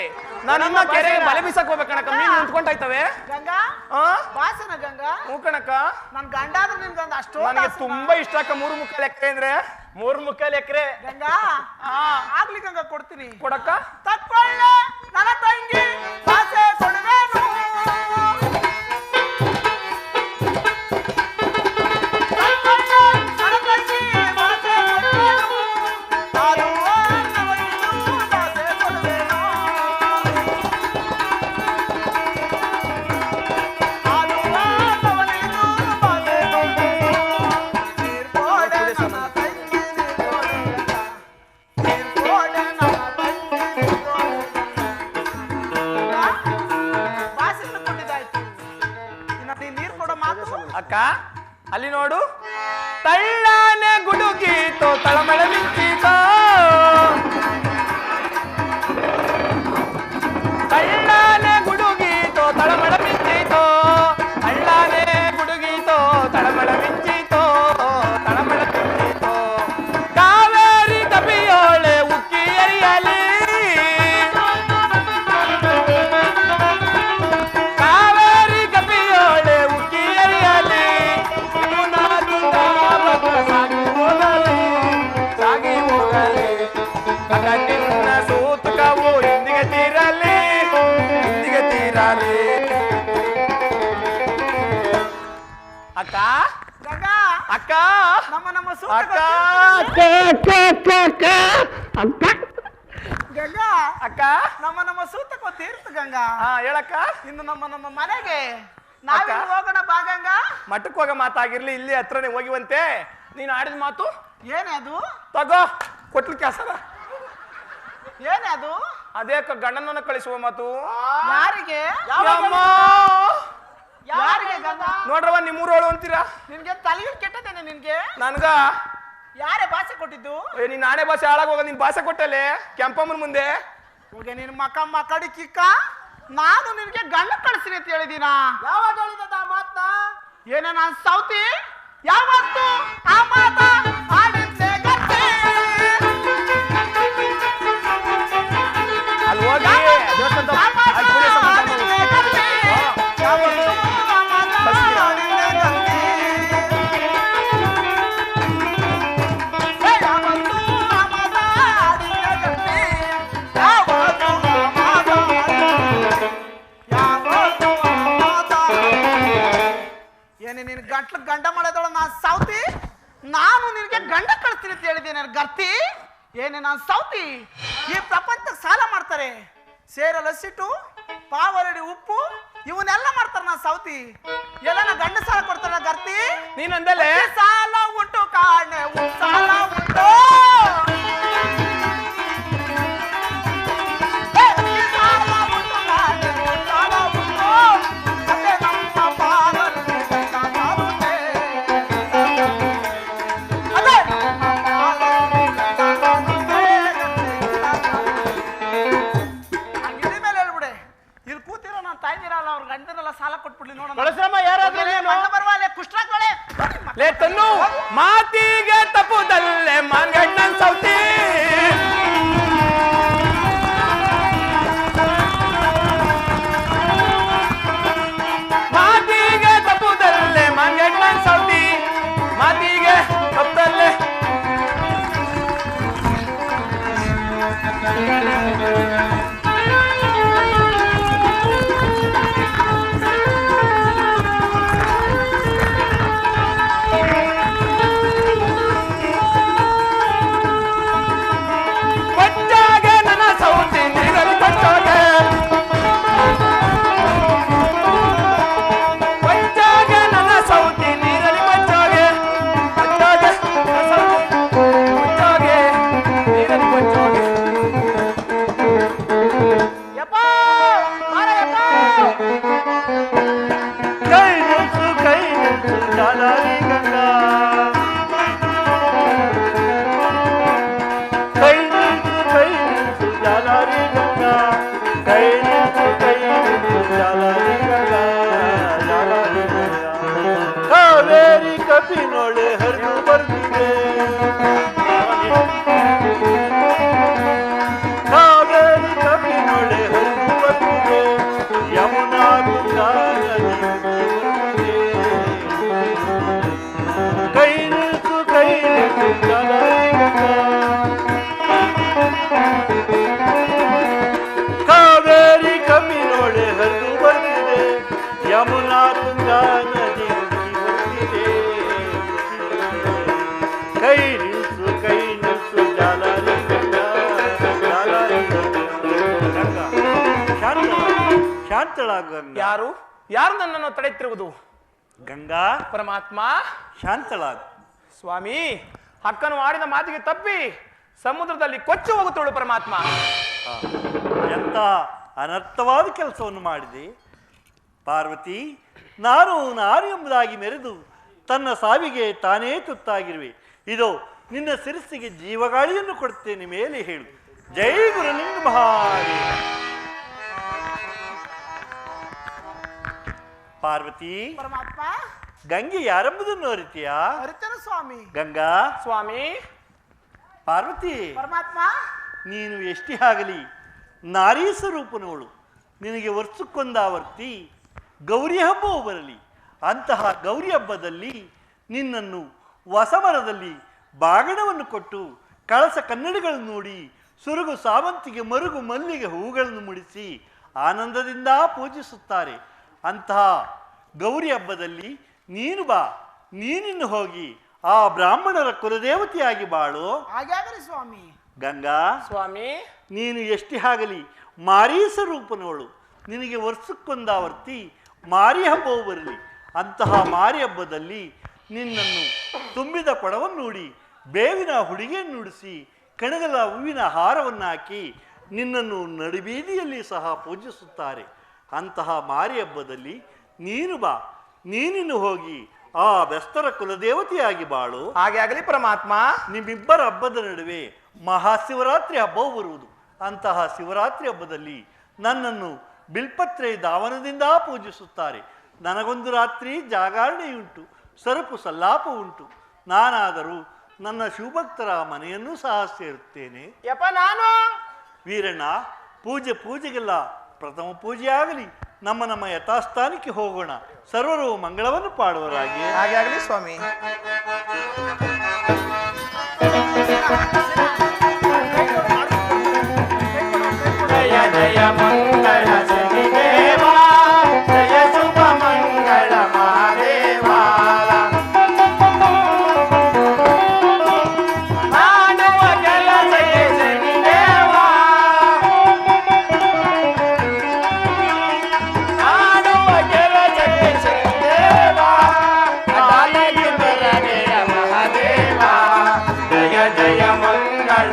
ನಾನು ನಿಮ್ಮ ಕೆರೆಗೆ ಬಲೆ ಬೀಸಕ್ ಹೋಗ್ಬೇಕಣಕ್ಕ. ಮೀನು ನಿಂತ್ಕೊಂಡಾಯ್ತವೆ ಗಂಗಾ ಭಾಷೆನ ಗಂಗಾ. ಹ್ಞೂ ಕಣಕ್ಕ. ನನ್ ಗಂಡ ಆದ್ರೆ ನಿನ್ಗಂದ ಅಷ್ಟೋ ನನಗೆ ತುಂಬಾ ಇಷ್ಟ ಅಕ್ಕ. 3 ಮುಕ್ಕಾಲು ಎಕರೆ ಅಂದ್ರೆ 3 ಮುಕ್ಕಾಲು ಎಕರೆ ಗಂಗಾ. ಆಗ್ಲಿ ಗಂಗಾ ಕೊಡ್ತೀನಿ. ಕೊಡಕ್ಕ. ತಕ್ಕೊಳ್ಳೆ ನನ್ನ ತಂಗಿ ಭಾಷೆ ಕೊಡುವೇನು. ಅಕ್ಕ ಅಲ್ಲಿ ನೋಡು, ತಳ್ಳಾನೆ ಗುಡುಗೀತೋ ತಳಮಳ ಮಿಂಚೀತೋ, ತಳ್ಳಾನೆ ಗುಡುಗೀತೋ ತಳಮಳ ಮಿಂಚೀತೋ, ತಳ್ಳಾನೆ ಗುಡುಗೀತೋ ತಳಮಳ ಮಿಂಚೀತೋ, ತಳಮಳ ಮಿಂಚೀತೋ. ಕಾವೇರಿ ಕಪಿಯೋಳೆ ಉಕ್ಕಿ ಎರಿಯಲಿ, ಕಾವೇರಿ ಕಪಿಯೋಳೆ ಉಕ್ಕಿ ಎರಿಯಲಿ, ಸಾಗಿ ಹೋಗಲಿ ನಿನ್ನ ಸೂತಕವು ಇಂದಿಗೆ ತೀರಲಿ, ಇಂದಿಗೆ ತೀರಲಿ. ಅಕ್ಕ ಗಂಗಾ ಅಕ್ಕ ನಮ್ಮ ಅಕ್ಕ ಗಂಗಾ ಅಕ್ಕ ನಮ್ಮ ಸೂತಕ ತೀರ್ಥ ಗಂಗಾ. ಹೇಳಕ್ಕ. ಇನ್ನು ನಮ್ಮ ಮನೆಗೆ ನಾವೇ ಹೋಗೋಣ ಬಾ ಗಂಗಾ. ಮಠಕ್ಕೆ ಹೋಗೋ ಮಾತಾಗಿರ್ಲಿ, ಇಲ್ಲಿ ಹತ್ರನೇ ಹೋಗಿವಂತೆ. ನೀನು ಆಡಿದ ಮಾತು ಏನೇ ಅದು? ತಗೋ ಕೊಟ್ಲು ಕ್ಯಾಸರ. ಏನೇ ಅದು? ಅದೇ ಗಂಡನನ್ನ ಕಳಿಸುವ ಮಾತು. ಯಾರಿಗೆ ಯಾರಿಗೆ ಗಂಗಾ? ನೋಡ್ರವ ನಿಮ್ಮೂರೋಳು ಅಂತೀರಾ? ನಿನ್ಗೆ ತಲೆಗೆ ಕೆಟ್ಟದೇನೆ ನಿನ್ಗೆ? ನನ್ಗ ಯಾರೇ ಭಾಷೆ ಕೊಟ್ಟಿದ್ದು? ನೀನ್ ನಾನೇ ಭಾಷೆ ಹಾಳಾಗೋಗ. ನಿನ್ ಭಾಷೆ ಕೊಟ್ಟಲೆ ಕೆಂಪಮ್ಮನ ಮುಂದೆ ಹೋಗಿ ನಿನ್ ಮಕ್ಕಮ್ಮ ಕಡಿ ಕಿಕ್ಕ. ನಾನು ನಿನ್ಗೆ ಗಂಡ ಕಳಿಸ್ತೀನಿ ಅಂತ ಹೇಳಿದೀನ. ಯಾವಾಗ ಹೇಳಿದ ಆ ಮಾತನ್ನ? ಏನೇ ನಾನ್ ಸೌತಿ ಯಾವತ್ತು ಆ ಮಾತ ಆಡಿದ್ದೆ ಗಟ್ಟಿ. ಅಲ್ಲಿ ಹೋಗಿ ದೇವಸ್ಥಾನದ ಅಲ್ಲಿ ಪೂಜೆ ಸಮಾರಂಭ ಗಟ್ಟಿ. ಯಾವತ್ತು ಆ ಮಾತ ಆಡಿದ್ದೆ ಗಟ್ಟಿ. ಯಾವತ್ತು ಆ ಮಾತ ಆಡಿದ್ದೆ ಗಟ್ಟಿ. ಯಾವತ್ತು ಆ ಮಾತ ಯಾವತ್ತು ಆ ಮಾತ. ಏನೇ ನಿನ್ ಗಂಟ್ಲು ಗಂಡ ಮಾಡೋದಳ ನಾ ಸೌತಿ? ನಾನು ನಿನಗೆ ಗಂಡ ಕಳಿಸ್ತೀನಿ ಅಂತ ಹೇಳಿದ್ದೇನೆ ಗರ್ತಿ. ಏನೇ ನಾನು ಸೌತಿ? ಈ ಪ್ರಪಂಚಕ್ಕೆ ಸಾಲ ಮಾಡ್ತಾರೆ. ಸೇರ ಲಸಿಟ್ಟು ಪಾವರಡಿ ಉಪ್ಪು ಇವನ್ನೆಲ್ಲ ಮಾಡ್ತಾರೆ. ನಾ ಸೌತಿ ಎಲ್ಲ ನಾ ಗಂಡ ಸಾಲ ಕೊಡ್ತಾರ ಗರ್ತಿ. ನೀನಂದಲೆ ಸಾಲ ಉಂಟು ಕಾಣೆ ಸಾಲ ಉಂಟು. ಸಾಲ ಉಂಟು ತಾಯ್ದಿರಲ್ಲ ಅವ್ರ ಗಂಡನೆಲ್ಲ ಸಾಲ ಕೊಟ್ಬಿಡ್ಲಿ ನೋಡೋಣ. ಕಳಿಸ್ರಮ್ಮ ಯಾರಾದ್ರೂ ನೀನು. ಬರುವಲೆ ಕುಷ್ಟ್ರಾಗ್ವಳೆ. ಲೇ ತನ್ನು ಮಾತಿಗೆ ತಪ್ಪುದಲ್ಲೇ ಮಾನ್ಗಣ್ಣನ್ ಸೌತಿ ಮಾತಿಗೆ ತಪ್ಪುದಲ್ಲೇ ಮಾನ್ಗಣ್ಣನ್ ಸೌತಿ ಮಾತಿಗೆ ತಪ್ಪದಲ್ಲೇ ಕಾವೇರಿ ಕಪಿನೊಳೆ ಹರಿದು ಬರ್ತಿದೆ ಕಾವೇರಿ ಕಪಿನೊಳೆ ಹರಿದು ಬರ್ತಿದೆ ಯಮುನಾ ತುಂಗಾ ಕೈ ನಿಲ್ಸು ಕಾವೇರಿ ಕಪಿನೊಳೆ ಹರಿದು ಬರ್ತಿದೆ ಯಮುನಾ ತುಂಗಾ ನದಿ ಕೈ ನಿಲ್ಸು ಜಾಲಾರಿ ಗಂಗಾ ಶಾಂತಳಾಗ ಯಾರು ಯಾರು ನನ್ನನ್ನು ತಡೆಯುತ್ತಿರುವುದು? ಗಂಗಾ ಪರಮಾತ್ಮ ಶಾಂತಳಾಗ. ಸ್ವಾಮಿ, ಅಕ್ಕನು ಆಡಿದ ಮಾತಿಗೆ ತಪ್ಪಿ ಸಮುದ್ರದಲ್ಲಿ ಕೊಚ್ಚಿ ಹೋಗುತ್ತೋಳು ಪರಮಾತ್ಮ. ಎಂತ ಅನರ್ಥವಾದ ಕೆಲಸವನ್ನು ಮಾಡಿದೆ ಪಾರ್ವತಿ. ನಾನು ಎಂಬುದಾಗಿ ಮೆರೆದು ತನ್ನ ಸಾವಿಗೆ ತಾನೇ ತುತ್ತಾಗಿರುವೆ. ಇದು ನಿನ್ನ ಶಿರಸ್ಸಿಗೆ ಜೀವಗಾಳಿಯನ್ನು ಕೊಡುತ್ತೇನೆ, ಮೇಲೆ ಹೇಳು. ಜೈ ಗುರುಲಿಂಗ ಮಹಾದೇವ. ಪಾರ್ವತಿ, ಪರಮಾತ್ಮ ಗಂಗೆ ಯಾರೆಂಬುದನ್ನು ಅರಿತೀಯಾ? ಅರಿತೇನೆ ಸ್ವಾಮಿ. ಗಂಗಾ ಸ್ವಾಮಿ, ಪಾರ್ವತಿ, ಪರಮಾತ್ಮ ನೀನು ಎಷ್ಟೇ ಆಗಲಿ ನಾರೀ ಸ್ವರೂಪನವಳು. ನಿನಗೆ ವರ್ಷಕ್ಕೊಂದಾವರ್ತಿ ಗೌರಿ ಹಬ್ಬವು ಬರಲಿ. ಅಂತಹ ಗೌರಿ ಹಬ್ಬದಲ್ಲಿ ನಿನ್ನನ್ನು ಹೊಸಮರದಲ್ಲಿ ಬಾಗಣವನ್ನು ಕೊಟ್ಟು ಕಳಸ ಕನ್ನಡಿಗಳನ್ನು ನೋಡಿ ಸುರುಗು ಸಾವಂತಿಗೆ ಮರುಗು ಮಲ್ಲಿಗೆ ಹೂಗಳನ್ನು ಮುಡಿಸಿ ಆನಂದದಿಂದ ಪೂಜಿಸುತ್ತಾರೆ. ಅಂತಹ ಗೌರಿ ಹಬ್ಬದಲ್ಲಿ ನೀನು ಬಾ. ನೀನಿನ್ನು ಹೋಗಿ ಆ ಬ್ರಾಹ್ಮಣರ ಕುಲದೇವತೆಯಾಗಿ ಬಾಳು. ಹಾಗಾಗಲಿ ಸ್ವಾಮಿ. ಗಂಗಾ ಸ್ವಾಮಿ, ನೀನು ಎಷ್ಟೇ ಆಗಲಿ ಮಾರೀ ಸ್ವರೂಪನವಳು. ನಿನಗೆ ವರ್ಷಕ್ಕೊಂದಾವರ್ತಿ ಮಾರಿ ಹಬ್ಬವು ಬರಲಿ. ಅಂತಹ ಮಾರಿ ಹಬ್ಬದಲ್ಲಿ ನಿನ್ನನ್ನು ತುಂಬಿದ ಕೊಡವನ್ನು ನೋಡಿ ಬೇವಿನ ಹುಡಿಗೆಯನ್ನು ನುಡಿಸಿ ಕಣಗಲ ಹೂವಿನ ಹಾರವನ್ನು ಹಾಕಿ ನಿನ್ನನ್ನು ನಡುಬೀದಿಯಲ್ಲಿ ಸಹ ಪೂಜಿಸುತ್ತಾರೆ. ಅಂತಹ ಮಾರಿ ಹಬ್ಬದಲ್ಲಿ ನೀನು ಬಾ. ನೀನಿನ್ನು ಹೋಗಿ ಆ ಬೆಸ್ತರ ಕುಲದೇವತೆಯಾಗಿ ಬಾಳು. ಹಾಗೆ ಆಗಲಿ ಪರಮಾತ್ಮ. ನಿಮ್ಮಿಬ್ಬರ ಹಬ್ಬದ ನಡುವೆ ಮಹಾಶಿವರಾತ್ರಿ ಹಬ್ಬವು ಬರುವುದು. ಅಂತಹ ಶಿವರಾತ್ರಿ ಹಬ್ಬದಲ್ಲಿ ನನ್ನನ್ನು ಬಿಲ್ಪತ್ರೆ ದಾವನದಿಂದ ಪೂಜಿಸುತ್ತಾರೆ. ನನಗೊಂದು ರಾತ್ರಿ ಜಾಗರಣೆಯುಂಟು, ಸರಪು ಸಲ್ಲಾಪ ಉಂಟು. ನಾನಾದರೂ ನನ್ನ ಶಿವಭಕ್ತರ ಮನೆಯನ್ನು ಸಹ ಸೇರುತ್ತೇನೆ. ಯಪ್ಪ ನಾನು ವೀರಣ್ಣ, ಪೂಜೆಗೆಲ್ಲ ಪ್ರಥಮ ಪೂಜೆ ಆಗಲಿ. ನಮ್ಮ ಯಥಾಸ್ಥಾನಕ್ಕೆ ಹೋಗೋಣ. ಸರ್ವರು ಮಂಗಳವನ್ನು ಪಾಡುವರಾಗಿ. ಹಾಗೆ ಆಗಲಿ ಸ್ವಾಮಿ. ಜಯ ಜಯ ಮಂಗಳ ಶನಿದೇವ, ಜಯ ಶುಭ ಮಂಗಳ ಮಹಾದೇವ. ಮಾಡುವ ಕೆಲಸಕ್ಕೆ ಶನಿದೇವ, ಮಾಡುವ ಕೆಲಸಕ್ಕೆ ಶನಿದೇವ, ಅದಾಗಿ ಬೆರಗೆಯ ಮಹಾದೇವ. ಜಯ ಜಯ ಮಂಗಳ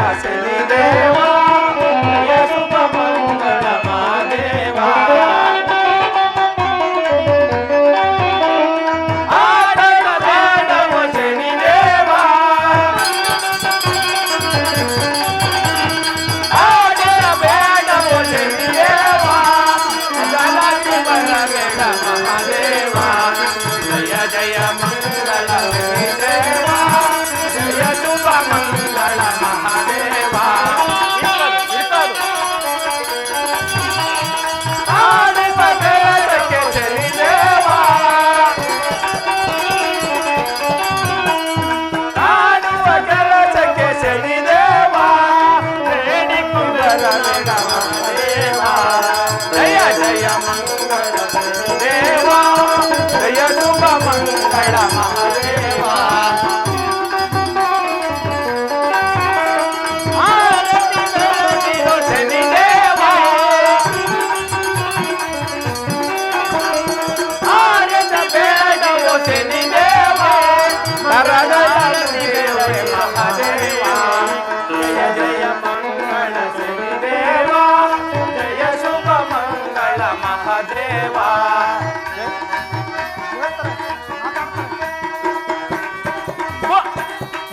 ಮಹಾದೇವ.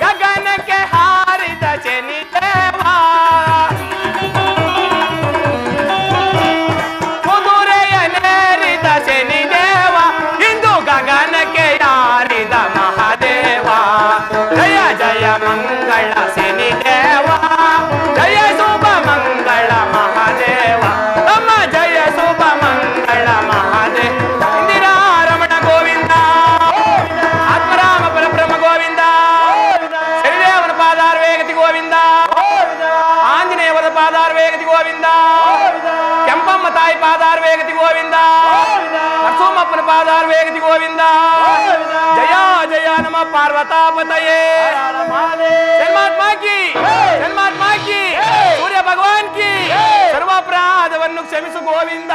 ಗಗನಕ್ಕೆ ಹಾರಿದ ಶನಿದೇವ, ಕುದುರೆಯನೇರಿದ ಶನಿದೇವ, ಇಂದು ಗಗನಕ್ಕೆ ಹಾರಿದ ಮಹಾದೇವ. ಜಯ ಜಯ ಮಂಗಳ ಶನಿದೇವ, ಜಯ ಶುಭ ಮಂಗಳ ಮಹಾದೇವ, ನಮ್ಮ ಜಯ ಶುಭ ಮಂಗಳ ಮಹಾದೇವ. ಇಂದಿರಾ ರಮಣ ಗೋವಿಂದ, ಆತ್ಮರಾಮ ಪರಬ್ರಹ್ಮ ಗೋವಿಂದ, ಶನಿದೇವನ ಪಾದಾರ್ವೇಗತಿ ಗೋವಿಂದ, ಆಂಜನೇಯವರ ಪಾದಾರ್ವೇಗತಿ ಗೋವಿಂದ, ಕೆಂಪಮ್ಮ ತಾಯಿ ಪಾದಾರ್ವೇಗತಿ ಗೋವಿಂದ, ನರಸಿಂಹಪ್ಪನ ಪಾದಾರ್ವೇಗತಿ ಗೋವಿಂದ. ಜಯ ಜಯ ನಮ ಪಾರ್ವತಾಪತಯೇ, ಜನ್ಮಾತ್ಮ ಕಿ, ಜನ್ಮಾತ್ಮ ಕಿ, ಸೂರ್ಯ ಭಗವಾನ್ ಕಿ, ಸರ್ವ ಅಪರಾಧವನ್ನು ಕ್ಷಮಿಸು ಗೋವಿಂದ.